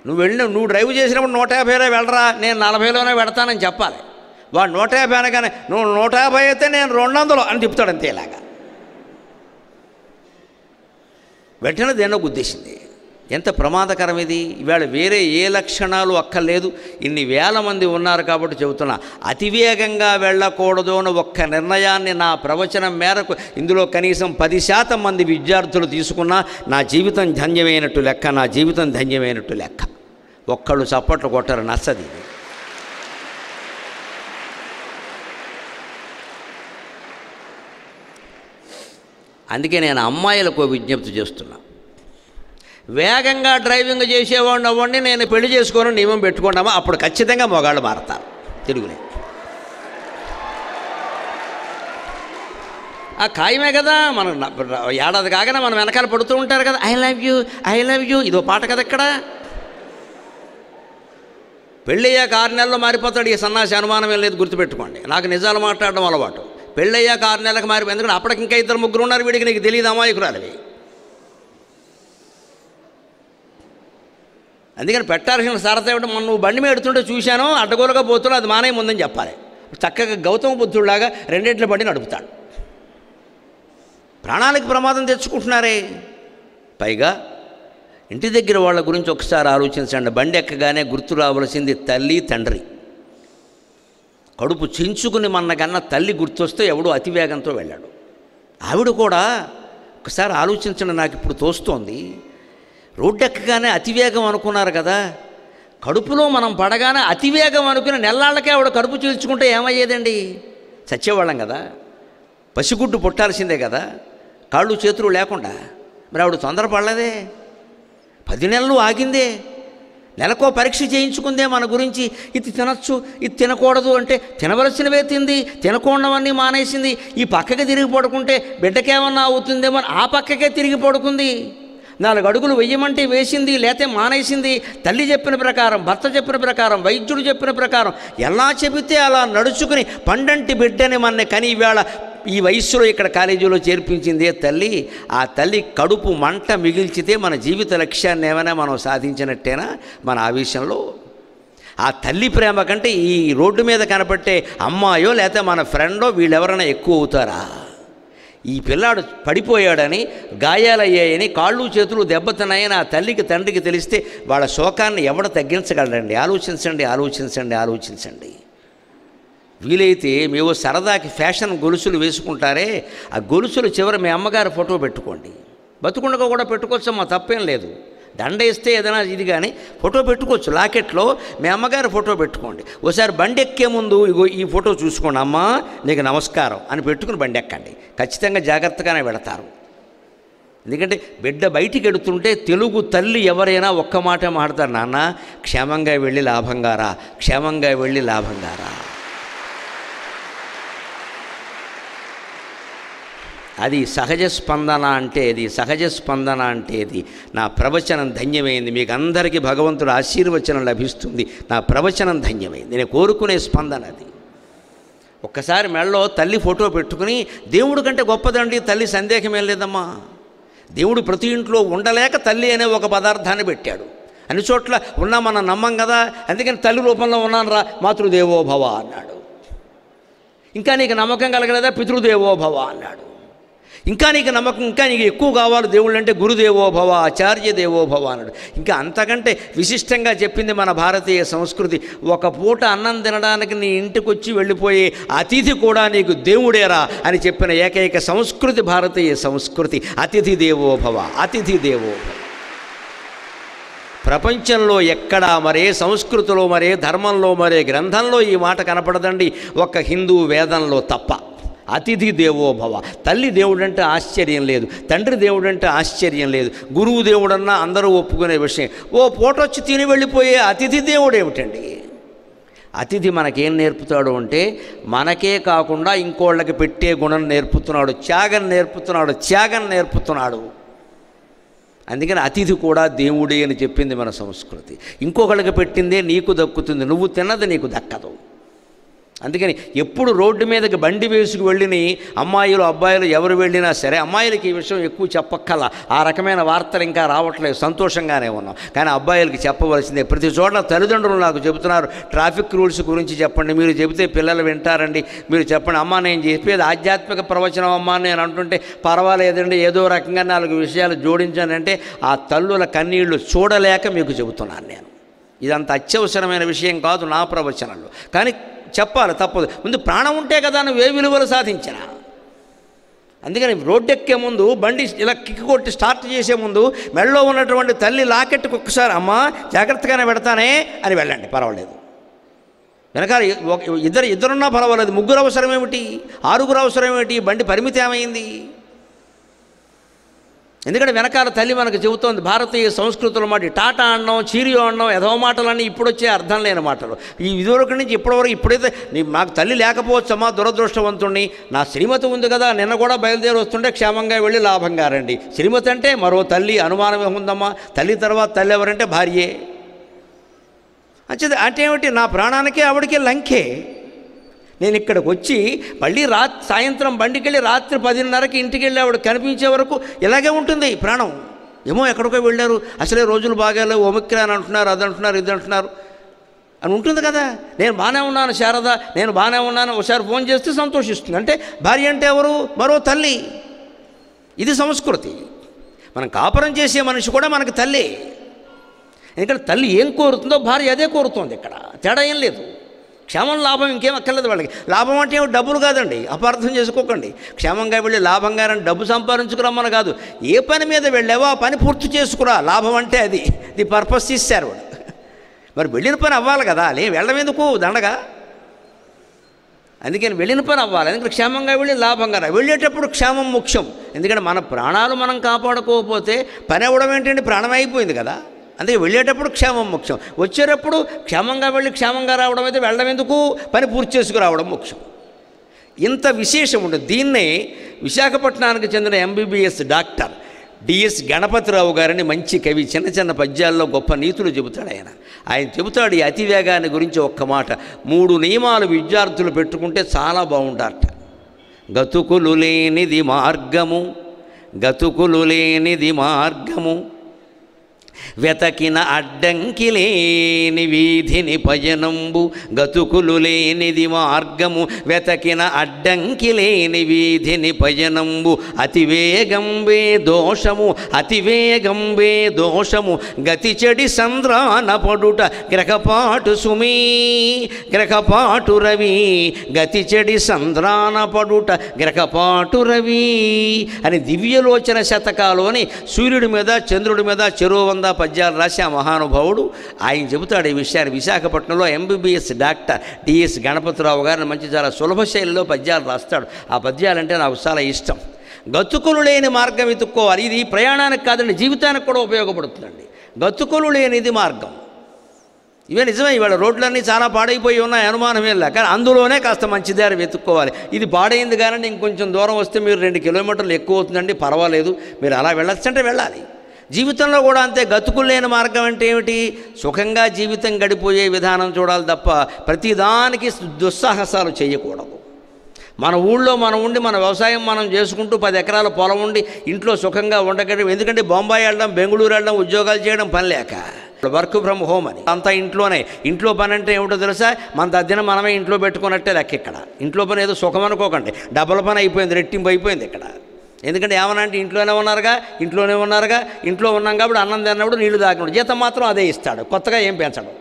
Speaker 1: నువ్వు డ్రైవ్ చేసినప్పుడు 150లో వెళ్ళరా, నేను 40లోనే పెడతానని చెప్పాలి. వాడు 150 అనగానే నువ్వు 150 అయితే నేను 200 అని తిప్పుతాడు అంతే. ఇలాగా వెంటనే దేన్నో గుద్దేసింది. ఎంత ప్రమాదకరం ఇది! ఇవాళ వేరే ఏ లక్షణాలు అక్కర్లేదు, ఇన్ని వేల మంది ఉన్నారు కాబట్టి చెబుతున్నా. అతివేగంగా వెళ్ళకూడదు అని ఒక్క నిర్ణయాన్ని నా ప్రవచనం మేరకు ఇందులో కనీసం 10% మంది విద్యార్థులు తీసుకున్నా నా జీవితం ధన్యమైనట్టు లెక్క, నా జీవితం ధన్యమైనట్టు లెక్క. ఒక్కళ్ళు చప్పట్లు కొట్టరు, నచ్చది. అందుకే నేను అమ్మాయిలకు విజ్ఞప్తి చేస్తున్నా. వేగంగా డ్రైవింగ్ చేసేవాడిని అవ్వండి, నేను పెళ్లి చేసుకొని నియమం పెట్టుకున్నామా, అప్పుడు ఖచ్చితంగా మొగాళ్ళు మారతారు. తెలుగులే ఆ ఖాయమే కదా. మనం ఏడాది కాగానే మనం వెనకాల పడుతూ ఉంటారు కదా, ఐ లవ్ యూ ఇదో పాట కదా. ఇక్కడ పెళ్ళయ్యాక 6 నెలల్లో మారిపోతాడు ఈ సన్నాసి, అనుమానం ఏం లేదు, గుర్తుపెట్టుకోండి. నాకు నిజాలు మాట్లాడడం అలవాటు. పెళ్ళయ్యాక 6 నెలలకు మారిపోయి, ఎందుకంటే అప్పటికి ఇంకా 2-3 ఉన్నారు, వీడికి నీకు తెలియదు, అమాయకురాలివి. అందుకని పెట్టాల్సిన సరత ఏమిటో, నువ్వు బండి మీద ఎడుతుంటే చూశాను, అడ్డగోలుగా పోతున్నావు, అది మానే ముందని చెప్పాలి. చక్కగా గౌతమ బుద్ధుడిలాగా 2 బండి నడుపుతాడు. ప్రాణాలకు ప్రమాదం తెచ్చుకుంటున్నారే. పైగా ఇంటి దగ్గర వాళ్ళ గురించి ఒకసారి ఆలోచించండి. బండి ఎక్కగానే గుర్తు రావలసింది తల్లి తండ్రి. కడుపు చించుకుని మన్నగన్న తల్లి గుర్తొస్తే ఎవడో అతివేగంతో వెళ్ళాడు. ఆవిడ కూడా ఒకసారి ఆలోచించండి, నాకు ఇప్పుడు తోస్తోంది. రోడ్డు ఎక్కగానే అతివేగం అనుకున్నారు కదా, కడుపులో మనం పడగానే అతివేగం అనుకుని నెల్లాళ్ళకే ఆవిడ కడుపు చీల్చుకుంటే ఏమయ్యేదండి? చచ్చేవాళ్ళం కదా. పసిగుడ్డు పుట్టాల్సిందే కదా, కాళ్ళు చేతులు లేకుండా. మరి ఆవిడ తొందరపడలేదే, 10 నెలలు ఆగిందే, నెలకో పరీక్ష చేయించుకుందే మన గురించి. ఇది తినచ్చు, ఇది తినకూడదు అంటే తినవలసినవే తింది, తినకూడవన్నీ మానేసింది. ఈ పక్కకి తిరిగి పడుకుంటే బిడ్డకేమన్నా అవుతుందేమో ఆ పక్కకే తిరిగి పడుకుంది. 4 అడుగులు వెయ్యమంటే వేసింది, లేతే మానేసింది. తల్లి చెప్పిన ప్రకారం, భర్త చెప్పిన ప్రకారం, వైద్యుడు చెప్పిన ప్రకారం ఎలా చెబితే అలా నడుచుకుని పండంటి బిడ్డని మన కని ఈవేళ ఈ వయస్సులో ఇక్కడ కాలేజీలో చేర్పించిందే తల్లి. ఆ తల్లి కడుపు మంట మిగిల్చితే మన జీవిత లక్ష్యాన్ని ఏమైనా మనం సాధించినట్టేనా మన ఆవేశంలో? ఆ తల్లి ప్రేమ కంటే ఈ రోడ్డు మీద కనపట్టే అమ్మాయో లేకపోతే మన ఫ్రెండో వీళ్ళెవరైనా ఎక్కువ అవుతారా? ఈ పిల్లాడు పడిపోయాడని, గాయాలయ్యాయని, కాళ్ళు చేతులు దెబ్బతిన్నాయని ఆ తల్లికి తండ్రికి తెలిస్తే వాళ్ళ శోకాన్ని ఎవడ తగ్గించగలరండి? ఆలోచించండి. వీలైతే మేము సరదాకి ఫ్యాషన్ గొలుసులు వేసుకుంటారే, ఆ గొలుసులు చివరి మీ అమ్మగారి ఫోటో పెట్టుకోండి. బతుకుండగా కూడా పెట్టుకోవచ్చు, మా తప్పేం లేదు. దండ ఇస్తే ఏదైనా ఇది కానీ ఫోటో పెట్టుకోవచ్చు. లాకెట్లో మీ అమ్మగారి ఫోటో పెట్టుకోండి. ఒకసారి బండి ఎక్కే ముందు ఇగో ఈ ఫోటో చూసుకోండి, అమ్మా నీకు నమస్కారం అని పెట్టుకుని బండి ఎక్కండి. ఖచ్చితంగా జాగ్రత్తగానే పెడతారు. ఎందుకంటే బిడ్డ బయటికి ఎడుతుంటే తెలుగు తల్లి ఎవరైనా ఒక్క మాట మాట్లాడతారు, నాన్న క్షేమంగా వెళ్ళి లాభంగా రా. అది సహజ స్పందన అంటే అది. నా ప్రవచనం ధన్యమైంది, మీకు అందరికీ భగవంతుడు ఆశీర్వచనం లభిస్తుంది. నా ప్రవచనం ధన్యమైంది, నేను కోరుకునే స్పందన అది. ఒక్కసారి మెడలో తల్లి ఫోటో పెట్టుకుని, దేవుడి కంటే గొప్పదండి తల్లి, సందేహమేం లేదమ్మా. దేవుడు ప్రతి ఇంట్లో ఉండలేక తల్లి అనే ఒక పదార్థాన్ని పెట్టాడు. అన్ని చోట్ల ఉన్నా మనం నమ్మం కదా, అందుకని తల్లి రూపంలో ఉన్నాను రా, మాతృదేవో భవ అన్నాడు. ఇంకా నీకు నమ్మకం కలగలేదా, పితృదేవో భవ అన్నాడు. ఇంకా నీకు నమ్మకం, ఇంకా నీకు ఎక్కువ కావాలి దేవుళ్ళు అంటే గురుదేవో భవ, ఆచార్య దేవో భవ అన్నాడు. ఇంకా అంతకంటే విశిష్టంగా చెప్పింది మన భారతీయ సంస్కృతి. ఒక పూట అన్నం తినడానికి నీ ఇంటికి వచ్చి వెళ్ళిపోయే అతిథి కూడా నీకు దేవుడేరా అని చెప్పిన ఏకైక సంస్కృతి భారతీయ సంస్కృతి. అతిథి దేవో భవ. ప్రపంచంలో ఎక్కడా మరే సంస్కృతిలో, మరే ధర్మంలో, మరే గ్రంథంలో ఈ మాట కనపడదండి, ఒక్క హిందూ వేదంలో తప్ప. అతిథి దేవోభవ. తల్లి దేవుడంటే ఆశ్చర్యం లేదు, తండ్రి దేవుడంటే ఆశ్చర్యం లేదు, గురువు దేవుడన్నా అందరూ ఒప్పుకునే విషయం. ఓ పూట వచ్చి తిని వెళ్ళిపోయే అతిథి దేవుడు ఏమిటండి? అతిథి మనకేం నేర్పుతాడు అంటే, మనకే కాకుండా ఇంకోళ్ళకి పెట్టే గుణం నేర్పుతున్నాడు, త్యాగం నేర్పుతున్నాడు. అందుకని అతిథి కూడా దేవుడే అని చెప్పింది మన సంస్కృతి. ఇంకొకళ్ళకి పెట్టిందే నీకు దక్కుతుంది, నువ్వు తిన్నది నీకు దక్కదు. అందుకని ఎప్పుడు రోడ్డు మీదకి బండి వేసుకు వెళ్ళిని అమ్మాయిలు అబ్బాయిలు ఎవరు వెళ్ళినా సరే, అమ్మాయిలకి ఈ విషయం ఎక్కువ చెప్పక్కల, ఆ రకమైన వార్తలు ఇంకా రావట్లేదు, సంతోషంగానే ఉన్నాం. కానీ అబ్బాయిలకి చెప్పవలసిందే. ప్రతి చోట తల్లిదండ్రులు నాకు చెబుతున్నారు, ట్రాఫిక్ రూల్స్ గురించి చెప్పండి, మీరు చెబితే పిల్లలు వింటారండి, మీరు చెప్పండి. అమ్మ నేను చెప్పేది ఆధ్యాత్మిక ప్రవచనం అమ్మ నేను అంటుంటే పర్వాలేదండి, ఏదో రకంగా 4 విషయాలు జోడించానంటే ఆ తల్లుల కన్నీళ్లు చూడలేక మీకు చెబుతున్నాను నేను. ఇదంత అత్యవసరమైన విషయం కాదు నా ప్రవచనంలో, కానీ చెప్పాలి, తప్పదు. ముందు ప్రాణం ఉంటే కదా నువ్వు ఏ విలువలు సాధించినా. అందుకని రోడ్డెక్కే ముందు, బండి ఇలా కిక్కు కొట్టి స్టార్ట్ చేసే ముందు మెడలో ఉన్నటువంటి తల్లి లాకెట్కి ఒక్కసారి అమ్మ జాగ్రత్తగానే పెడతానే అని వెళ్ళండి, పర్వాలేదు. వెనకాల ఇద్దరున్నా పర్వాలేదు, 3 అవసరం ఏమిటి, 6 అవసరం ఏమిటి, బండి పరిమితి ఏమైంది? ఎందుకంటే వెనకాల తల్లి మనకు చెబుతోంది. భారతీయ సంస్కృతుల మాట టాటా అన్నం, చీరియో అన్నం, ఎదవ మాటలన్నీ ఇప్పుడు వచ్చే అర్థం లేని మాటలు. ఈ ఇదివరకు నుంచి ఇప్పటివరకు, ఇప్పుడైతే నాకు తల్లి లేకపోవచ్చమ్మా, దురదృష్టవంతుణ్ణి, నా శ్రీమతి ఉంది కదా, నిన్న కూడా బయలుదేరి వస్తుంటే క్షేమంగా వెళ్ళి లాభంగా రండి. శ్రీమతి అంటే మరో తల్లి, అనుమానం ఏముందమ్మా? తల్లి తర్వాత తల్లి ఎవరంటే భార్యే. అంటే ఏమిటి? నా ప్రాణానికే ఆవిడకే లంకే. నేను ఇక్కడికి వచ్చి మళ్ళీ సాయంత్రం బండికి వెళ్ళి రాత్రి 10:30కి ఇంటికి వెళ్ళి ఆవిడ కనిపించే వరకు ఇలాగే ఉంటుంది ప్రాణం. ఏమో ఎక్కడికో వెళ్ళారు, అసలే రోజులు బాగాలేవు, ఒమిక్రాన్ అంటున్నారు, అది అంటున్నారు, ఇది అంటున్నారు అని ఉంటుంది కదా. నేను బాగానే ఉన్నాను శారద, నేను బాగానే ఉన్నాను, ఒకసారి ఫోన్ చేస్తే సంతోషిస్తుంది. అంటే భార్య అంటే ఎవరు? మరో తల్లి. ఇది సంస్కృతి. మనం కాపురం చేసే మనిషి కూడా మనకు తల్లి. ఎందుకంటే తల్లి ఏం కోరుతుందో భార్య అదే కోరుతోంది. ఇక్కడ తేడా ఏం లేదు. క్షేమం లాభం ఇంకేం అక్కర్లేదు వాళ్ళకి. లాభం అంటే డబ్బులు కాదండి, అపార్థం చేసుకోకండి. క్షేమంగా వెళ్ళి లాభంగా డబ్బు సంపాదించుకురమ్మని కాదు, ఏ పని మీద వెళ్ళావో ఆ పని పూర్తి చేసుకురా. లాభం అంటే అది, ది పర్పస్ ఇస్తారు వాడు. మరి వెళ్ళిన పని అవ్వాలి కదా, వెళ్ళడం ఎందుకు దండగా? అందుకని వెళ్ళిన పని అవ్వాలి. ఎందుకంటే క్షేమంగా వెళ్ళి లాభంగా రా. వెళ్ళేటప్పుడు క్షేమం ముఖ్యం. ఎందుకంటే మన ప్రాణాలు మనం కాపాడుకోకపోతే పని అవ్వడం ఏంటంటే ప్రాణం అయిపోయింది కదా. అందుకే వెళ్ళేటప్పుడు క్షేమం ముఖ్యం, వచ్చేటప్పుడు క్షేమంగా వెళ్ళి క్షేమంగా రావడం అయితే వెళ్ళడం ఎందుకు, పని పూర్తి చేసుకురావడం ముఖ్యం. ఇంత విశేషం ఉంటుంది. దీన్నే విశాఖపట్నానికి చెందిన MBBS డాక్టర్ డిఎస్ గణపతిరావు గారని మంచి కవి, చిన్న చిన్న పద్యాల్లో గొప్ప నీతులు చెబుతాడు ఆయన చెబుతాడు ఈ అతివేగాన్ని గురించి ఒక్క మాట. 3 నియమాలు విద్యార్థులు పెట్టుకుంటే చాలా బాగుంటారట. గతుకులు లేనిది మార్గము, వెతకిన అడ్డంకి లేని వీధిని పయనంబు. గతుకులు లేనిది మార్గము, వెతకిన అడ్డంకి లేని వీధిని పయనంబు. అతివేగంబే దోషము, గతి చెడి సంద్రాన పడుట గ్రహపాటు రవి. గతి చెడి సంద్రాన పడుట గ్రహపాటు రవి అని దివ్యలోచన శతకాలోని సూర్యుడి మీద చంద్రుడి మీద చెరువు 100 పద్యాలు రాసి ఆ మహానుభావుడు ఆయన చెబుతాడు ఈ విషయాన్ని. విశాఖపట్నంలో MBBS డాక్టర్ డిఎస్ గణపతిరావు గారిని మంచి చాలా సులభ శైలిలో పద్యాలు రాస్తాడు. ఆ పద్యాలంటే నాకు చాలా ఇష్టం. గతుకులు లేని మార్గం వెతుక్కోవాలి. ఇది ప్రయాణానికి కాదండి, జీవితానికి కూడా ఉపయోగపడుతుందండి. గతుకులు లేనిది మార్గం. ఇవే నిజమే. ఇవాళ రోడ్లన్నీ చాలా పాడైపోయి ఉన్నాయి, అనుమానమే లే. కానీ అందులోనే కాస్త మంచి దారి వెతుక్కోవాలి. ఇది పాడైంది కానీ ఇంకొంచెం దూరం వస్తే మీరు 2 కిలోమీటర్లు ఎక్కువ అవుతుందండి, పర్వాలేదు, మీరు అలా వెళ్ళొచ్చంటే వెళ్ళాలి. జీవితంలో కూడా అంతే. గతుకులు లేని మార్గం అంటే ఏమిటి? సుఖంగా జీవితం గడిపోయే విధానం చూడాలి తప్ప ప్రతిదానికి దుస్సాహసాలు చేయకూడదు. మన ఊళ్ళో మనం ఉండి మన వ్యవసాయం మనం చేసుకుంటూ 10 ఎకరాల పొలం ఉండి ఇంట్లో సుఖంగా ఉండగలం. ఎందుకంటే బొంబాయి వెళ్ళడం, బెంగళూరు వెళ్ళడం, ఉద్యోగాలు చేయడం పని లేక, వర్క్ ఫ్రమ్ హోమ్ అని అంతా ఇంట్లో పని అంటే ఏమిటో తెలుసా? మన దద్దిన మనమే ఇంట్లో పెట్టుకున్నట్టే లెక్క. ఇక్కడ ఇంట్లో పని ఏదో సుఖం అనుకోకండి, డబుల్ పని అయిపోయింది, రెట్టింపు అయిపోయింది ఇక్కడ. ఎందుకంటే ఏమనంటే ఇంట్లోనే ఉన్నారుగా, ఇంట్లో ఉన్నాం కాబట్టి అన్నం తిన్నప్పుడు నీళ్లు తాగినప్పుడు జీతం మాత్రం అదే ఇస్తాడు, కొత్తగా ఏం పెంచడం.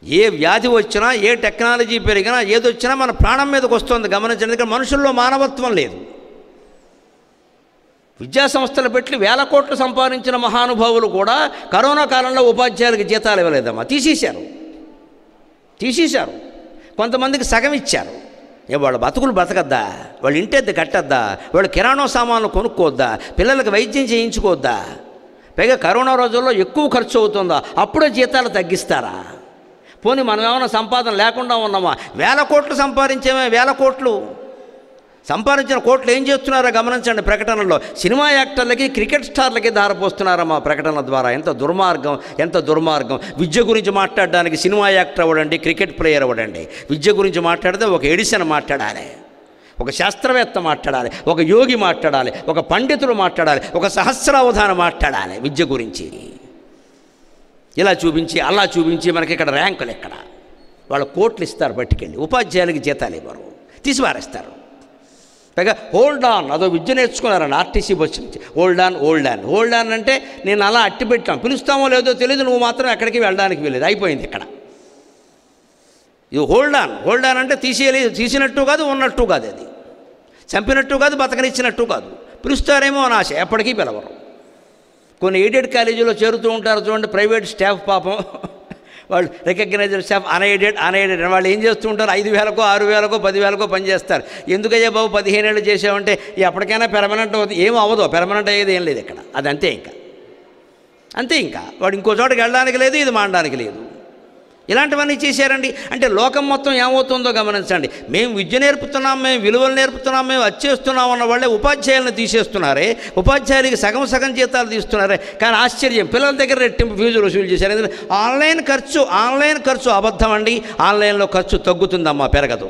Speaker 1: ఏ వ్యాధి వచ్చినా, ఏ టెక్నాలజీ పెరిగినా, ఏదొచ్చినా మన ప్రాణం మీదకి వస్తుంది, గమనించండి. ఎందుకంటే మనుషుల్లో మానవత్వం లేదు. విద్యా సంస్థలు పెట్టి 1000 కోట్లు సంపాదించిన మహానుభావులు కూడా కరోనా కాలంలో ఉపాధ్యాయులకు జీతాలు ఇవ్వలేదమ్మా, తీసేశారు. కొంతమందికి సగం ఇచ్చారు. వాళ్ళ బతుకులు బతకద్దా, వాళ్ళు ఇంటెద్దు కట్టద్దా, వాళ్ళు కిరాణా సామాన్లు కొనుక్కోవద్దా, పిల్లలకు వైద్యం చేయించుకోవద్దా? పైగా కరోనా రోజుల్లో ఎక్కువ ఖర్చు అవుతుందా, అప్పుడే జీతాలు తగ్గిస్తారా? పోనీ మనం ఏమైనా సంపాదన లేకుండా ఉన్నామా? 1000 కోట్లు సంపాదించేమే, 1000 కోట్లు సంపాదించిన కోట్లు ఏం చేస్తున్నారో గమనించండి. ప్రకటనలో సినిమా యాక్టర్లకి, క్రికెట్ స్టార్లకి దారిపోస్తున్నారమ్మా ప్రకటనల ద్వారా. ఎంత దుర్మార్గం. విద్య గురించి మాట్లాడడానికి సినిమా యాక్టర్ అవ్వడండి, క్రికెట్ ప్లేయర్ అవ్వడండి. విద్య గురించి మాట్లాడితే ఒక ఎడిసన్ మాట్లాడాలి, ఒక శాస్త్రవేత్త మాట్లాడాలి, ఒక యోగి మాట్లాడాలి, ఒక పండితుడు మాట్లాడాలి, ఒక సహస్రావధానం మాట్లాడాలి విద్య గురించి. ఇలా చూపించి అలా చూపించి మనకి ఇక్కడ ర్యాంకులు ఎక్కడ? వాళ్ళు కోట్లు ఇస్తారు పట్టుకెళ్ళి, ఉపాధ్యాయులకి జీతాలు ఇవ్వరు, తీసిపారేస్తారు. పైగా హోల్డ్ ఆన్, అదో విద్య నేర్చుకున్నారని ఆర్టీసీ బస్సు నుంచి. హోల్డ్ ఆన్ అంటే నేను అలా అట్టి పెట్టాం, పిలుస్తామో లేదో తెలియదు, నువ్వు మాత్రం ఎక్కడికి వెళ్ళడానికి వెళ్ళేది, అయిపోయింది ఇక్కడ. ఇది హోల్డ్ ఆన్ అంటే తీసినట్టు కాదు, ఉన్నట్టు కాదు, అది చంపినట్టు కాదు, బతకనిచ్చినట్టు కాదు. పిలుస్తారేమో అని ఆశ, ఎప్పటికీ పిలవరు. కొన్ని ఎయిడెడ్ కాలేజీలో చేరుతూ ఉంటారు చూడండి, ప్రైవేట్ స్టాఫ్ పాపం, వాళ్ళు రికగ్నైజ్డ్ స్టాఫ్, అన్ఎయిడెడ్ వాళ్ళు ఏం చేస్తూ ఉంటారు? 5,000కో 6,000కో 10,000కో పనిచేస్తారు. ఎందుకయ్యా బాబు 15 ఏళ్ళు చేసామంటే ఎప్పటికైనా పెర్మనెంట్ అవుతుంది, ఏం అవ్వదు, పెర్మనెంట్ అయ్యేది ఏం లేదు ఇక్కడ. అది అంతే ఇంకా వాడు ఇంకో చోటకి వెళ్ళడానికి లేదు, ఇది మానడానికి లేదు. ఇలాంటివన్నీ చేశారండి. అంటే లోకం మొత్తం ఏమవుతుందో గమనించండి. మేము విద్య నేర్పుతున్నాం, మేము విలువలు నేర్పుతున్నాం, మేము వచ్చేస్తున్నాం అన్న వాళ్ళే ఉపాధ్యాయులను తీసేస్తున్నారే, ఉపాధ్యాయులకి సగం జీతాలు తీస్తున్నారే. కానీ ఆశ్చర్యం, పిల్లల దగ్గర రెట్టింపు ఫీజులు వసూలు చేశారు. ఎందుకంటే ఆన్లైన్ ఖర్చు అబద్ధం అండి. ఆన్లైన్లో ఖర్చు తగ్గుతుందమ్మా, పెరగదు.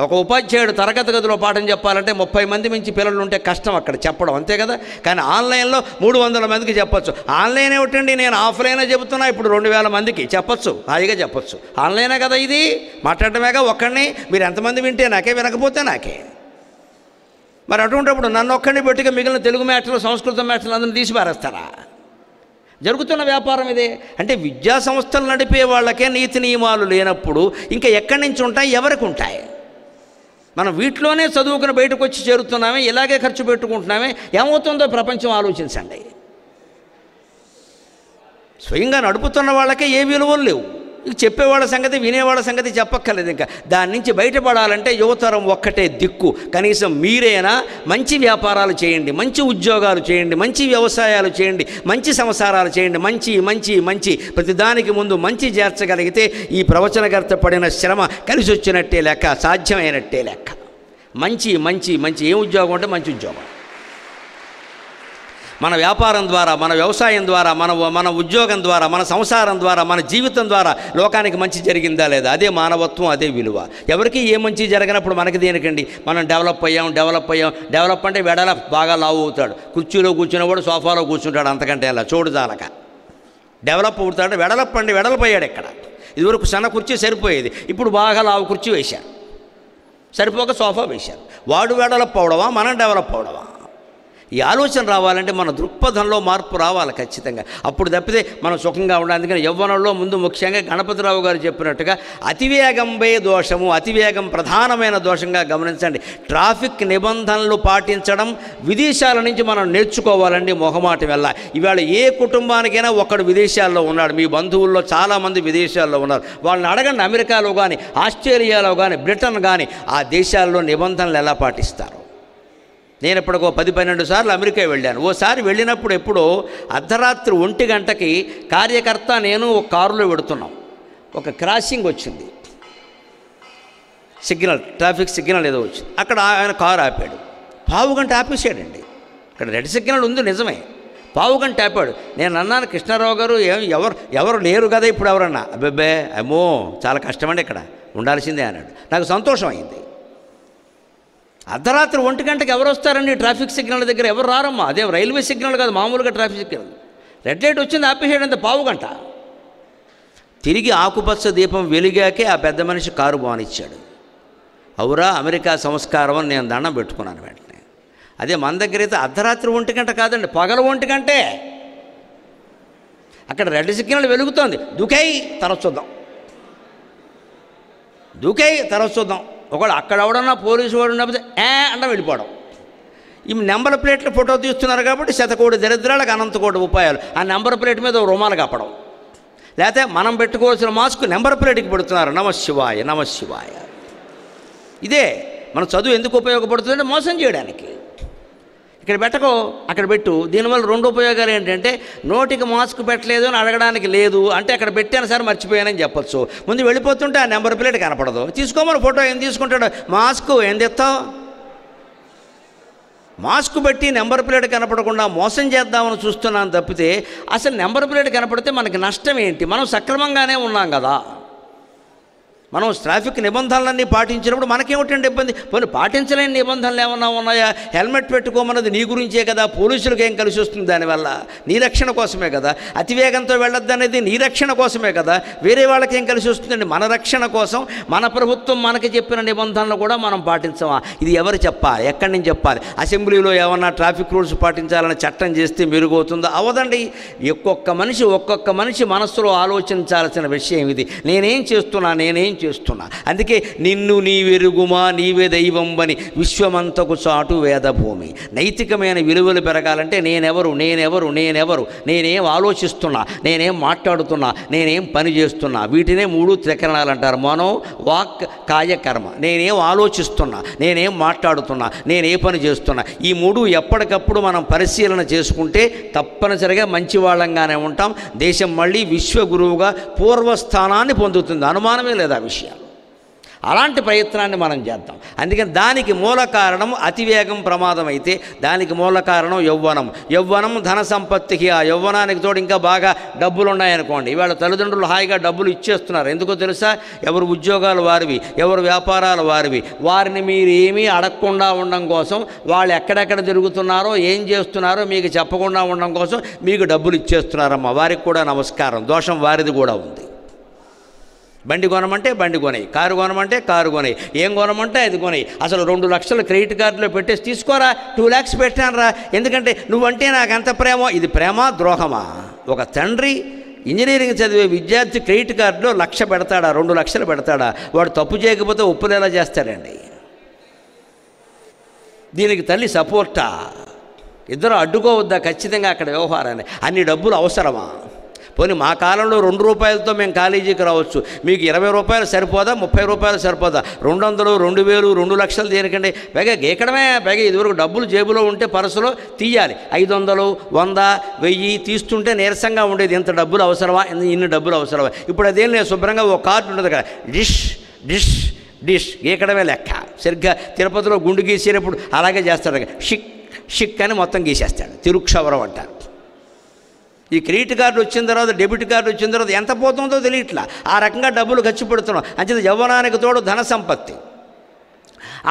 Speaker 1: ఒక ఉపాధ్యాయుడు తరగతి గదిలో పాఠం చెప్పాలంటే 30 మంది మించి పిల్లలు ఉంటే కష్టం అక్కడ చెప్పడం, అంతే కదా. కానీ ఆన్లైన్లో 300 మందికి చెప్పచ్చు. ఆన్లైన్ ఏమిటండి, నేను ఆఫ్లైనే చెబుతున్నా, ఇప్పుడు 2000 మందికి చెప్పచ్చు, హాయిగా చెప్పచ్చు. ఆన్లైనే కదా ఇది, మాట్లాడటమేగా ఒక్కడిని. మీరు ఎంతమంది వింటే నాకే, వినకపోతే నాకే. మరి అటువంటిప్పుడు నన్ను ఒక్కడిని పెట్టుగా మిగిలిన తెలుగు మ్యాటర్లు, సంస్కృతం మ్యాటర్లు అందరిని తీసి పారేస్తారా? జరుగుతున్న వ్యాపారం ఇదే. అంటే విద్యా సంస్థలు నడిపే వాళ్ళకే నీతి నియమాలు లేనప్పుడు ఇంకా ఎక్కడి నుంచి ఉంటాయి, ఎవరికి ఉంటాయి? మనం వీటిలోనే చదువుకుని బయటకు వచ్చి చేరుతున్నామే, ఇలాగే ఖర్చు పెట్టుకుంటున్నామే, ఏమవుతుందో ప్రపంచం ఆలోచించండి. స్వయంగా నడుపుతున్న వాళ్ళకే ఏ విలువలు లేవు. ఇక చెప్పేవాళ్ళ సంగతి, వినేవాళ్ళ సంగతి చెప్పక్కర్లేదు. ఇంకా దాని నుంచి బయటపడాలంటే యువతరం ఒక్కటే దిక్కు. కనీసం మీరైనా మంచి వ్యాపారాలు చేయండి, మంచి ఉద్యోగాలు చేయండి, మంచి వ్యవసాయాలు చేయండి, మంచి సంసారాలు చేయండి. మంచి ప్రతిదానికి ముందు మంచి చేర్చగలిగితే ఈ ప్రవచనకర్త పడిన శ్రమ కలిసి వచ్చినట్టే లెక్క, సాధ్యమైనట్టే లెక్క. మంచి ఏ ఉద్యోగం అంటే మంచి ఉద్యోగం. మన వ్యాపారం ద్వారా, మన వ్యవసాయం ద్వారా, మన ఉద్యోగం ద్వారా, మన సంసారం ద్వారా, మన జీవితం ద్వారా లోకానికి మంచి జరిగిందా లేదా? అదే మానవత్వం, అదే విలువ. ఎవరికి ఏ మంచి జరగనప్పుడు మనకి దేనికండి? మనం డెవలప్ అయ్యాం. డెవలప్ అంటే వెడల బాగా లావు అవుతాడు, కుర్చీలో కూర్చున్నవాడు సోఫాలో కూర్చుంటాడు, అంతకంటే అలా చూడు జాలక. డెవలప్ అవుతాడు, వెడలపోయాడు. ఇక్కడ ఇదివరకు సన్న కుర్చీ సరిపోయేది, ఇప్పుడు బాగా లావు కుర్చీ వేశారు, సరిపోక సోఫా వేశారు. వాడు వెడలప్ అవడమా, మనం డెవలప్ అవడమా? ఈ ఆలోచన రావాలంటే మన దృక్పథంలో మార్పు రావాలి ఖచ్చితంగా. అప్పుడు తప్పితే మనం సుఖంగా ఉండాలి. అందుకని యవ్వనంలో ముందు ముఖ్యంగా గణపతిరావు గారు చెప్పినట్టుగా అతివేగంపై దోషము, అతివేగం ప్రధానమైన దోషంగా గమనించండి. ట్రాఫిక్ నిబంధనలు పాటించడం విదేశాల నుంచి మనం నేర్చుకోవాలండి, మొహమాటం వల్ల. ఇవాళ ఏ కుటుంబానికైనా ఒకడు విదేశాల్లో ఉన్నాడు, మీ బంధువుల్లో చాలామంది విదేశాల్లో ఉన్నారు. వాళ్ళని అడగండి, అమెరికాలో కానీ, ఆస్ట్రేలియాలో కానీ, బ్రిటన్ కానీ, ఆ దేశాల్లో నిబంధనలు ఎలా పాటిస్తారు? నేను ఇప్పటికో 10-12 సార్లు అమెరికా వెళ్ళాను. ఓసారి వెళ్ళినప్పుడు ఎప్పుడో అర్ధరాత్రి 1 గంటకి కార్యకర్త నేను ఒక కారులో వెడుతున్నాం. ఒక క్రాసింగ్ వచ్చింది, సిగ్నల్, ట్రాఫిక్ సిగ్నల్ ఏదో వచ్చింది. అక్కడ ఆయన కారు ఆపాడు, 1/2 గంట ఆపేసాడండి. ఇక్కడ రెడ్ సిగ్నల్ ఉంది నిజమే, 1/2 గంట ఆపాడు. నేను అన్నాను, కృష్ణారావు గారు ఎవరు లేరు కదా ఇప్పుడు ఎవరన్నా? అబ్బే అమ్మో చాలా కష్టమండి, ఇక్కడ ఉండాల్సిందే అన్నాడు. నాకు సంతోషం అయింది. అర్ధరాత్రి 1 గంటకి ఎవరు వస్తారండి ట్రాఫిక్ సిగ్నల్ దగ్గర? ఎవరు రారమ్మా. అదే రైల్వే సిగ్నల్ కాదు, మామూలుగా ట్రాఫిక్ సిగ్నల్. రెడ్ లైట్ వచ్చింది, ఆపేసాడంత 1/2 గంట. తిరిగి ఆకుపచ్చ దీపం వెలిగాకే ఆ పెద్ద మనిషి కారు బానిచ్చాడు. అవురా అమెరికా సంస్కారం అని నేను దండం పెట్టుకున్నాను వెంటనే. అదే మన దగ్గర అయితే అర్ధరాత్రి 1 గంట కాదండి, పగల 1 గంటే. అక్కడ రెడ్ సిగ్నల్ వెలుగుతోంది, దూకై తర్వాత చూద్దాం. ఒకవేళ అక్కడ ఎవడన్నా పోలీసు వాడు ఉన్నప్పుడు అంటే వెళ్ళిపోవడం. ఈ నెంబర్ ప్లేట్లు ఫోటో తీస్తున్నారు కాబట్టి శతకోటి దరిద్రాలకు అనంతకోటి ఉపాయాలు. ఆ నెంబర్ ప్లేట్ మీద రుమాలు కప్పడం, లేకపోతే మనం పెట్టుకోవాల్సిన మాస్క్ నెంబర్ ప్లేట్కి పెడుతున్నారు. నమశివాయ నమశివాయ. ఇదే మన చదువు ఎందుకు ఉపయోగపడుతుందంటే మోసం చేయడానికి. ఇక్కడ పెట్టకో అక్కడ పెట్టు. దీనివల్ల రెండు ఉపయోగాలు ఏంటంటే నోటికి మాస్క్ పెట్టలేదు అని అడగడానికి లేదు, అంటే అక్కడ పెట్టాను సార్ మర్చిపోయానని చెప్పొచ్చు. ముందు వెళ్ళిపోతుంటే ఆ నెంబర్ ప్లేట్ కనపడదు. తీసుకోమని ఫోటో ఏం తీసుకుంటాడు, మాస్క్ ఏం తెస్తావు? మాస్క్ పెట్టి నెంబర్ ప్లేట్ కనపడకుండా మోసం చేద్దామని చూస్తున్నాను తప్పితే అసలు నెంబర్ ప్లేట్ కనపడితే మనకి నష్టం ఏంటి? మనం సక్రమంగానే ఉన్నాం కదా. మనం ట్రాఫిక్ నిబంధనలన్నీ పాటించినప్పుడు మనకేమిటంటే ఇబ్బంది? పోనీ పాటించలేని నిబంధనలు ఏమన్నా ఉన్నాయా? హెల్మెట్ పెట్టుకోమన్నది నీ గురించే కదా, పోలీసులకు ఏం కలిసి వస్తుంది దానివల్ల? నీ రక్షణ కోసమే కదా. అతివేగంతో వెళ్ళొద్దు అనేది నీ రక్షణ కోసమే కదా, వేరే వాళ్ళకి ఏం కలిసి వస్తుందండి? మన రక్షణ కోసం మన ప్రభుత్వం మనకి చెప్పిన నిబంధనలు కూడా మనం పాటించమా? ఇది ఎవరు చెప్పాలి? ఎక్కడి నుంచి చెప్పాలి? అసెంబ్లీలో ఏమన్నా ట్రాఫిక్ రూల్స్ పాటించాలని చట్టం చేస్తే మెరుగవుతుందో? అవదండి. ఒక్కొక్క మనిషి మనస్సులో ఆలోచించాల్సిన విషయం ఇది. నేనేం చేస్తున్నా. అందుకే నిన్ను నీవెరుగుమా నీవే దైవంబని విశ్వమంతకు చాటు వేదభూమి. నైతికమైన విలువలు పెరగాలంటే నేనెవరు, నేనేం ఆలోచిస్తున్నా, నేనేం మాట్లాడుతున్నా, నేనేం పని చేస్తున్నా, వీటినే 3 త్రికరణాలు అంటారు. మనో వాక్ కాయ కర్మ. నేనేం ఆలోచిస్తున్నా, నేనేం మాట్లాడుతున్నా, నేనే పని చేస్తున్నా, ఈ 3 ఎప్పటికప్పుడు మనం పరిశీలన చేసుకుంటే తప్పనిసరిగా మంచివాళ్ళంగానే ఉంటాం. దేశం మళ్ళీ విశ్వగురువుగా పూర్వస్థానాన్ని పొందుతుంది. అనుమానమే లేదా విషయాలు. అలాంటి ప్రయత్నాన్ని మనం చేద్దాం. అందుకని దానికి మూల కారణం అతివేగం ప్రమాదం అయితే దానికి మూల కారణం యవ్వనం ధన సంపత్తికి. ఆ యవ్వనానికి తోడు ఇంకా బాగా డబ్బులు ఉన్నాయనుకోండి. ఇవాళ తల్లిదండ్రులు హాయిగా డబ్బులు ఇచ్చేస్తున్నారు. ఎందుకో తెలుసా? ఎవరు ఉద్యోగాలు వారివి, ఎవరు వ్యాపారాలు వారివి. వారిని మీరు ఏమీ అడగకుండా ఉండడం కోసం, వాళ్ళు ఎక్కడెక్కడ తిరుగుతున్నారో ఏం చేస్తున్నారో మీకు చెప్పకుండా ఉండడం కోసం మీకు డబ్బులు ఇచ్చేస్తున్నారమ్మా. వారికి కూడా నమస్కారం. దోషం వారిది కూడా ఉంది. బండి కొనమంటే బండి కొనేయి, కారు కొనమంటే కారు కొనేయి, ఏం కొనమంటే అది కొనేయి. అసలు 2 లక్షలు క్రెడిట్ కార్డులో పెట్టేసి తీసుకోరా, 2 lakhs పెట్టానరా, ఎందుకంటే నువ్వంటే నాకు ఎంత ప్రేమో. ఇది ప్రేమ ద్రోహమా? ఒక తండ్రి ఇంజనీరింగ్ చదివే విద్యార్థి క్రెడిట్ కార్డులో 1 లక్ష పెడతాడా, 2 లక్షలు పెడతాడా? వాడు తప్పు చేయకపోతే ఒప్పులేలా చేస్తాడండి? దీనికి తల్లి సపోర్టా? ఇద్దరు అడ్డుకోవద్దా ఖచ్చితంగా అక్కడ వ్యవహారాన్ని? అన్ని డబ్బులు అవసరమా? పోనీ మా కాలంలో 2 రూపాయలతో మేము కాలేజీకి రావచ్చు. మీకు 20 రూపాయలు సరిపోదా, 30 రూపాయలు సరిపోదా? 200, 2000, 2 లక్షలు దేనికండి? పైగా గీకడమే. పైగా ఇదివరకు డబ్బులు జేబులో ఉంటే పర్సులో తీయాలి. 500, 100, 1000 తీస్తుంటే నీరసంగా ఉండేది. ఇంత డబ్బులు అవసరమా, ఇన్ని డబ్బులు అవసరమా? ఇప్పుడు అదేం లేదు. శుభ్రంగా ఒక కార్డు ఉంటుంది కదా, డిష్ గీకడమే లెక్క. సరిగ్గా తిరుపతిలో గుండు గీసేటప్పుడు అలాగే చేస్తాడు. షిక్ అని మొత్తం గీసేస్తాడు. తిరుక్షవరం అంటారు. ఈ క్రెడిట్ కార్డు వచ్చిన తర్వాత, డెబిట్ కార్డు వచ్చిన తర్వాత ఎంత పోతుందో తెలియట్లా. ఆ రకంగా డబ్బులు ఖర్చు పెడుతున్నాం. అంచేత యవ్వనానికి తోడు ధన సంపత్తి.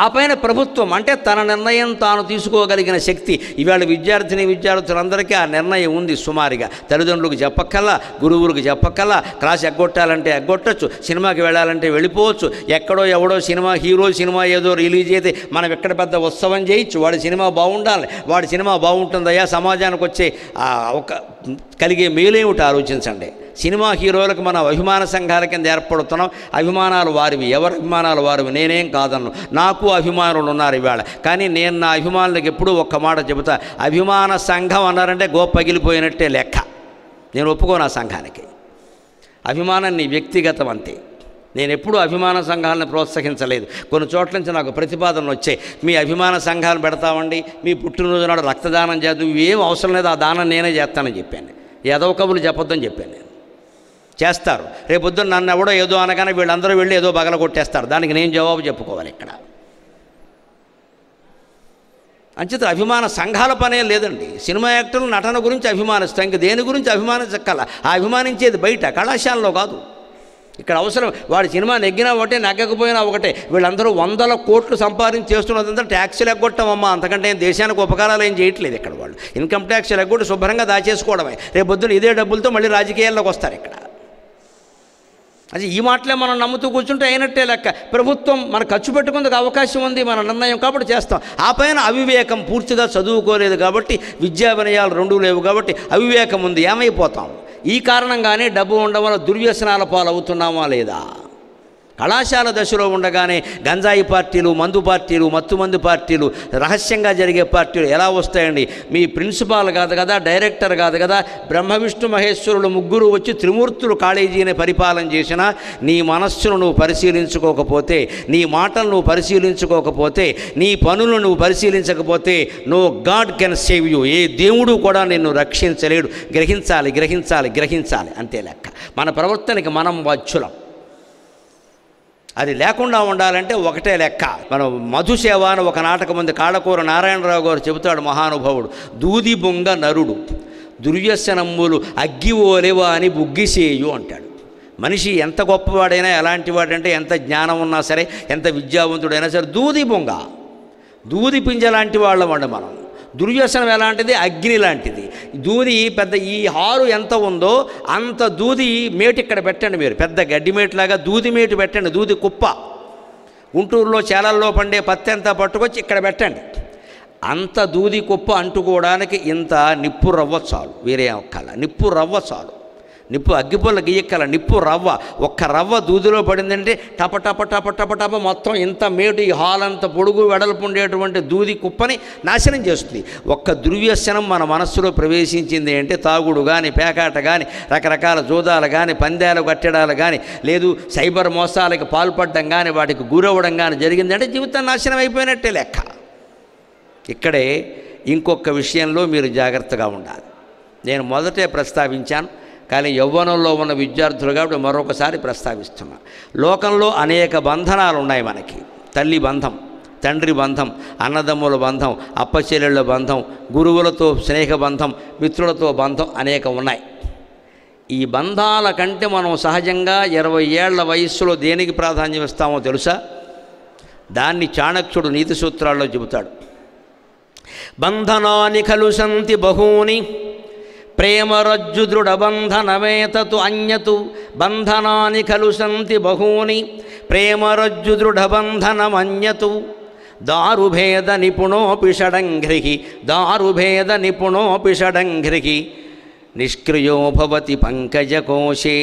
Speaker 1: ఆ పైన ప్రభుత్వం అంటే తన నిర్ణయం తాను తీసుకోగలిగిన శక్తి. ఇవాళ విద్యార్థులందరికీ ఆ నిర్ణయం ఉంది సుమారుగా. తల్లిదండ్రులకు చెప్పక్కల్లా, గురువులకు చెప్పక్కల్లా. క్లాస్ ఎగ్గొట్టాలంటే ఎగ్గొట్టచ్చు, సినిమాకి వెళ్ళాలంటే వెళ్ళిపోవచ్చు. ఎక్కడో ఎవడో హీరో సినిమా ఏదో రిలీజ్ అయితే మనం ఎక్కడ పెద్ద ఉత్సవం చేయొచ్చు. వాడి సినిమా బాగుండాలి, వాడి సినిమా బాగుంటుందయ్యా. సమాజానికి వచ్చే కలిగే మేలేమిటి ఆలోచించండి. సినిమా హీరోలకు మనం అభిమాన సంఘాల కింద ఏర్పడుతున్నాం. అభిమానాలు వారివి, ఎవరి అభిమానాలు వారివి. నేనేం కాదన్ను, నాకు అభిమానులు ఉన్నారు ఇవాళ. కానీ నేను నా అభిమానులకు ఎప్పుడూ ఒక్క మాట చెబుతా, అభిమాన సంఘం అన్నారంటే పగిలిపోయినట్టే లెక్క. నేను ఒప్పుకోను ఆ సంఘానికి. అభిమానం నీ వ్యక్తిగతం అంతే. నేను ఎప్పుడూ అభిమాన సంఘాలను ప్రోత్సహించలేదు. కొన్ని చోట్ల నుంచి నాకు ప్రతిపాదనలు వచ్చాయి. మీ అభిమాన సంఘాలు పెడతామండి, మీ పుట్టినరోజు నాడు రక్తదానం చేద్దాం, ఏం అవసరం లేదు, ఆ దానం నేనే చేస్తానని చెప్పాను. ఏదో కబుర్లు చెప్పొద్దని చెప్పాను నేను. చేస్తారు. రేపొద్దున నన్ను ఎవడో ఏదో అనగానే వీళ్ళందరూ వెళ్ళి ఏదో బగల కొట్టేస్తారు. దానికి నేను జవాబు చెప్పుకోవాలి ఇక్కడ. అంచేత అభిమాన సంఘాల పనే లేదండి. సినిమా యాక్టర్లు నటన గురించి అభిమానిస్తాం, ఇంక దేని గురించి అభిమానించక్కల. ఆ అభిమానించేది బయట, కళాశాలలో కాదు. ఇక్కడ అవసరం. వాడి సినిమా నెగ్గినా ఒకటే, నెగ్గకపోయినా ఒకటే. వీళ్ళందరూ 100 కోట్లు సంపాదించి చేస్తున్నదంతా ట్యాక్సీలు ఎగ్గొట్టమమ్మా. అంతకంటే దేశానికి ఉపకారాలు ఏం చేయట్లేదు ఇక్కడ. వాళ్ళు ఇన్కమ్ ట్యాక్సీలు ఎగ్గొట్టి శుభ్రంగా దాచేసుకోవడమే. రేపొద్దున ఇదే డబ్బులతో మళ్ళీ రాజకీయాల్లోకి వస్తారు ఇక్కడ. అది ఈ మాటలే మనం నమ్ముతూ కూర్చుంటే అయినట్టే లెక్క. ప్రభుత్వం మన ఖర్చు పెట్టుకుందుకు అవకాశం ఉంది, మన నిర్ణయం కాబట్టి చేస్తాం. ఆ పైన అవివేకం, పూర్తిగా చదువుకోలేదు కాబట్టి, విద్యా వినయాలు 2 లేవు కాబట్టి అవివేకం ఉంది. ఏమైపోతాం? ఈ కారణంగానే డబ్బు ఉండడం వల్ల దుర్వ్యసనాల పాలవుతున్నామా లేదా? కళాశాల దశలో ఉండగానే గంజాయి పార్టీలు, మందు పార్టీలు, మత్తుమందు పార్టీలు, రహస్యంగా జరిగే పార్టీలు ఎలా వస్తాయండి? మీ ప్రిన్సిపాల్ కాదు కదా, డైరెక్టర్ కాదు కదా, బ్రహ్మ విష్ణు మహేశ్వరులు ముగ్గురు వచ్చి త్రిమూర్తులు కాలేజీని పరిపాలన చేసినా నీ మనస్సును నువ్వు పరిశీలించుకోకపోతే, నీ మాటలు నువ్వు పరిశీలించుకోకపోతే, నీ పనులను నువ్వు పరిశీలించకపోతే no God can save you. ఏ దేవుడు కూడా నిన్ను రక్షించలేడు. గ్రహించాలి, గ్రహించాలి, గ్రహించాలి, అంతే లెక్క. మన ప్రవర్తనకి మనం బాధ్యులం. అది లేకుండా ఉండాలంటే ఒకటే లెక్క. మనం మధుసేవ అని ఒక నాటకం ఉంది, కాళ్ళకూర నారాయణరావు గారు చెబుతాడు మహానుభావుడు. దూది బొంగ నరుడు దుర్వ్యసనమ్ములు అగ్గి ఓలేవా అని బుగ్గిసేయు అంటాడు. మనిషి ఎంత గొప్పవాడైనా, ఎలాంటి వాడంటే ఎంత జ్ఞానం ఉన్నా సరే, ఎంత విద్యావంతుడైనా సరే, దూది బొంగ, దూది పింజ లాంటి వాళ్ళమండి మనం. దుర్వ్యసనం ఎలాంటిది? అగ్ని లాంటిది. దూది పెద్ద, ఈ హారు ఎంత ఉందో అంత దూది మేటు ఇక్కడ పెట్టండి. మీరు పెద్ద గడ్డి మేటులాగా దూది మేటు పెట్టండి, దూది కుప్ప. గుంటూరులో చేలల్లో పండే పత్తి అంతా పట్టుకొచ్చి ఇక్కడ పెట్టండి. అంత దూది కుప్ప అంటుకోవడానికి ఇంత నిప్పు రవ్వ చాలు, వేరే ఒక్కల నిప్పు రవ్వ చాలు. నిప్పు అగ్గిపుల్ల గీయక్కల నిప్పు రవ్వ, ఒక్క రవ్వ దూదిలో పడిందంటే టప టప టప టప టప మొత్తం ఇంత మేటు, ఈ హాల్ అంత పొడుగు వెడల్పు ఉండేటువంటి దూది కుప్పని నాశనం చేస్తుంది. ఒక్క దుర్వ్యసనం మన మనస్సులో ప్రవేశించింది అంటే, తాగుడు కానీ, పేకాట కానీ, రకరకాల జూదాలు కానీ, పందాలు కట్టడాలు కానీ, లేదు సైబర్ మోసాలకి పాల్పడడం కానీ, వాటికి గురవ్వడం కానీ జరిగిందంటే జీవితం నాశనం అయిపోయినట్టే లెక్క. ఇక్కడే ఇంకొక విషయంలో మీరు జాగ్రత్తగా ఉండాలి. నేను మొదటే ప్రస్తావించాను, కానీ యవ్వనంలో ఉన్న విద్యార్థులు కాబట్టి మరొకసారి ప్రస్తావిస్తున్నా. లోకంలో అనేక బంధనాలు ఉన్నాయి మనకి. తల్లి బంధం, తండ్రి బంధం, అన్నదమ్ముల బంధం, అప్పచెల్లెళ్ళ బంధం, గురువులతో స్నేహ బంధం, మిత్రులతో బంధం అనేక ఉన్నాయి. ఈ బంధాల కంటే మనం సహజంగా 20 ఏళ్ల వయస్సులో దేనికి ప్రాధాన్యం ఇస్తామో తెలుసా? దాన్ని చాణక్యుడు నీతి సూత్రాల్లో చెబుతాడు. బంధనాని ఖలు సంతి బహూని ప్రేమరజ్జు దృఢబంధనమేతతు అన్యతు. బంధనాని ఖలు సంతి బహూని ప్రేమరజ్జు దృఢబంధనమన్యతు. దారుభేద నిపుణోపి షడంఘ్రిః, దారుభేద నిపుణోపి షడంఘ్రిః. నిష్క్రియో భవతి పంకజకోశే,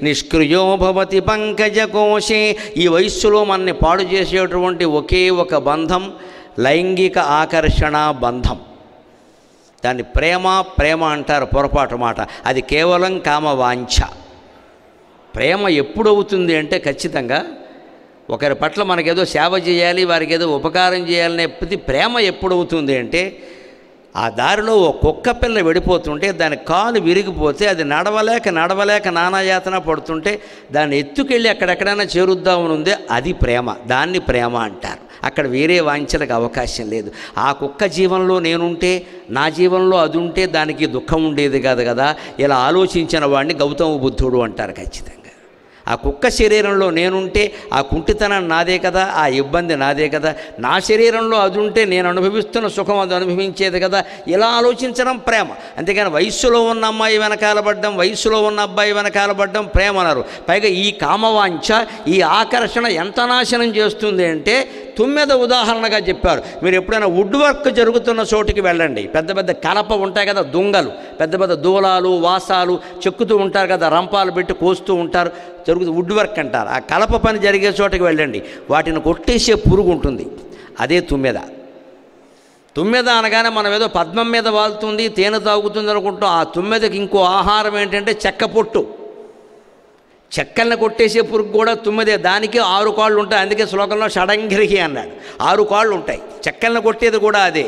Speaker 1: నిష్క్రియో భవతి పంకజకోశే. ఈ వయస్సులో మనని పాడు చేసేటువంటి ఒకే ఒక బంధం లైంగిక ఆకర్షణ బంధం. దాన్ని ప్రేమ అంటారు, పొరపాటు మాట. అది కేవలం కామవాంఛ. ప్రేమ ఎప్పుడవుతుంది అంటే ఖచ్చితంగా ఒకరి పట్ల మనకేదో సేవ చేయాలి, వారికి ఏదో ఉపకారం చేయాలనే ప్రతి ప్రేమ ఎప్పుడవుతుంది అంటే, ఆ దారిలో ఓ కుక్క పిల్ల వెళ్ళిపోతుంటే దాని కాలు విరిగిపోతే అది నడవలేక నానాయాతన పడుతుంటే దాన్ని ఎత్తుకెళ్ళి అక్కడెక్కడైనా చేరుద్దామని ఉందే, అది ప్రేమ. దాన్ని ప్రేమ అంటారు. అక్కడ వేరే వాంఛలకు అవకాశం లేదు. ఆ కుక్క జీవంలో నేనుంటే, నా జీవంలో అది ఉంటే దానికి దుఃఖం ఉండేది కాదు కదా. ఇలా ఆలోచించిన వాడిని గౌతమ బుద్ధుడు అంటారు ఖచ్చితంగా. ఆ కుక్క శరీరంలో నేనుంటే ఆ కుంటితనం నాదే కదా, ఆ ఇబ్బంది నాదే కదా. నా శరీరంలో అది ఉంటే నేను అనుభవిస్తున్న సుఖం అది అనుభవించేది కదా. ఇలా ఆలోచించడం ప్రేమ. అంతేగాని వయస్సులో ఉన్న అమ్మాయి వెనకాలబడ్డం, వయస్సులో ఉన్న అబ్బాయి వెనకాలబడ్డం ప్రేమ అన్నారు. పైగా ఈ కామవాంఛ, ఈ ఆకర్షణ ఎంత నాశనం చేస్తుంది అంటే, తుమ్మెద ఉదాహరణగా చెప్పారు. మీరు ఎప్పుడైనా వుడ్ వర్క్ జరుగుతున్న చోటుకి వెళ్ళండి. పెద్ద పెద్ద కలప ఉంటాయి కదా, దుంగలు, పెద్ద పెద్ద దూలాలు, వాసాలు చెక్కుతూ ఉంటారు కదా, రంపాలు పెట్టి కోస్తూ ఉంటారు, జరుగుతుంది. వుడ్ వర్క్ అంటారు. ఆ కలప పని జరిగే చోటుకి వెళ్ళండి. వాటిని కొట్టేసే పురుగు ఉంటుంది, అదే తుమ్మెద. తుమ్మెద అనగానే మనం ఏదో పద్మం మీద వాలుతుంది, తేనె తాగుతుంది అనుకుంటాం. ఆ తుమ్మెదకి ఇంకో ఆహారం ఏంటంటే చెక్క పొట్టు. చెక్కల్ని కొట్టేసే పురుగు కూడా తుమ్మెదే. దానికి 6 కాళ్ళు ఉంటాయి. అందుకే శ్లోకంలో షడంఘ్రిః అన్నాడు. 6 కాళ్ళు ఉంటాయి. చెక్కల్ని కొట్టేది కూడా అదే.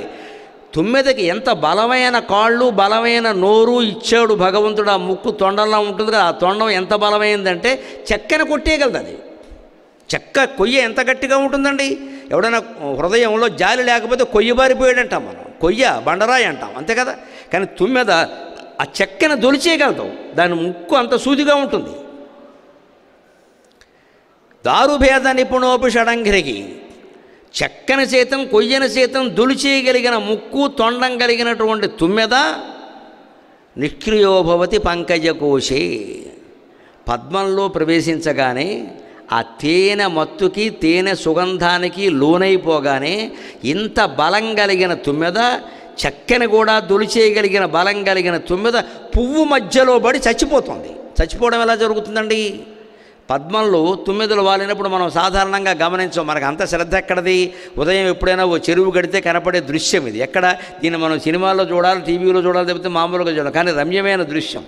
Speaker 1: తుమ్మెదకి ఎంత బలమైన కాళ్ళు, బలమైన నోరు ఇచ్చాడు భగవంతుడు. ఆ ముక్కు తొండంలా ఉంటుంది కదా, ఆ తొండం ఎంత బలమైందంటే చెక్కని కొట్టేయగలదు. అది చెక్క కొయ్య ఎంత గట్టిగా ఉంటుందండి. ఎవడైనా హృదయంలో జాలి లేకపోతే కొయ్య బారిపోయాడంటాం మనం, కొయ్య బండరాయి అంటాం, అంతే కదా. కానీ తుమ్మెద ఆ చెక్కని దొలిచేయగలదు. దాని ముక్కు అంత సూదిగా ఉంటుంది. దారుభేద నిపుణోపి షడంఘ్రిః. చెక్కని సైతం కొయ్యని సైతం దొలిచేయగలిగిన ముక్కు తొండం కలిగినటువంటి తుమ్మెద నిష్క్రియోభవతి పంకజకోశే. పద్మంలో ప్రవేశించగానే ఆ తేనె మత్తుకి, తేనె సుగంధానికి లోనైపోగానే ఇంత బలం కలిగిన తుమ్మెద, చెక్కని కూడా దొలిచేయగలిగిన బలం కలిగిన తుమ్మెద పువ్వు మధ్యలో పడి చచ్చిపోతుంది. చచ్చిపోవడం ఎలా జరుగుతుందండి? పద్మంలో తుమ్మెదలు వాలినప్పుడు మనం సాధారణంగా గమనించాం. మనకు అంత శ్రద్ధ ఎక్కడది? ఉదయం ఎప్పుడైనా ఓ చెరువు గడితే కనపడే దృశ్యం ఇది. ఎక్కడ దీన్ని మనం సినిమాల్లో చూడాలి, టీవీలో చూడాలి, తప్పితే మామూలుగా చూడాలి. కానీ రమ్యమైన దృశ్యం.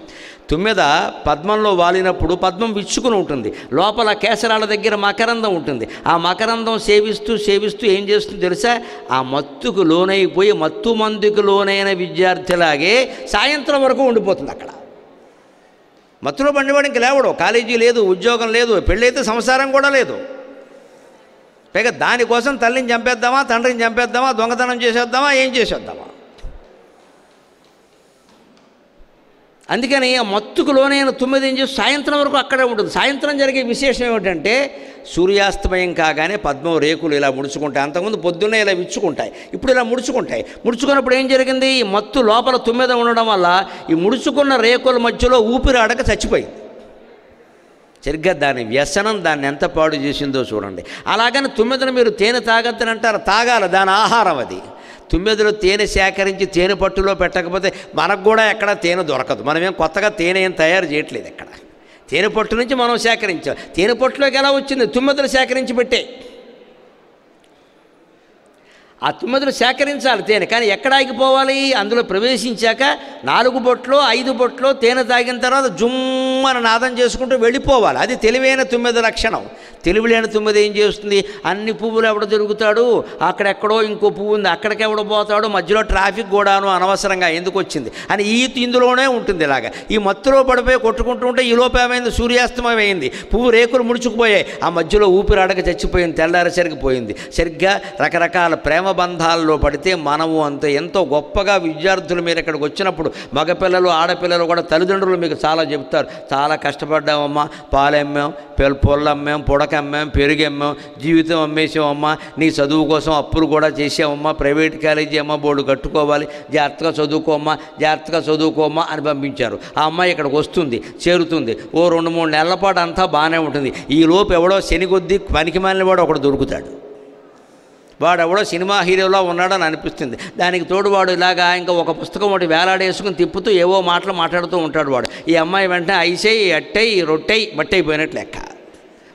Speaker 1: తుమ్మెద పద్మంలో వాలినప్పుడు పద్మం విచ్చుకుని ఉంటుంది, లోపల కేసరాల దగ్గర మకరందం ఉంటుంది. ఆ మకరందం సేవిస్తూ సేవిస్తూ ఏం చేస్తుంది తెలుసా? ఆ మత్తుకు లోనైపోయి మత్తు మందుకు లోనైన విద్యార్థిలాగే సాయంత్రం వరకు ఉండిపోతుంది అక్కడ. మత్తులో పండివాడు ఇంక లేవడు, కాలేజీ లేదు, ఉద్యోగం లేదు, పెళ్ళైతే సంసారం కూడా లేదు. పైగా దానికోసం తల్లిని చంపేద్దామా, తండ్రిని చంపేద్దామా, దొంగతనం చేసేద్దామా, ఏం చేసేద్దామా? అందుకని ఆ మత్తుకు లోనైన తుమ్మెద ఏం చేసి సాయంత్రం వరకు అక్కడే ఉంటుంది. సాయంత్రం జరిగే విశేషం ఏమిటంటే సూర్యాస్తమయం కాగానే పద్మం రేకులు ఇలా ముడుచుకుంటాయి. అంతకుముందు పొద్దున్నే ఇలా విచ్చుకుంటాయి, ఇప్పుడు ఇలా ముడుచుకుంటాయి. ముడుచుకున్నప్పుడు ఏం జరిగింది? ఈ మత్తు లోపల తుమ్మెద ఉండడం వల్ల ఈ ముడుచుకున్న రేకుల మధ్యలో ఊపిరాడక చచ్చిపోయింది. సరిగ్గా దాని వ్యసనం దాన్ని ఎంత పాడు చేసిందో చూడండి. అలాగని తుమ్మెదను మీరు తేనె తాగద్దని అంటారు, తాగాలి, దాని ఆహారం అది. తుమ్మెదలు తేనె సేకరించి తేనె పట్టులో పెట్టకపోతే మనకు కూడా ఎక్కడ తేనె దొరకదు. మనమేం కొత్తగా తేనె ఏం తయారు చేయట్లేదు. ఎక్కడ తేనె పట్టు నుంచి మనం సేకరించాం. తేనె పట్టులోకి ఎలా వచ్చింది? తుమ్మెదలు సేకరించి పెట్టే. ఆ తుమ్మెదలు సేకరించాలి తేనె, కానీ ఎక్కడ ఆగిపోవాలి? అందులో ప్రవేశించాక 4 బొట్లో 5 బొట్లో తేనె తాగిన తర్వాత జుమ్మన నాదం చేసుకుంటూ వెళ్ళిపోవాలి. అది తెలివైన తుమ్మెద లక్షణం. తెలివిలేని తుమ్మెద ఏం చేస్తుంది? అన్ని పువ్వులు ఎవడ దొరుకుతాడు, అక్కడెక్కడో ఇంకో పువ్వు ఉంది, అక్కడికి ఎవడ పోతాడు, మధ్యలో ట్రాఫిక్ కూడాను అనవసరంగా ఎందుకు వచ్చింది అని ఇందులోనే ఉంటుంది. ఇలాగా ఈ మత్తులో పడిపోయి కొట్టుకుంటూ ఉంటే ఈ లోపు ఏమైంది? సూర్యాస్తమయం అయింది, పువ్వు రేకులు ముడుచుకుపోయాయి, ఆ మధ్యలో ఊపిరాడక చచ్చిపోయింది, తెల్లారేసరికి పోయింది. సరిగ్గా రకరకాల ప్రేమ బంధాల్లో పడితే మనము అంత ఎంతో గొప్పగా విద్యార్థులు మీరు ఇక్కడికి వచ్చినప్పుడు మగపిల్లలు ఆడపిల్లలు కూడా తల్లిదండ్రులు మీకు చాలా చెప్తారు, చాలా కష్టపడ్డామమ్మా, పాలెమ్మాం, పొల్లమ్మాం, పొడకమ్మాం, పెరుగమ్మాం, జీవితం అమ్మేసామమ్మా, నీ చదువు కోసం అప్పులు కూడా చేసామమ్మా, ప్రైవేట్ కాలేజీ అమ్మ బోర్డు కట్టుకోవాలి, జాగ్రత్తగా చదువుకోమ్మా అని పంపించారు. ఆ అమ్మాయి ఇక్కడికి వస్తుంది, చేరుతుంది, ఓ 2-3 నెలల పాటు అంతా బాగానే ఉంటుంది. ఈ లోపు ఎవడో శనికొద్దీ పనికి మాలిన వాడు ఒకడు దొరుకుతాడు. వాడెవడో సినిమా హీరోలో ఉన్నాడని అనిపిస్తుంది. దానికి తోడు వాడు ఇలాగా ఇంకా ఒక పుస్తకం ఒకటి వేలాడేసుకుని తిప్పుతూ ఏవో మాటలు మాట్లాడుతూ ఉంటాడు వాడు. ఈ అమ్మాయి వెంటనే ఐసేయి అట్టయి రొట్టెయి బట్టయిపోయినట్లు లెక్క.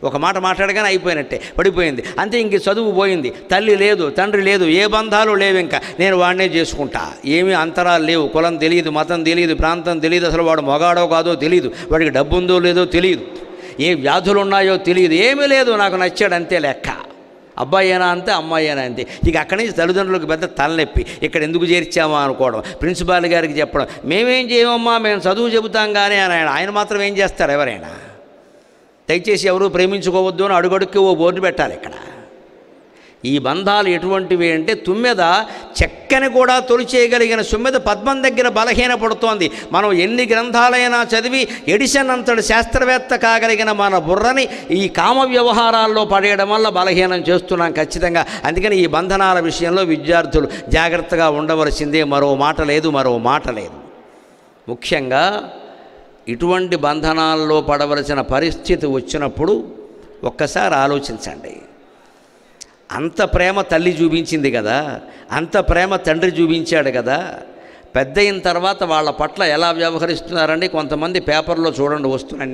Speaker 1: ఒక మాట మాట్లాడగానే అయిపోయినట్టే, పడిపోయింది అంతే. ఇంక చదువు పోయింది, తల్లి లేదు, తండ్రి లేదు, ఏ బంధాలు లేవు. ఇంకా నేను వాడినే చేసుకుంటా, ఏమీ అంతరాలు లేవు, కులం తెలియదు, మతం తెలియదు, ప్రాంతం తెలియదు, అసలు వాడు మొగాడో కాదో తెలియదు, వాడికి డబ్బు ఉందో లేదో తెలియదు, ఏ వ్యాధులు ఉన్నాయో తెలియదు, ఏమీ లేదు, నాకు నచ్చాడు అంతే లెక్క. అబ్బాయి అయినా అంతే, అమ్మాయి అయినా అంతే. ఇక అక్కడి నుంచి తల్లిదండ్రులకు పెద్ద తలనొప్పి, ఇక్కడ ఎందుకు చేర్చామా అనుకోవడం, ప్రిన్సిపాల్ గారికి చెప్పడం, మేమేం చేయమమ్మా, మేము చదువు చెబుతాం కానీ అని. ఆయన మాత్రం ఏం చేస్తారు? ఎవరైనా దయచేసి ఎవరు ప్రేమించుకోవద్దు అని అడుగడుక్కి ఓ బోర్డు పెట్టాలి ఇక్కడ. ఈ బంధాలు ఎటువంటివి అంటే తుమ్మెద చెక్కని కూడా తొలిచేయగలిగిన తుమ్మెద పద్మం దగ్గర బలహీనపడుతోంది. మనం ఎన్ని గ్రంథాలైనా చదివి ఎడిసన్ అంతటి శాస్త్రవేత్త కాగలిగిన మన బుర్రని ఈ కామ వ్యవహారాల్లో పడేయడం వల్ల బలహీనం చేస్తున్నాం ఖచ్చితంగా. అందుకని ఈ బంధనాల విషయంలో విద్యార్థులు జాగ్రత్తగా ఉండవలసిందే, మరో మాట లేదు. ముఖ్యంగా ఇటువంటి బంధనాల్లో పడవలసిన పరిస్థితి వచ్చినప్పుడు ఒక్కసారి ఆలోచించండి. అంత ప్రేమ తల్లి చూపించింది కదా, అంత ప్రేమ తండ్రి చూపించాడు కదా, పెద్ద అయిన తర్వాత వాళ్ళ పట్ల ఎలా వ్యవహరిస్తున్నారండి? కొంతమంది పేపర్లో చూడండి వస్తున్నాయి.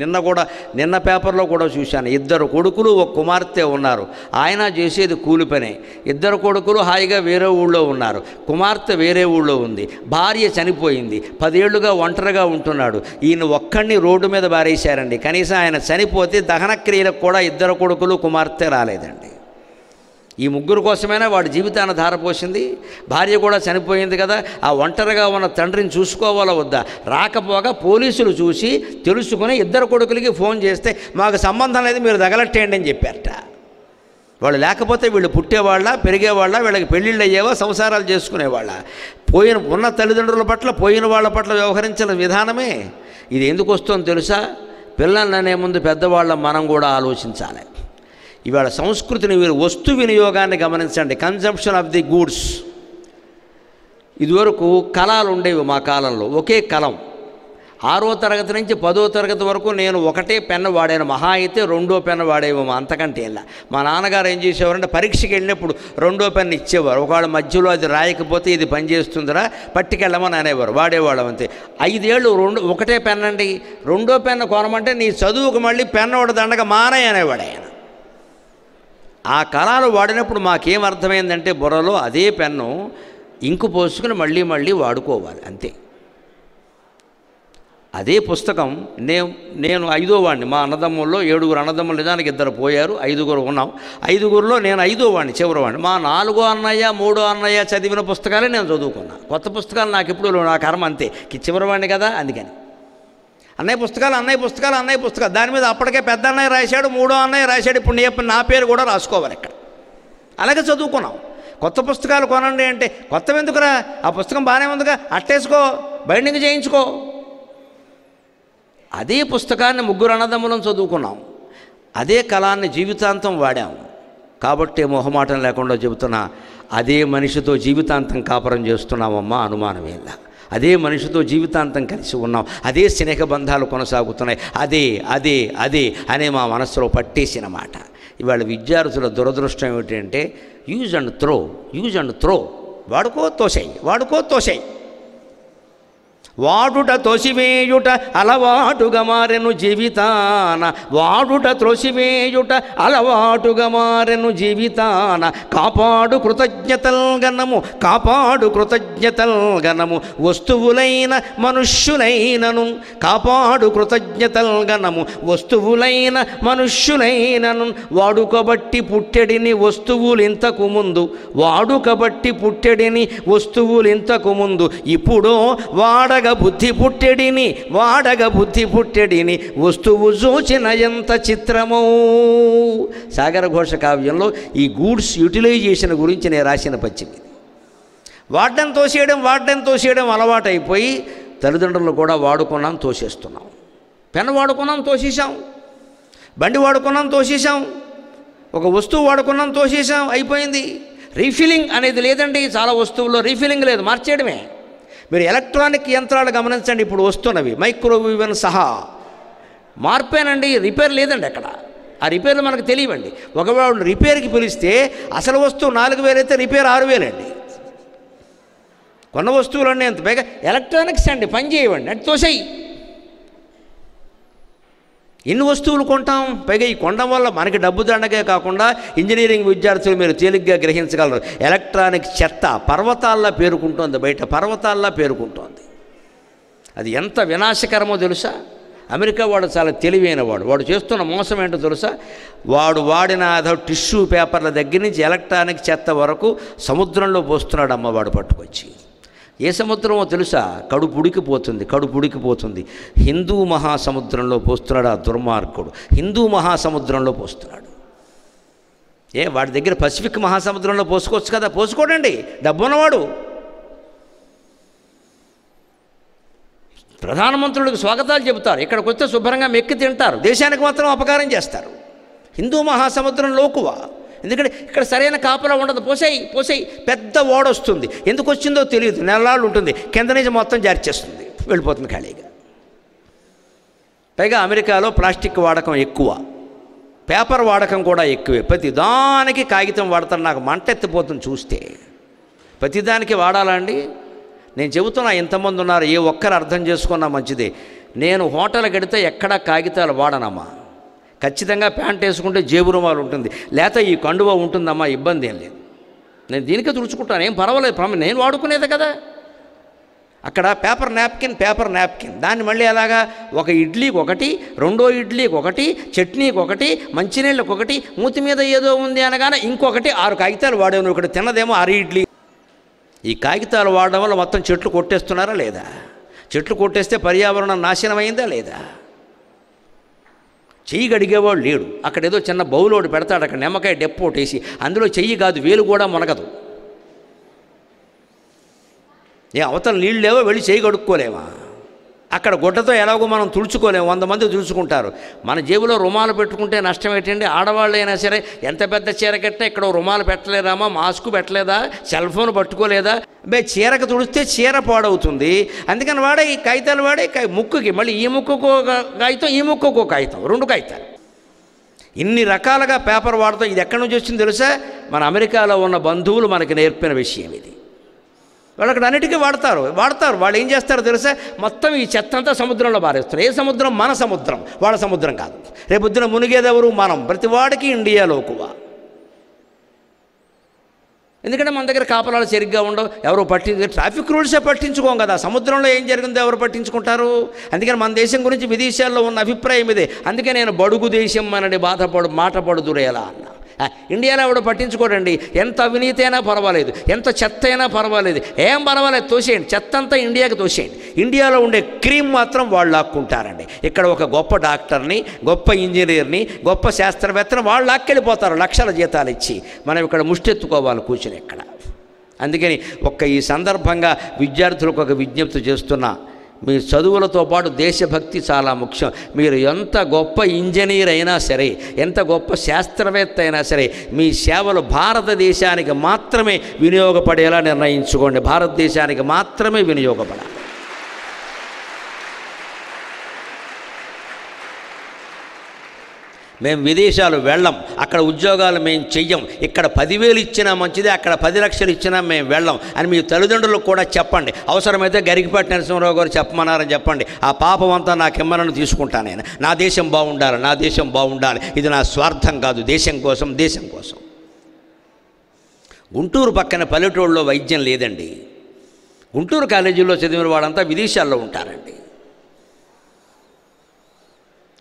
Speaker 1: నిన్న పేపర్లో కూడా చూశాను. 2 కొడుకులు 1 కుమార్తె ఉన్నారు. ఆయన చేసేది కూలి పనే. 2 కొడుకులు హాయిగా వేరే ఊళ్ళో ఉన్నారు, కుమార్తె వేరే ఊళ్ళో ఉంది, భార్య చనిపోయింది, 10 ఏళ్లుగా ఒంటరిగా ఉంటున్నాడు. ఈయన ఒక్కడిని రోడ్డు మీద బారేశారండి. కనీసం ఆయన చనిపోతే దహన క్రియలకు కూడా 2 కొడుకులు కుమార్తె రాలేదండి. ఈ 3 కోసమైనా వాడి జీవితాన్ని ధారపోసింది. భార్య కూడా చనిపోయింది కదా, ఆ ఒంటరిగా ఉన్న తండ్రిని చూసుకోవాలా వద్దా? రాకపోగా పోలీసులు చూసి తెలుసుకుని 2 కొడుకులకి ఫోన్ చేస్తే మాకు సంబంధం లేదు, మీరు తగలట్టేయండి అని చెప్పారట. వాళ్ళు లేకపోతే వీళ్ళు పుట్టేవాళ్ళ, పెరిగేవాళ్ళ, వీళ్ళకి పెళ్ళిళ్ళు అయ్యేవా, సంసారాలు చేసుకునేవాళ్ళ? ఉన్న తల్లిదండ్రుల పట్ల పోయిన వాళ్ళ పట్ల వ్యవహరించిన విధానమే ఇది. ఎందుకు వస్తుందో తెలుసా? పిల్లల్ని అనే ముందు పెద్దవాళ్ళ మనం కూడా ఆలోచించాలి. ఇవాళ సంస్కృతిని మీరు వస్తు వినియోగాన్ని గమనించండి. Consumption of the goods. ఇదివరకు కళాలు ఉండేవి మా కాలంలో, ఒకే కలం, 6వ తరగతి నుంచి 10వ తరగతి వరకు నేను ఒకటే పెన్ను వాడాను, మహా అయితే 2వ పెన్ను వాడేమో, అంతకంటే ఇలా. మా నాన్నగారు ఏం చేసేవారంటే పరీక్షకి వెళ్ళినప్పుడు 2వ పెన్ను ఇచ్చేవారు. ఒకవేళ మధ్యలో అది రాయకపోతే ఇది పనిచేస్తుందిరా పట్టుకెళ్ళమని అనేవారు, వాడేవాళ్ళం అంతే. 5 ఏళ్ళు ఒకటే పెన్ను అండి. 2వ పెన్ను కొనమంటే నీ చదువుకు మళ్ళీ పెన్ను ఒకటి దండగా మానే అనేవాడు ఆయన. ఆ కాలాలు వాడినప్పుడు మాకేం అర్థమైందంటే బుర్రలో అదే పెన్ను ఇంకు పోసుకుని మళ్ళీ మళ్ళీ వాడుకోవాలి అంతే. అదే పుస్తకం నేను 5వ వాడిని. మా అన్నదమ్ముల్లో 7 అన్నదమ్ములు, నిజానికి 2 పోయారు, 5 ఉన్నాం. 5లో నేను 5వ వాడిని, చివరి వాడిని. మా 4వ అన్నయ్య 3వ అన్నయ్య చదివిన పుస్తకాలే నేను చదువుకున్నా. కొత్త పుస్తకాలు నాకు ఎప్పుడు నా కర్మ అంతే, చివరి వాడిని కదా అందుకని. అన్నయ్య పుస్తకాలు దాని మీద అప్పటికే పెద్ద అన్నయ్య రాశాడు, 3వ అన్నయ్య రాశాడు, ఇప్పుడు నా పేరు కూడా రాసుకోవాలి ఇక్కడ. అలాగే చదువుకున్నాం. కొత్త పుస్తకాలు కొనండి అంటే కొత్తవి ఎందుకురా, ఆ పుస్తకం బాగానే ఉందిగా, అట్టేసుకో, బైండింగ్ చేయించుకో. అదే పుస్తకాన్ని 3 అన్నదమ్ములం చదువుకున్నాం. అదే కళాన్ని జీవితాంతం వాడాం. కాబట్టి మొహమాటం లేకుండా చెబుతున్నా, అదే మనిషితో జీవితాంతం కాపురం చేస్తున్నామమ్మా, అనుమానమేలా. అదే మనిషితో జీవితాంతం కలిసి ఉన్నాం. అదే స్నేహ బంధాలు కొనసాగుతున్నాయి. అదే అనే మా మనస్సులో పట్టేసిన మాట. ఇవాళ విద్యార్థుల దురదృష్టం ఏమిటంటే యూజ్ అండ్ త్రో, వాడుకో తోసేయి. వాడుట తోసివేయుట అలవాటుగా మారెను జీవితాన, కాపాడు కృతజ్ఞతల్ గణము వస్తువులైన మనుష్యులైనను, వాడుకబట్టి పుట్టెడిని వస్తువులింతకు ముందు, ఇప్పుడో వాడగ బుద్ధి పుట్టెడిని వస్తువు చూచిన ఎంత చిత్రమో. సాగర ఘోష కావ్యంలో ఈ గూడ్స్ యూటిలైజేషన్ గురించి నేను రాసిన పద్యం ఇది. వాడడం తోసేయడం అలవాటైపోయి తల్లిదండ్రులు కూడా వాడుకున్నాం, తోసేస్తున్నాం. పెన్ వాడుకున్నాం, తోసేసాం. బండి వాడుకున్నాం, తోసేసాం. ఒక వస్తువు వాడుకున్నాం, తోసేసాం, అయిపోయింది. రీఫిల్లింగ్ అనేది లేదండి. చాలా వస్తువుల్లో రీఫిల్లింగ్ లేదు, మార్చేయడమే. మీరు ఎలక్ట్రానిక్ యంత్రాలు గమనించండి, ఇప్పుడు వస్తున్నవి మైక్రోవేవ్ సహా మార్పేనండి, రిపేర్ లేదండి అక్కడ. ఆ రిపేర్లు మనకు తెలియవండి. ఒకవేళ రిపేర్కి పిలిస్తే అసలు వస్తువు 4,000 అయితే రిపేర్ 6,000 అండి. కొన్న వస్తువులన్నీ అంత పైగా ఎలక్ట్రానిక్స్ అండి, పని చేయవండి అంటే తోసేయి. ఎన్ని వస్తువులు కొంటాం, పైగా ఈ కొనడం వల్ల మనకి డబ్బు దండగే కాకుండా ఇంజనీరింగ్ విద్యార్థులు మీరు తేలిగ్గా గ్రహించగలరు. ఎలక్ట్రానిక్ చెత్త పర్వతాల్లో పేరుకుంటోంది, బయట పర్వతాల్లో పేరుకుంటోంది. అది ఎంత వినాశకరమో తెలుసా. అమెరికా వాడు చాలా తెలివైన వాడు చేస్తున్న మోసం ఏంటో తెలుసా. వాడు వాడిన టిష్యూ పేపర్ల దగ్గర నుంచి ఎలక్ట్రానిక్ చెత్త వరకు సముద్రంలో పోస్తున్నాడు అమ్మవాడు పట్టుకొచ్చి. ఏ సముద్రమో తెలుసా, కడుపుడికిపోతుంది. హిందూ మహాసముద్రంలో పోస్తున్నాడు ఆ దుర్మార్గుడు. హిందూ మహాసముద్రంలో పోస్తున్నాడు. వాడి దగ్గర పసిఫిక్ మహాసముద్రంలో పోసుకోవచ్చు కదా, పోసుకోడండి, డబ్బున్నవాడు. ప్రధానమంత్రులకు స్వాగతాలు చెబుతారు, ఇక్కడికి వస్తే శుభ్రంగా మెక్కి తింటారు, దేశానికి మాత్రం అపకారం చేస్తారు. హిందూ మహాసముద్రం లోకువ. ఎందుకంటే ఇక్కడ సరైన కాపలా ఉండదు. పోసేయి పెద్ద ఓడొస్తుంది, ఎందుకు వచ్చిందో తెలియదు, నెలలాళ్ళు ఉంటుంది, కింద నుంచి మొత్తం జారిచేస్తుంది, వెళ్ళిపోతుంది ఖాళీగా. పైగా అమెరికాలో ప్లాస్టిక్ వాడకం ఎక్కువ, పేపర్ వాడకం కూడా ఎక్కువే. ప్రతిదానికి కాగితం వాడతారు. నాకు మంటెత్తిపోతుంది చూస్తే. ప్రతిదానికి వాడాలా అండి? నేను చెబుతున్నా, ఇంతమంది ఉన్నారు, ఏ ఒక్కరు అర్థం చేసుకున్నా మంచిదే. నేను హోటల్కి వెడితే ఎక్కడా కాగితాలు వాడనమ్మా. ఖచ్చితంగా ప్యాంట్ వేసుకుంటే జేబు రుమాలు ఉంటుంది, లేకపోతే ఈ కండువ ఉంటుందమ్మా, ఇబ్బంది ఏం లేదు. నేను దీనికే తుడుచుకుంటాను, ఏం పర్వాలేదు, నేను వాడుకునేదే కదా. అక్కడ పేపర్ నాప్కిన్ దాన్ని మళ్ళీ అలాగా ఒక ఇడ్లీకి ఒకటి, రెండో ఇడ్లీకి ఒకటి, చట్నీకి ఒకటి, మంచినీళ్ళకి ఒకటి, మూతి మీద ఏదో ఉంది అనగానే ఇంకొకటి, 6 కాగితాలు వాడేవు. ఒకటి తిన్నదేమో 6 ఇడ్లీ. ఈ కాగితాలు వాడడం వల్ల మొత్తం చెట్లు కొట్టేస్తున్నారా లేదా? చెట్లు కొట్టేస్తే పర్యావరణం నాశనం అయిందా లేదా? చెయ్యి గడిగేవాడు లేడు. అక్కడ ఏదో చిన్న బౌలోడు పెడతాడు, అక్కడ నిమ్మకాయ డెప్పోటేసి అందులో చెయ్యి కాదు వేలు కూడా మునగదు. అవతల నీళ్ళు లేవో వెళ్ళి చెయ్యి కడుక్కోలేమా? అక్కడ గుడ్డతో ఎలాగో మనం తుడుచుకోలేము, 100 మంది తుడుచుకుంటారు. మన జేబులో రుమాలు పెట్టుకుంటే నష్టం ఏంటండి? ఆడవాళ్ళు అయినా సరే ఎంత పెద్ద చీర కట్టినా ఇక్కడ రుమాలు పెట్టలేదామా, మాస్క్ పెట్టలేదా, సెల్ ఫోన్ పట్టుకోలేదా? చీరకు తుడిస్తే చీర పాడవుతుంది. అందుకని వాడే ఈ కాగితాలు వాడే ముక్కుకి, మళ్ళీ ఈ ముక్కుకు కాగితం, ఈ ముక్కుకు కాగితం, 2 కాగితాలు. ఇన్ని రకాలుగా పేపర్ వాడతాం. ఇది ఎక్కడి నుంచి వచ్చింది తెలుసా? మన అమెరికాలో ఉన్న బంధువులు మనకి నేర్పిన విషయం ఇది. వాళ్ళు అక్కడ అన్నిటికీ వాడతారు. వాళ్ళు ఏం చేస్తారో తెలుసా? మొత్తం ఈ చెత్త అంతా సముద్రంలో పారేస్తారు. ఏ సముద్రం? మన సముద్రం, వాళ్ళ సముద్రం కాదు. రేపొద్దున మునిగేదెవరు? మనం. ప్రతి వాడికి ఇండియాలో ఎక్కువ. ఎందుకంటే మన దగ్గర కాపలాలు సరిగ్గా ఉండవు, ఎవరు ట్రాఫిక్ రూల్సే పట్టించుకోం కదా. సముద్రంలో ఏం జరిగిందో ఎవరు పట్టించుకుంటారు? అందుకని మన దేశం గురించి విదేశాల్లో ఉన్న అభిప్రాయం ఇదే. అందుకే నేను బడుగు దేశం అనని మాట పడుదురేలా అన్నా. ఇండియాలో ఎవడు పట్టించుకోడండి. ఎంత అవినీతి అయినా పర్వాలేదు, ఎంత చెత్త అయినా పర్వాలేదు, ఏం పర్వాలేదు, తోసేయండి, చెత్త అంతా ఇండియాకి తోసేయండి. ఇండియాలో ఉండే క్రీమ్ మాత్రం వాళ్ళు లాక్కుంటారండి. ఇక్కడ ఒక గొప్ప డాక్టర్ని, గొప్ప ఇంజనీర్ని, గొప్ప శాస్త్రవేత్తని వాళ్ళు లాక్కెళ్ళిపోతారు లక్షల జీతాలు ఇచ్చి. మనం ఇక్కడ ముష్టెత్తుకోవాలి కూర్చుని ఇక్కడ. అందుకని ఈ సందర్భంగా విద్యార్థులకు ఒక విజ్ఞప్తి చేస్తున్నా. మీ చదువులతో పాటు దేశభక్తి చాలా ముఖ్యం. మీరు ఎంత గొప్ప ఇంజనీర్ అయినా సరే, ఎంత గొప్ప శాస్త్రవేత్త అయినా సరే, మీ సేవలు భారతదేశానికి మాత్రమే వినియోగపడేలా నిర్ణయించుకోండి. భారతదేశానికి మాత్రమే వినియోగపడాలి. మేము విదేశాలు వెళ్ళం, అక్కడ ఉద్యోగాలు మేము చెయ్యం, ఇక్కడ 10,000 ఇచ్చినా మంచిదే, అక్కడ 10 లక్షలు ఇచ్చినా మేము వెళ్ళం అని మీ తల్లిదండ్రులకు కూడా చెప్పండి. అవసరమైతే గరికపాటి నరసింహారావు గారు చెప్పమన్నారని చెప్పండి. ఆ పాపం అంతా నాకెమ్మనని తీసుకుంటాను నేను. నా దేశం బాగుండాలి, నా దేశం బాగుండాలి, ఇది నా స్వార్థం కాదు, దేశం కోసం, దేశం కోసం. గుంటూరు పక్కన పల్లెటూళ్ళలో వైద్యం లేదండి. గుంటూరు కాలేజీలో చదివిన వాళ్ళంతా విదేశాల్లో ఉంటారండి.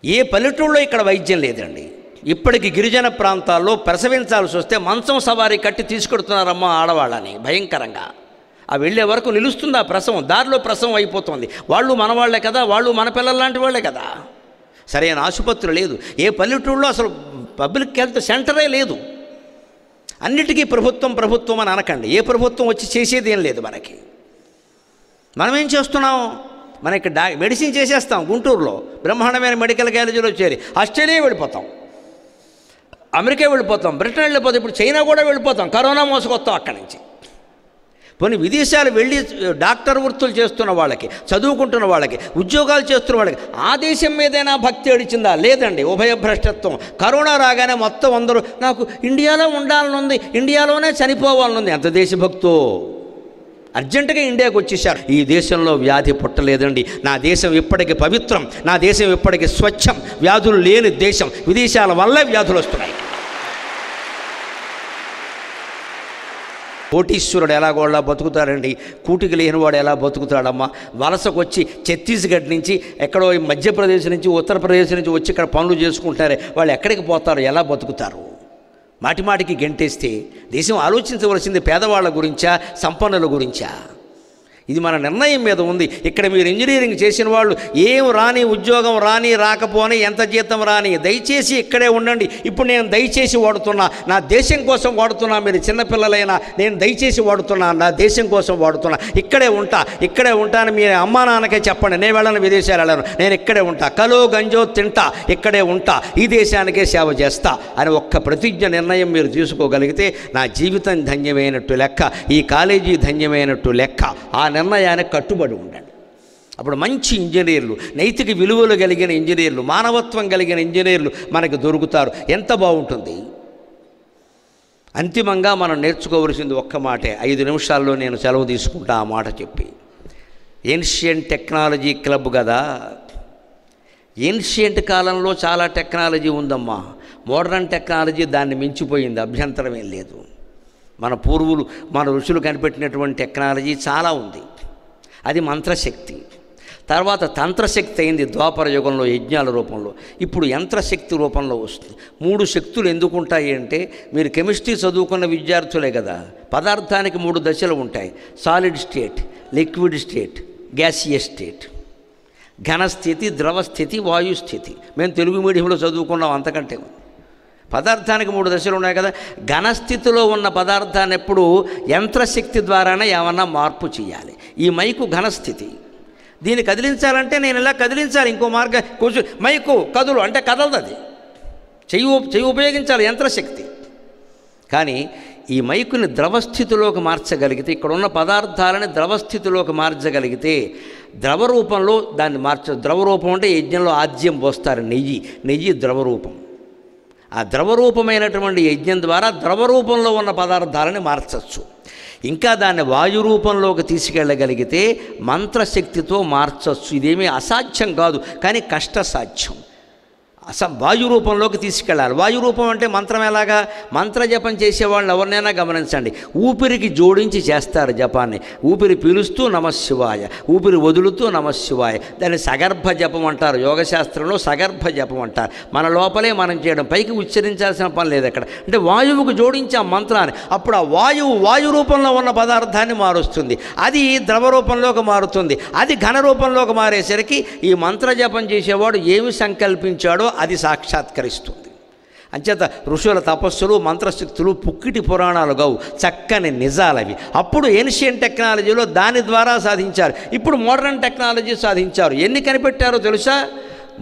Speaker 1: ఏ పల్లెటూళ్ళలో ఇక్కడ వైద్యం లేదండి. ఇప్పటికి గిరిజన ప్రాంతాల్లో ప్రసవించాల్సి వస్తే మంచం సవారీ కట్టి తీసుకెడుతున్నారమ్మా ఆడవాళ్ళని భయంకరంగా. ఆ వెళ్ళే వరకు నిలుస్తుంది ఆ ప్రసవం, దారిలో ప్రసవం అయిపోతుంది. వాళ్ళు మనవాళ్లే కదా, వాళ్ళు మన పిల్లల లాంటి వాళ్ళే కదా. సరైన ఆసుపత్రి లేదు. ఏ పల్లెటూళ్ళలో అసలు పబ్లిక్ హెల్త్ సెంటరే లేదు. అన్నిటికీ ప్రభుత్వం అని అనకండి. ఏ ప్రభుత్వం వచ్చి చేసేది ఏం లేదు మనకి. మనం ఏం చేస్తున్నాం? మనం ఇక్కడ మెడిసిన్ చేసేస్తాం. గుంటూరులో బ్రహ్మాండమైన మెడికల్ కాలేజీలో చేరి ఆస్ట్రేలియా వెళ్ళిపోతాం, అమెరికా వెళ్ళిపోతాం, బ్రిటన్ వెళ్ళిపోతాం, ఇప్పుడు చైనా కూడా వెళ్ళిపోతాం. కరోనా మోసుకొస్తాం అక్కడి నుంచి. పోనీ విదేశాలు వెళ్ళి డాక్టర్ వృత్తులు చేస్తున్న వాళ్ళకి, చదువుకుంటున్న వాళ్ళకి, ఉద్యోగాలు చేస్తున్న వాళ్ళకి ఆ దేశం మీదైనా భక్తి అడిచిందా? లేదండి. ఉభయభ్రష్టత్వం. కరోనా రాగానే మొత్తం అందరూ నాకు ఇండియాలో ఉండాలనుంది, ఇండియాలోనే చనిపోవాలనుంది. ఎంత దేశభక్తో! అర్జెంటుగా ఇండియాకి వచ్చేసారు. ఈ దేశంలో వ్యాధి పుట్టలేదండి. నా దేశం ఇప్పటికీ పవిత్రం, నా దేశం ఇప్పటికీ స్వచ్ఛం, వ్యాధులు లేని దేశం. విదేశాల వల్ల వ్యాధులు వస్తున్నాయి. కోటీశ్వరుడు ఎలాగోళ్ళ బతుకుతారండి, కూటికి లేనివాడు ఎలా బతుకుతాడమ్మా? వలసకు వచ్చి ఛత్తీస్గఢ్ నుంచి, ఎక్కడో మధ్యప్రదేశ్ నుంచి, ఉత్తరప్రదేశ్ నుంచి వచ్చి ఇక్కడ పనులు చేసుకుంటారే, వాళ్ళు ఎక్కడికి పోతారు, ఎలా బతుకుతారు? మాటిమాటికి గెంటేస్తే దేశం ఆలోచించవలసింది పేదవాళ్ళ గురించా, సంపన్నుల గురించా? ఇది మన నిర్ణయం మీద ఉంది. ఇక్కడ మీరు ఇంజనీరింగ్ చేసిన వాళ్ళు ఏం రాని, ఉద్యోగం రాని, రాకపోని, ఎంత జీతం రాని, దయచేసి ఇక్కడే ఉండండి. ఇప్పుడు నేను దయచేసి వాడుతున్నా, నా దేశం కోసం వాడుతున్నా. మీరు చిన్నపిల్లలైనా నేను దయచేసి వాడుతున్నా, నా దేశం కోసం వాడుతున్నా. ఇక్కడే ఉంటాను. మీ అమ్మా నాన్నకే చెప్పండి, నేను వెళ్ళను, విదేశాలు వెళ్ళను, నేను ఇక్కడే ఉంటా, కలో గంజో తింటా, ఇక్కడే ఉంటా, ఈ దేశానికే సేవ చేస్తా అని ఒక్క ప్రతిజ్ఞ నిర్ణయం మీరు తీసుకోగలిగితే నా జీవితం ధన్యమైనట్టు లెక్క, ఈ కాలేజీ ధన్యమైనట్టు లెక్క. ఆ నిర్ణయానికి కట్టుబడి ఉండండి. అప్పుడు మంచి ఇంజనీర్లు, నైతిక విలువలు కలిగిన ఇంజనీర్లు, మానవత్వం కలిగిన ఇంజనీర్లు మనకు దొరుకుతారు. ఎంత బాగుంటుంది! అంతిమంగా మనం నేర్చుకోవలసింది ఒక్క మాటే. 5 నిమిషాల్లో నేను సెలవు తీసుకుంటా ఆ మాట చెప్పి. ఏన్షియంట్ టెక్నాలజీ క్లబ్ కదా. ఏన్షియంట్ కాలంలో చాలా టెక్నాలజీ ఉందమ్మా. మోడర్న్ టెక్నాలజీ దాన్ని మించిపోయింది, అభ్యంతరం ఏం లేదు. మన పూర్వులు, మన ఋషులు కనిపెట్టినటువంటి టెక్నాలజీ చాలా ఉంది. అది మంత్రశక్తి. తర్వాత తంత్రశక్తి అయింది ద్వాపర యుగంలో యజ్ఞాల రూపంలో. ఇప్పుడు యంత్రశక్తి రూపంలో వస్తుంది. 3 శక్తులు ఎందుకు ఉంటాయి అంటే, మీరు కెమిస్ట్రీ చదువుకున్న విద్యార్థులే కదా. పదార్థానికి 3 దశలు ఉంటాయి: solid state, liquid state, gaseous state. ఘనస్థితి, ద్రవస్థితి, వాయుస్థితి. మేము తెలుగు మీడియంలో చదువుకున్నాం, అంతకంటే. పదార్థానికి 3 దశలు ఉన్నాయి కదా. ఘనస్థితిలో ఉన్న పదార్థాన్ని ఎప్పుడు యంత్రశక్తి ద్వారానే ఏమన్నా మార్పు చేయాలి. ఈ మైకు ఘనస్థితి, దీన్ని కదిలించాలంటే నేను ఇలా కదిలించాలి, ఇంకో మార్గం కూర్చో మైకు కదులు అంటే కదలదు, అది చెయ్యి ఉపయోగించాలి, యంత్రశక్తి. కానీ ఈ మైకుని ద్రవస్థితిలోకి మార్చగలిగితే, ఇక్కడ ఉన్న పదార్థాలని ద్రవస్థితిలోకి మార్చగలిగితే ద్రవరూపంలో దాన్ని ద్రవరూపం అంటే యజ్ఞంలో ఆజ్యం పోస్తారు, నెయ్యి ద్రవరూపం. ఆ ద్రవరూపమైనటువంటి యజ్ఞం ద్వారా ద్రవరూపంలో ఉన్న పదార్థాలని మార్చచ్చు. ఇంకా దాన్ని వాయురూపంలోకి తీసుకెళ్ళగలిగితే మంత్రశక్తితో మార్చచ్చు. ఇదేమీ అసాధ్యం కాదు, కానీ కష్టసాధ్యం. వాయురూపంలోకి తీసుకెళ్ళాలి. వాయురూపం అంటే మంత్రం ఎలాగా? మంత్రజపం చేసేవాళ్ళని ఎవరినైనా గమనించండి, ఊపిరికి జోడించి చేస్తారు జపాన్ని. ఊపిరి పీలుస్తూ నమశివాయ, ఊపిరి వదులుతూ నమశివాయ. దాన్ని సగర్భ జపం అంటారు, యోగశాస్త్రంలో సగర్భ జపం అంటారు. మన లోపలే మనం చేయడం, పైకి ఉచ్చరించాల్సిన పని లేదు అక్కడ. అంటే వాయువుకు జోడించి ఆ మంత్రాన్ని, అప్పుడు ఆ వాయు రూపంలో ఉన్న పదార్థాన్ని మారుస్తుంది, అది ద్రవరూపంలోకి మారుతుంది, అది ఘన రూపంలోకి మారేసరికి ఈ మంత్రజపం చేసేవాడు ఏమి సంకల్పించాడో అది సాక్షాత్కరిస్తుంది. అంచేత ఋషుల తపస్సులు మంత్రశక్తులు పుక్కిటి పురాణాలు కావు, చక్కని నిజాలవి. అప్పుడు ఏన్షియన్ టెక్నాలజీలో దాని ద్వారా సాధించారు, ఇప్పుడు మోడర్న్ టెక్నాలజీ సాధించారు. ఎన్ని కనిపెట్టారో తెలుసా?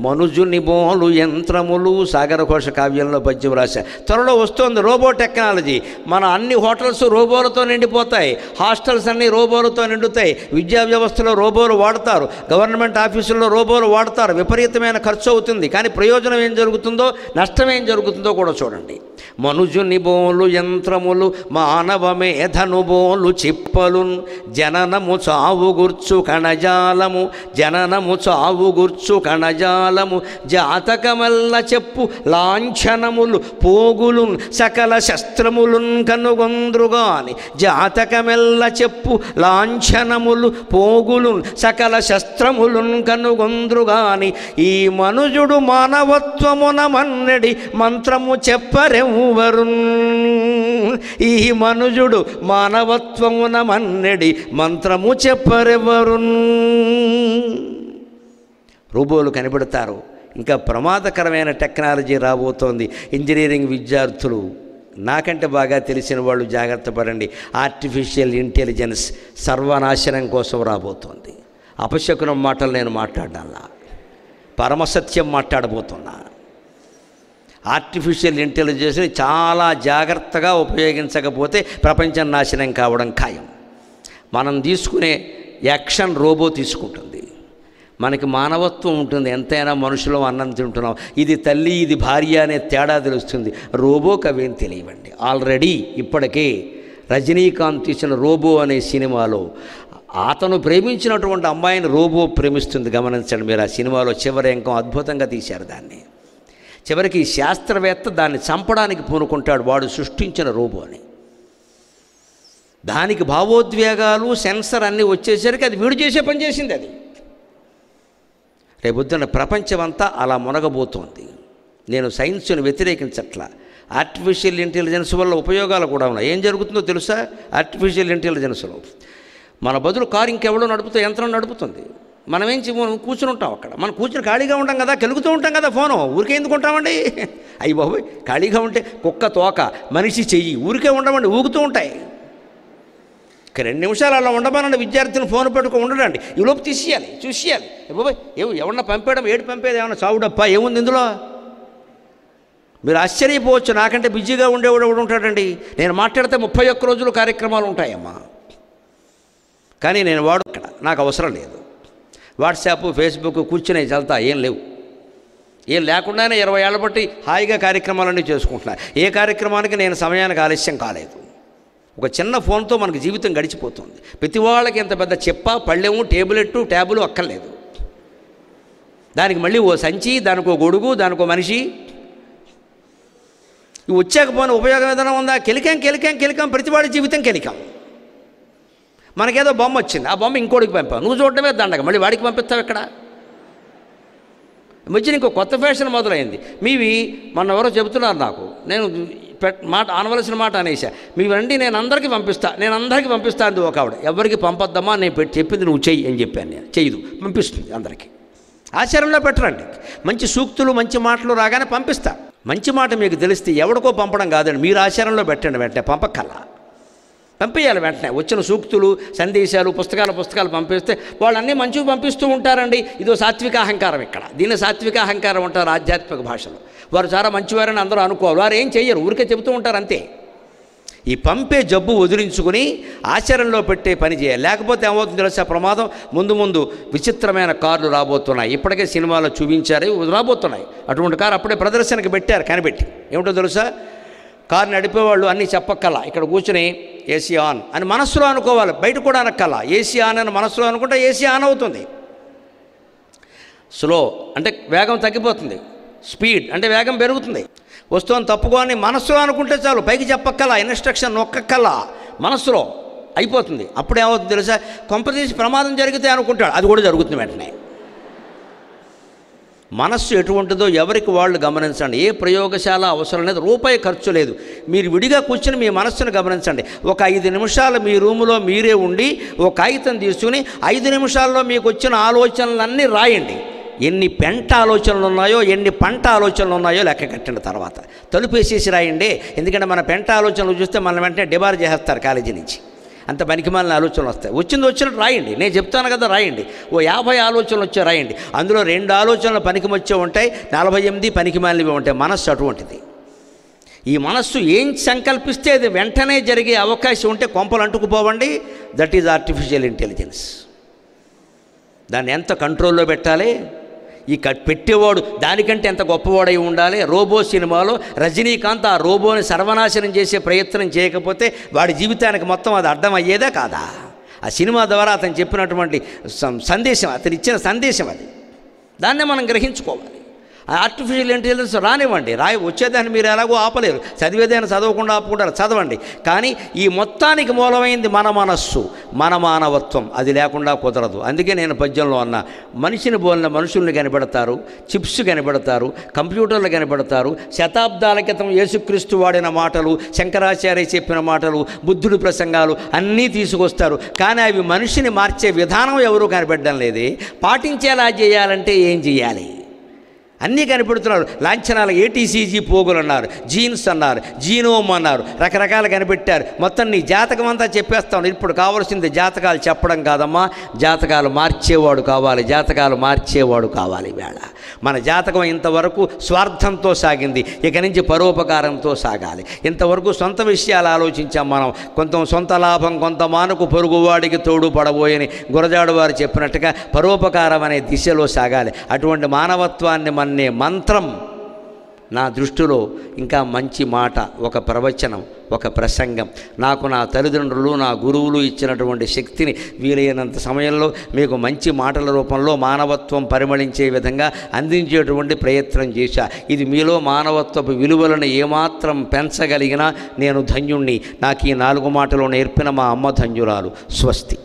Speaker 1: మనుజుని బోలు యంత్రములు, సాగరఘోష కావ్యంలో పద్యం రాశా. త్వరలో వస్తుంది రోబో టెక్నాలజీ. మన అన్ని హోటల్స్ రోబోలతో నిండిపోతాయి, హాస్టల్స్ అన్నీ రోబోలతో నిండుతాయి, విద్యా వ్యవస్థలో రోబోలు వాడతారు, గవర్నమెంట్ ఆఫీసుల్లో రోబోలు వాడతారు. విపరీతమైన ఖర్చు అవుతుంది, కానీ ప్రయోజనం ఏం జరుగుతుందో నష్టం ఏం జరుగుతుందో కూడా చూడండి. మనుజుని బోలు యంత్రములు మానవ మేధను బోలు చిప్పలున్, జననము చావు గుర్చు కణజాలము, జననము చావు గుర్చు కణజాలము, జాతకమల్ల చెప్పు లాంఛనములు పోగులున్, సకల శస్త్రములున్ కనుగొంద్రుగాని. జాతకమెల్ల చెప్పు లాంఛనములు పోగులున్, సకల శస్త్రములున్ కనుగొంద్రుగాని. ఈ మనుజుడు మానవత్వమున మన్నెడి మంత్రము చెప్పరెవ్వరున్. ఈ మనుజుడు మానవత్వమున మన్నెడి మంత్రము చెప్పరెవ్వరున్. రోబోలు కనిపెడతారు, ఇంకా ప్రమాదకరమైన టెక్నాలజీ రాబోతోంది. ఇంజనీరింగ్ విద్యార్థులు నాకంటే బాగా తెలిసిన వాళ్ళు జాగ్రత్త పడండి. ఆర్టిఫిషియల్ ఇంటెలిజెన్స్ సర్వనాశనం కోసం రాబోతోంది. అపశకునం మాటలు నేను మాట్లాడాలా, పరమసత్యం మాట్లాడబోతున్నా. ఆర్టిఫిషియల్ ఇంటెలిజెన్స్ని చాలా జాగ్రత్తగా ఉపయోగించకపోతే ప్రపంచం నాశనం కావడం ఖాయం. మనం తీసుకునే యాక్షన్ రోబో తీసుకుంటుంది. మనకి మానవత్వం ఉంటుంది, ఎంతైనా మనుషులు అన్నం తింటున్నాం, ఇది తల్లి ఇది భార్య అనే తేడా తెలుస్తుంది. రోబోకి అవేం తెలియవండి. ఆల్రెడీ ఇప్పటికే రజనీకాంత్ తీసిన రోబో అనే సినిమాలో అతను ప్రేమించినటువంటి అమ్మాయిని రోబో ప్రేమిస్తుంది. గమనించండి మీరు, ఆ సినిమాలో చివరి అంకం అద్భుతంగా తీశారు దాన్ని. చివరికి శాస్త్రవేత్త దాన్ని చంపడానికి పూనుకుంటాడు, వాడు సృష్టించిన రోబో అని. దానికి భావోద్వేగాలు సెన్సర్ అన్నీ వచ్చేసరికి అది వీడు చేసే పని చేసింది. అది రేపొద్దున ప్రపంచం అంతా అలా మునగబోతోంది. నేను సైన్స్ను వ్యతిరేకించట్లా. ఆర్టిఫిషియల్ ఇంటెలిజెన్స్ వల్ల ఉపయోగాలు కూడా ఉన్నాయి. ఏం జరుగుతుందో తెలుసా? ఆర్టిఫిషియల్ ఇంటెలిజెన్స్లో మన బదులు కారు ఇంకెవడో నడుపుతూ యంత్రం నడుపుతుంది. మనం కూర్చుని ఉంటాం అక్కడ. మనం కూర్చుని ఖాళీగా ఉంటాం కదా, కెలుగుతూ ఉంటాం కదా ఫోను. ఊరికే ఎందుకు ఉంటామండి? అయ్యి బాబోయ్, ఖాళీగా ఉంటే కుక్క తోక మనిషి చెయ్యి ఊరికే ఉండమండి, ఊగుతూ ఉంటాయి. 2 నిమిషాలు అలా ఉండమనండి, విద్యార్థిని ఫోన్ పెట్టుకో ఉండడండి, ఈ లోపు తీసేయాలి చూసేయాలి. బాబోయ్ ఎవరన్నా పంపేయడం, ఏడు పంపేది ఏమన్నా చావుడప్ప ఏముంది ఇందులో? మీరు ఆశ్చర్యపోవచ్చు, నాకంటే బిజీగా ఉండేవాడు ఎవడు ఉంటాడండి. నేను మాట్లాడితే 31 రోజులు కార్యక్రమాలు ఉంటాయమ్మా, కానీ నేను వాడు అక్కడ నాకు అవసరం లేదు. వాట్సాప్ ఫేస్బుక్ కూర్చునే చల్తా ఏం లేవు. ఏం లేకుండానే 20 ఏళ్ళ బట్టి హాయిగా కార్యక్రమాలన్నీ చేసుకుంటున్నాను. ఏ కార్యక్రమానికి నేను సమయానికి ఆలస్యం కాలేదు. ఒక చిన్న ఫోన్తో మనకు జీవితం గడిచిపోతుంది. ప్రతి వాళ్ళకి ఎంత పెద్ద చెప్ప పళ్ళెము టేబులెట్టు ట్యాబులు అక్కర్లేదు. దానికి మళ్ళీ ఓ సంచి, దానికో గొడుగు, దానికో మనిషి. ఇవి వచ్చాక పోయిన ఉపయోగం ఏదైనా ఉందా? కెలికాం ప్రతివాడి జీవితం కెలికాం. మనకేదో బొమ్మ వచ్చింది, ఆ బొమ్మ ఇంకోటికి పంపాం, నువ్వు చూడటమే దండగ, మళ్ళీ వాడికి పంపిస్తావు ఎక్కడ? మధ్యన ఇంకో కొత్త ఫ్యాషన్ మొదలైంది. మీవి మొన్న ఎవరో చెబుతున్నారు నాకు, నేను మాట అనవలసిన మాట అనేసా. మీవండి నేను అందరికీ పంపిస్తా అంది ఒక ఆవిడ. ఎవరికి పంపొద్దమ్మా, నేను చెప్పింది నువ్వు చెయ్యి అని చెప్పాను. నేను చెయ్యదు, పంపిస్తుంది అందరికీ. ఆచారంలో పెట్టరండి. మంచి సూక్తులు మంచి మాటలు రాగానే పంపిస్తా. మంచి మాట మీకు తెలిస్తే ఎవడికో పంపడం కాదండి, మీరు ఆచారంలో పెట్టండి, వెంటనే పంపక్కల్లా. పంపించాలి వెంటనే. వచ్చిన సూక్తులు, సందేశాలు, పుస్తకాలు పంపిస్తే వాళ్ళన్నీ మంచివి పంపిస్తూ ఉంటారండి. ఇదో సాత్విక అహంకారం. ఇక్కడ దీన్ని సాత్విక అహంకారం అంటారు ఆధ్యాత్మిక భాషలో. వారు చాలా మంచివారని అందరూ అనుకోవాలి. వారు ఏం చెయ్యరు, ఊరికే చెబుతూ ఉంటారు అంతే. ఈ పంపే జబ్బు వదిలించుకుని ఆచరణలో పెట్టే పని చేయాలి. లేకపోతే ఏమవుతుంది తెలుసా ప్రమాదం? ముందు విచిత్రమైన కార్లు రాబోతున్నాయి. ఇప్పటికే సినిమాలో చూపించారు, రాబోతున్నాయి. అటువంటి కారు అప్పుడే ప్రదర్శనకు పెట్టారు కనిపెట్టి. ఏమిటో తెలుసా? కారు నడిపేవాళ్ళు అన్నీ చెప్పక్కల్లా, ఇక్కడ కూర్చుని ఏసీ ఆన్ అని మనస్సులో అనుకోవాలి, బయట కూడా అనక్కల్లా. ఏసీ ఆన్ అని మనస్సులో అనుకుంటే ఏసీ ఆన్ అవుతుంది. స్లో అంటే వేగం తగ్గిపోతుంది, స్పీడ్ అంటే వేగం పెరుగుతుంది. వస్తువుని తప్పుకొని మనస్సులో అనుకుంటే చాలు, పైకి చెప్పక్కల్లా, ఇన్స్ట్రక్షన్ నొక్కక్కల్లా, మనస్సులో అయిపోతుంది. అప్పుడు ఏమవుతుంది తెలుసా? కొంపతీసి ప్రమాదం జరిగితే అనుకుంటాడు, అది కూడా జరుగుతుంది వెంటనే. మనస్సు ఎటువంటిదో ఎవరికి వాళ్ళు గమనించండి. ఏ ప్రయోగశాల అవసరం లేదు, రూపాయి ఖర్చు లేదు. మీరు విడిగా కూర్చొని మీ మనస్సును గమనించండి. ఒక 5 నిమిషాలు మీ రూములో మీరే ఉండి ఒక కాగితం తీసుకుని 5 నిమిషాల్లో మీకు వచ్చిన ఆలోచనలన్నీ రాయండి. ఎన్ని పెంట ఆలోచనలు ఉన్నాయో, ఎన్ని పంట ఆలోచనలు ఉన్నాయో లెక్క కట్టిన తర్వాత తలుపేసేసి రాయండి. ఎందుకంటే మన పెంట ఆలోచనలు చూస్తే మన వెంటనే డిబార్ చేస్తారు కాలేజీ నుంచి. అంత పనికిమాలిన ఆలోచనలు వస్తాయి. వచ్చినట్టు రాయండి. నేను చెప్తాను కదా, రాయండి. ఓ 50 ఆలోచనలు వచ్చే రాయండి. అందులో 2 ఆలోచనలు పనికిమొచ్చే ఉంటాయి, 48 పనికిమాలినవి ఉంటాయి. మనస్సు అటువంటిది. ఈ మనస్సు ఏం సంకల్పిస్తే అది వెంటనే జరిగే అవకాశం ఉంటే కొంపలు అంటుకుపోవండి. That is artificial intelligence. దాన్ని ఎంత కంట్రోల్లో పెట్టాలి? ఈ పెట్టేవాడు దానికంటే ఎంత గొప్పవాడై ఉండాలి. రోబో సినిమాలో రజనీకాంత్ ఆ రోబోని సర్వనాశనం చేసే ప్రయత్నం చేయకపోతే వాడి జీవితానికి మొత్తం అది అర్థమయ్యేదా కాదా? ఆ సినిమా ద్వారా అతను చెప్పినటువంటి సందేశం, అతను ఇచ్చిన సందేశం అది. దాన్నే మనం గ్రహించుకోవాలి. ఆర్టిఫిషియల్ ఇంటెలిజెన్స్ రానివ్వండి, వచ్చేదాన్ని మీరు ఎలాగో ఆపలేరు. చదివేదాన్ని చదవకుండా ఆపుకుంటారు, చదవండి. కానీ ఈ మొత్తానికి మూలమైంది మన మనస్సు, మన మానవత్వం. అది లేకుండా కుదరదు. అందుకే నేను పద్యంలో అన్నా, మనిషిని పోలిన మనుషుల్ని కనిపెడతారు, చిప్స్ కనిపెడతారు, కంప్యూటర్లు కనిపెడతారు. శతాబ్దాల క్రితం యేసుక్రీస్తు వాడిన మాటలు, శంకరాచార్య చెప్పిన మాటలు, బుద్ధుడి ప్రసంగాలు అన్నీ తీసుకొస్తారు. కానీ అవి మనిషిని మార్చే విధానం ఎవరూ కనిపెట్టడం లేదే. పాటించేలా చేయాలంటే ఏం చేయాలి? అన్నీ కనిపెడుతున్నారు. లాంఛనాలు ఏటీసీజీ పోగులు అన్నారు, జీన్స్ అన్నారు, జీనోమ్ అన్నారు, రకరకాలు కనిపెట్టారు. మొత్తం నీ జాతకం అంతా చెప్పేస్తాను. ఇప్పుడు కావాల్సింది జాతకాలు చెప్పడం కాదమ్మా, జాతకాలు మార్చేవాడు కావాలి. జాతకాలు మార్చేవాడు కావాలి. వేళ మన జాతకం ఇంతవరకు స్వార్థంతో సాగింది, ఇక నుంచి పరోపకారంతో సాగాలి. ఇంతవరకు సొంత విషయాలు ఆలోచించాం మనం. కొంత సొంత లాభం, కొంత మానుకు పొరుగువాడికి తోడు పడబోయని గురజాడు వారు చెప్పినట్టుగా పరోపకారం అనే దిశలో సాగాలి. అటువంటి మానవత్వాన్ని మన్నే మంత్రం నా దృష్టిలో ఇంకా మంచి మాట, ఒక ప్రవచనం, ఒక ప్రసంగం. నాకు నా తల్లిదండ్రులు, నా గురువులు ఇచ్చినటువంటి శక్తిని వీలైనంత సమయంలో మీకు మంచి మాటల రూపంలో మానవత్వం పరిమళించే విధంగా అందించేటువంటి ప్రయత్నం చేశా. ఇది మీలో మానవత్వపు విలువలను ఏమాత్రం పెంచగలిగినా నేను ధన్యుణ్ణి. నాకు ఈ 4 మాటలు నేర్పిన మా అమ్మ ధన్యురాలు. స్వస్తి.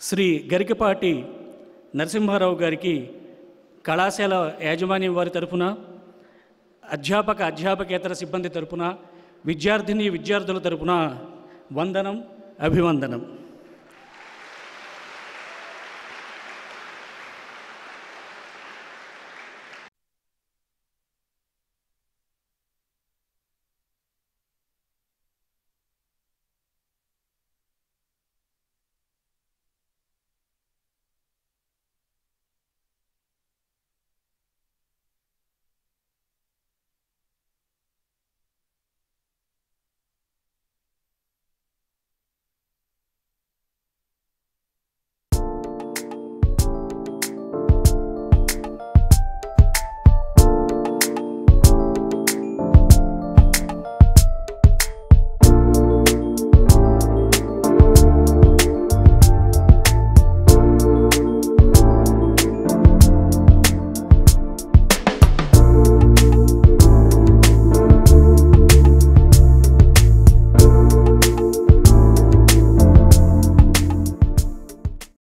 Speaker 2: శ్రీ గరికపాటి నరసింహారావు గారికి కళాశాల యాజమాన్యం వారి తరపున, అధ్యాపకేతర సిబ్బంది తరపున, విద్యార్థిని విద్యార్థుల తరపున వందనం, అభివందనం.